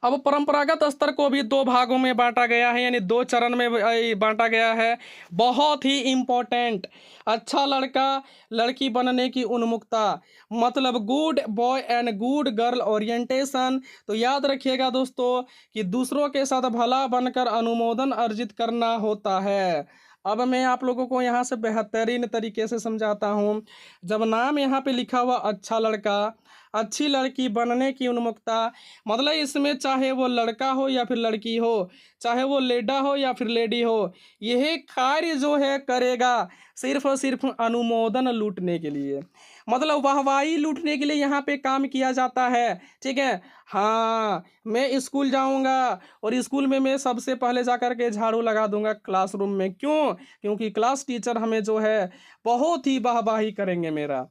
अब परंपरागत स्तर को भी 2 भागों में बांटा गया है, यानी 2 चरण में बांटा गया है। बहुत ही इम्पोर्टेंट, अच्छा लड़का लड़की बनने की उन्मुक्ता, मतलब good boy and good girl orientation. तो याद रखिएगा दोस्तों कि दूसरों के साथ भला बनकर अनुमोदन अर्जित करना होता है। अब मैं आप लोगों को यहाँ से बेहतरीन तरीके से समझाता हूँ। जब नाम यहाँ पे लिखा हुआ अच्छा लड़का, अच्छी लड़की बनने की उन्मुक्ता, मतलब इसमें चाहे वो लड़का हो या फिर लड़की हो, चाहे वो लेडा हो या फिर लेडी हो, यह कार्य जो है करेगा सिर्फ और सिर्फ अनुमोदन लूटने के लिए, मतलब वाहवाही लूटने के लिए यहाँ पे काम किया जाता है। ठीक है, हाँ मैं स्कूल जाऊँगा और स्कूल में मैं सबसे पहले जा कर के झाड़ू लगा दूंगा क्लासरूम में। क्यों? क्योंकि क्लास टीचर हमें जो है बहुत ही वाहवाही करेंगे मेरा।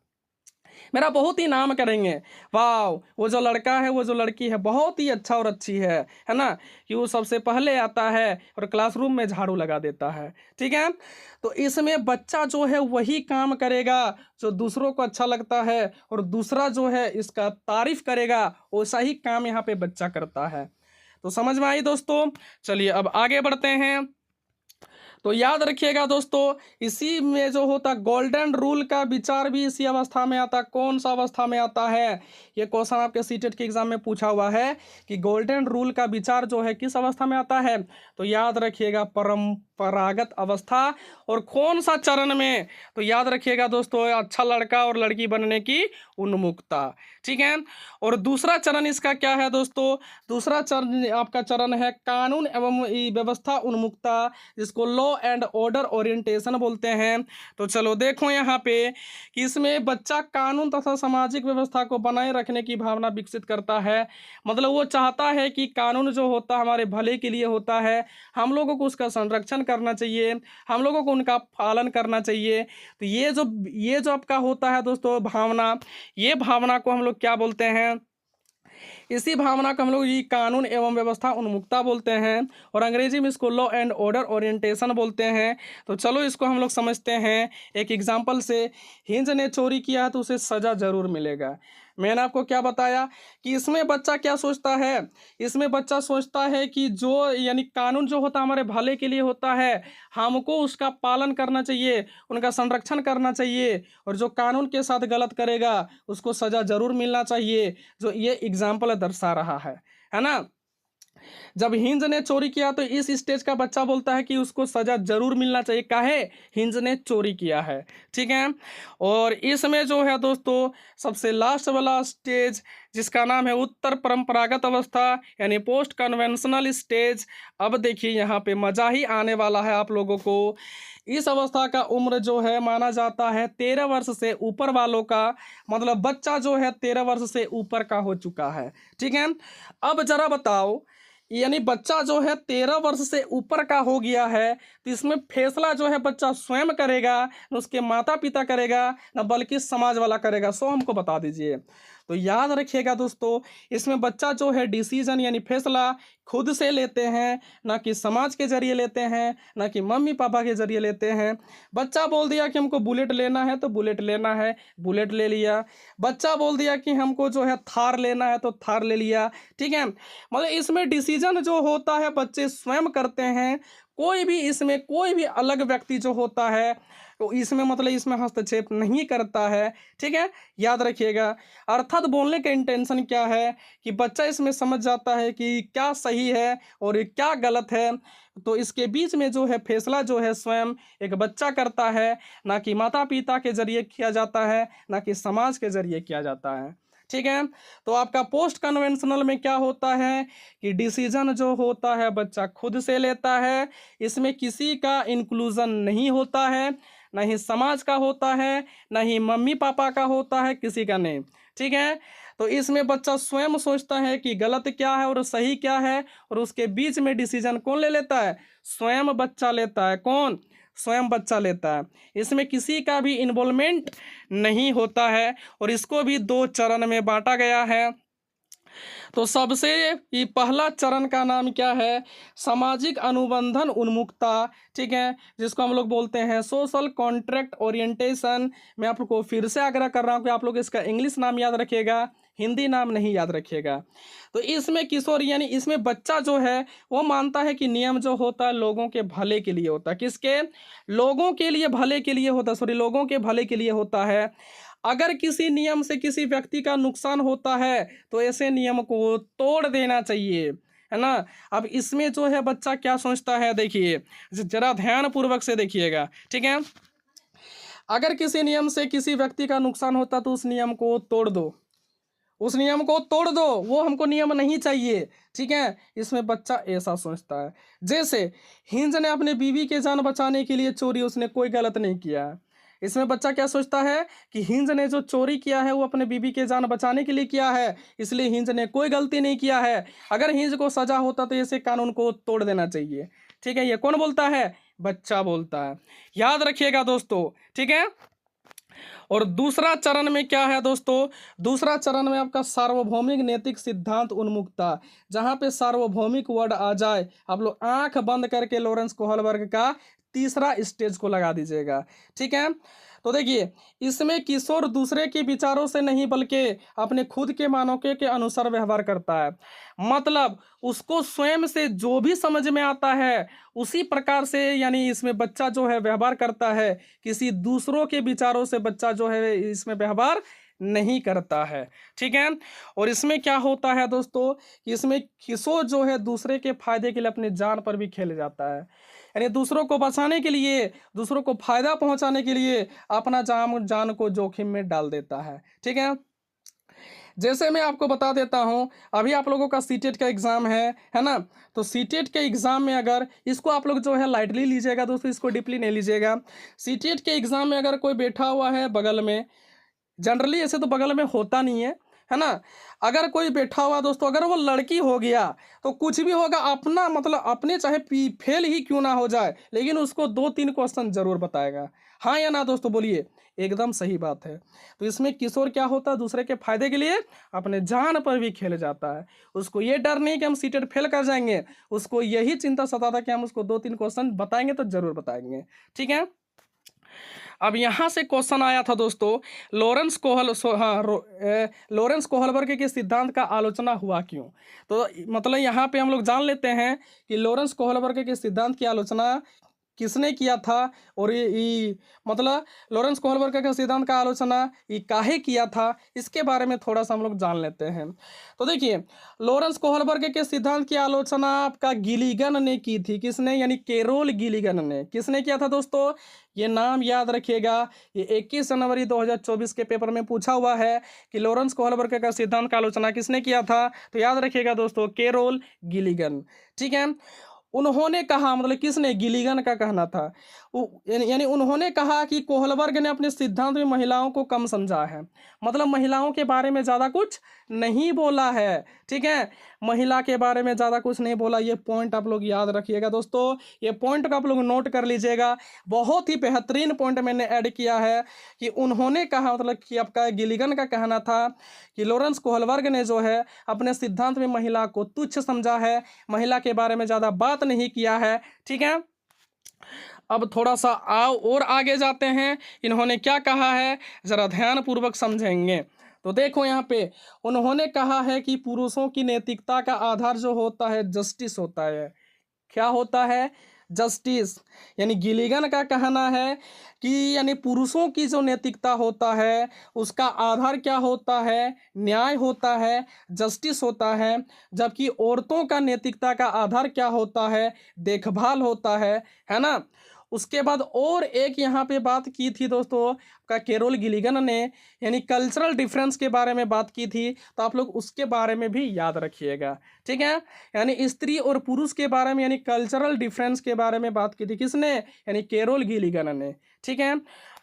मेरा बहुत ही नाम करेंगे। वाह, वो जो लड़का है वो जो लड़की है बहुत ही अच्छा और अच्छी है ना, कि वो सबसे पहले आता है और क्लासरूम में झाड़ू लगा देता है। ठीक है, तो इसमें बच्चा जो है वही काम करेगा जो दूसरों को अच्छा लगता है, और दूसरा जो है इसका तारीफ करेगा, वैसा ही काम यहाँ पे बच्चा करता है। तो समझ में आई दोस्तों? चलिए अब आगे बढ़ते हैं। तो याद रखिएगा दोस्तों, इसी में जो होता गोल्डन रूल का विचार भी इसी अवस्था में आता। कौन सा अवस्था में आता है? ये क्वेश्चन आपके सीटेट के एग्जाम में पूछा हुआ है कि गोल्डन रूल का विचार जो है किस अवस्था में आता है। तो याद रखिएगा परंपरागत अवस्था। और कौन सा चरण में? तो याद रखिएगा दोस्तों, अच्छा लड़का और लड़की बनने की उन्मुखता। ठीक है, और दूसरा चरण इसका क्या है दोस्तों? दूसरा चरण आपका चरण है कानून एवं व्यवस्था उन्मुखता, जिसको लॉ एंड ऑर्डर ओरिएंटेशन बोलते हैं। तो चलो देखो यहाँ पे कि इसमें बच्चा कानून तथा सामाजिक व्यवस्था को बनाए रखने की भावना विकसित करता है। मतलब वो चाहता है कि कानून जो होता है हमारे भले के लिए होता है, हम लोगों को उसका संरक्षण करना चाहिए, हम लोगों को उनका पालन करना चाहिए। तो ये जो आपका होता है दोस्तों भावना, ये भावना को हम लोग क्या बोलते हैं? इसी भावना को हम लोग ये कानून एवं व्यवस्था उन्मुखता बोलते हैं, और अंग्रेजी में इसको लॉ एंड ऑर्डर ओरिएंटेशन बोलते हैं। तो चलो इसको हम लोग समझते हैं एक एग्जांपल से। हिंज ने चोरी किया है तो उसे सजा जरूर मिलेगा। मैंने आपको क्या बताया कि इसमें बच्चा क्या सोचता है? इसमें बच्चा सोचता है कि जो यानी कानून जो होता है हमारे भले के लिए होता है, हमको उसका पालन करना चाहिए, उनका संरक्षण करना चाहिए, और जो कानून के साथ गलत करेगा उसको सजा जरूर मिलना चाहिए। जो ये एग्जाम्पल दर्शा रहा है ना। जब हिंज ने चोरी किया तो इस स्टेज का बच्चा बोलता है कि उसको सजा जरूर मिलना चाहिए, काहे? हिंज ने चोरी किया है। ठीक है, और इसमें जो है दोस्तों सबसे लास्ट वाला स्टेज जिसका नाम है उत्तर परंपरागत अवस्था यानी पोस्ट कन्वेंशनल स्टेज। अब देखिए यहाँ पे मजा ही आने वाला है आप लोगों को। इस अवस्था का उम्र जो है माना जाता है 13 वर्ष से ऊपर वालों का, मतलब बच्चा जो है 13 वर्ष से ऊपर का हो चुका है। ठीक है, अब जरा बताओ, यानी बच्चा जो है 13 वर्ष से ऊपर का हो गया है, तो इसमें फैसला जो है बच्चा स्वयं करेगा, न उसके माता पिता करेगा, न बल्कि समाज वाला करेगा। सो हमको बता दीजिए। तो याद रखिएगा दोस्तों, इसमें बच्चा जो है डिसीजन यानी फैसला खुद से लेते हैं, ना कि समाज के जरिए लेते हैं, ना कि मम्मी पापा के जरिए लेते हैं। बच्चा बोल दिया कि हमको बुलेट लेना है तो बुलेट लेना है, बुलेट ले लिया। बच्चा बोल दिया कि हमको जो है थार लेना है तो थार ले लिया। ठीक है, मतलब इसमें डिसीजन जो होता है बच्चे स्वयं करते हैं। कोई भी अलग व्यक्ति जो होता है तो इसमें मतलब इसमें हस्तक्षेप नहीं करता है। ठीक है, याद रखिएगा। अर्थात बोलने का इंटेंशन क्या है कि बच्चा इसमें समझ जाता है कि क्या सही है और क्या गलत है। तो इसके बीच में जो है फैसला जो है स्वयं एक बच्चा करता है, ना कि माता पिता के जरिए किया जाता है, ना कि समाज के जरिए किया जाता है। ठीक है, तो आपका पोस्ट कन्वेंशनल में क्या होता है कि डिसीजन जो होता है बच्चा खुद से लेता है। इसमें किसी का इंक्लूजन नहीं होता है, ना ही समाज का होता है, ना ही मम्मी पापा का होता है, किसी का नहीं। ठीक है, तो इसमें बच्चा स्वयं सोचता है कि गलत क्या है और सही क्या है, और उसके बीच में डिसीजन कौन ले लेता है? स्वयं बच्चा लेता है। कौन? स्वयं बच्चा लेता है। इसमें किसी का भी इन्वॉल्वमेंट नहीं होता है, और इसको भी 2 चरण में बांटा गया है। तो सबसे ये पहला चरण का नाम क्या है? सामाजिक अनुबंधन उन्मुखता। ठीक है, जिसको हम लोग बोलते हैं सोशल कॉन्ट्रैक्ट ओरिएंटेशन। मैं आप लोग को फिर से आग्रह कर रहा हूँ कि आप लोग इसका इंग्लिश नाम याद रखिएगा, हिंदी नाम नहीं याद रखिएगा। तो इसमें किशोर यानी इसमें बच्चा जो है वो मानता है कि नियम जो होता है लोगों के भले के लिए होता है। किसके? लोगों के लिए भले के लिए होता है, सॉरी, लोगों के भले के लिए होता है। अगर किसी नियम से किसी व्यक्ति का नुकसान होता है तो ऐसे नियम को तोड़ देना चाहिए, है ना। अब इसमें जो है बच्चा क्या सोचता है, देखिए जरा ध्यान पूर्वक से देखिएगा। ठीक है, अगर किसी नियम से किसी व्यक्ति का नुकसान होता तो उस नियम को तोड़ दो, उस नियम को तोड़ दो, वो हमको नियम नहीं चाहिए। ठीक है, इसमें बच्चा ऐसा सोचता है। जैसे हिंज ने अपने बीवी के जान बचाने के लिए चोरी, उसने कोई गलत नहीं किया। इसमें बच्चा क्या सोचता है कि हिंज ने जो चोरी किया है वो अपने बीवी के जान बचाने के लिए किया है, इसलिए हिंज ने कोई गलती नहीं किया है। अगर हिंज को सजा होता तो ऐसे कानून को तोड़ देना चाहिए। ठीक है, ये कौन बोलता है? बच्चा बोलता है। याद रखिएगा दोस्तों। ठीक है, और दूसरा चरण में क्या है दोस्तों, दूसरा चरण में आपका सार्वभौमिक नैतिक सिद्धांत उन्मुखता। जहां पे सार्वभौमिक वर्ड आ जाए, आप लोग आंख बंद करके लॉरेंस कोहलबर्ग का तीसरा स्टेज को लगा दीजिएगा। ठीक है, तो देखिए, इसमें किशोर दूसरे के विचारों से नहीं बल्कि अपने खुद के मानकों के अनुसार व्यवहार करता है। मतलब उसको स्वयं से जो भी समझ में आता है उसी प्रकार से, यानी इसमें बच्चा जो है व्यवहार करता है। किसी दूसरों के विचारों से बच्चा जो है इसमें व्यवहार नहीं करता है। ठीक है, और इसमें क्या होता है दोस्तों, इसमें किशोर जो है दूसरे के फायदे के लिए अपनी जान पर भी खेल जाता है। यानी दूसरों को बचाने के लिए, दूसरों को फायदा पहुंचाने के लिए अपना जान को जोखिम में डाल देता है। ठीक है, जैसे मैं आपको बता देता हूं, अभी आप लोगों का सीटेट का एग्जाम है ना। तो सीटेट के एग्जाम में अगर इसको आप लोग जो है लाइटली लीजिएगा दोस्तों, इसको डीपली नहीं लीजिएगा। सीटेट के एग्जाम में अगर कोई बैठा हुआ है बगल में, जनरली ऐसे तो बगल में होता नहीं है ना। अगर कोई बैठा हुआ दोस्तों, अगर वो लड़की हो गया तो कुछ भी होगा, अपना मतलब अपने चाहे फेल ही क्यों ना हो जाए, लेकिन उसको 2-3 क्वेश्चन जरूर बताएगा। हाँ या ना दोस्तों, बोलिए। एकदम सही बात है। तो इसमें किशोर क्या होता है, दूसरे के फायदे के लिए अपने जान पर भी खेल जाता है। उसको ये डर नहीं कि हम सीटेट फेल कर जाएंगे, उसको यही चिंता सताता कि हम उसको 2-3 क्वेश्चन बताएंगे तो जरूर बताएंगे। ठीक है, अब यहाँ से क्वेश्चन आया था दोस्तों, लॉरेंस कोहलबर्ग के सिद्धांत का आलोचना हुआ क्यों। तो मतलब यहाँ पे हम लोग जान लेते हैं कि लॉरेंस कोहलबर्ग के सिद्धांत की आलोचना किसने किया था, और ये मतलब लॉरेंस कोहलबर्ग के सिद्धांत का आलोचना ये काहे किया था, इसके बारे में थोड़ा सा हम लोग जान लेते हैं। तो देखिए, लॉरेंस कोहलबर्ग के सिद्धांत की आलोचना आपका गिलिगन ने की थी। किसने, यानी कैरोल गिलिगन ने। किसने किया था दोस्तों, ये नाम याद रखिएगा। ये 21 जनवरी 2024 के पेपर में पूछा हुआ है कि लॉरेंस कोहलबर्ग का सिद्धांत का आलोचना किसने किया था। तो याद रखिएगा दोस्तों, कैरोल गिलिगन। ठीक है, उन्होंने कहा, मतलब किसने, गिलिगन का कहना था। यानी उन्होंने कहा कि कोहलबर्ग ने अपने सिद्धांत में महिलाओं को कम समझा है। मतलब महिलाओं के बारे में ज़्यादा कुछ नहीं बोला है। ठीक है, महिला के बारे में ज़्यादा कुछ नहीं बोला। ये पॉइंट आप लोग याद रखिएगा दोस्तों, ये पॉइंट को आप लोग नोट कर लीजिएगा। बहुत ही बेहतरीन पॉइंट मैंने ऐड किया है कि उन्होंने कहा, मतलब कि आपका गिलिगन का कहना था कि लॉरेंस कोहलबर्ग ने जो है अपने सिद्धांत में महिला को तुच्छ समझा है, महिला के बारे में ज़्यादा बात नहीं किया है। ठीक है, अब थोड़ा सा आओ और आगे जाते हैं, इन्होंने क्या कहा है जरा ध्यान पूर्वक समझेंगे। तो देखो यहाँ पे उन्होंने कहा है कि पुरुषों की नैतिकता का आधार जो होता है जस्टिस होता है। क्या होता है, जस्टिस। यानी गिलिगन का कहना है कि यानी पुरुषों की जो नैतिकता होता है उसका आधार क्या होता है, न्याय होता है, जस्टिस होता है। जबकि औरतों का नैतिकता का आधार क्या होता है, देखभाल होता है ना। उसके बाद और एक यहाँ पे बात की थी दोस्तों का कैरोल गिलिगन ने, यानी कल्चरल डिफरेंस के बारे में बात की थी। तो आप लोग उसके बारे में भी याद रखिएगा। ठीक है, यानी स्त्री और पुरुष के बारे में, यानी कल्चरल डिफरेंस के बारे में बात की थी किसने, यानी कैरोल गिलिगन ने। ठीक है,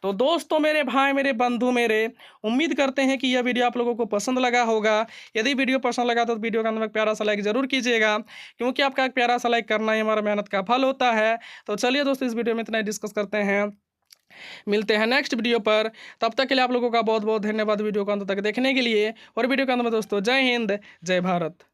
तो दोस्तों, मेरे भाई, मेरे बंधु, मेरे उम्मीद करते हैं कि यह वीडियो आप लोगों को पसंद लगा होगा। यदि वीडियो पसंद लगा तो वीडियो का अंदर एक प्यारा सा लाइक जरूर कीजिएगा, क्योंकि आपका एक प्यारा सा लाइक करना ही हमारा मेहनत का फल होता है। तो चलिए दोस्तों, इस वीडियो में इतना ही डिस्कस करते हैं, मिलते हैं नेक्स्ट वीडियो पर। तब तक के लिए आप लोगों का बहुत बहुत धन्यवाद वीडियो को अंत तक देखने के लिए। और वीडियो के अंत में दोस्तों, जय हिंद, जय भारत।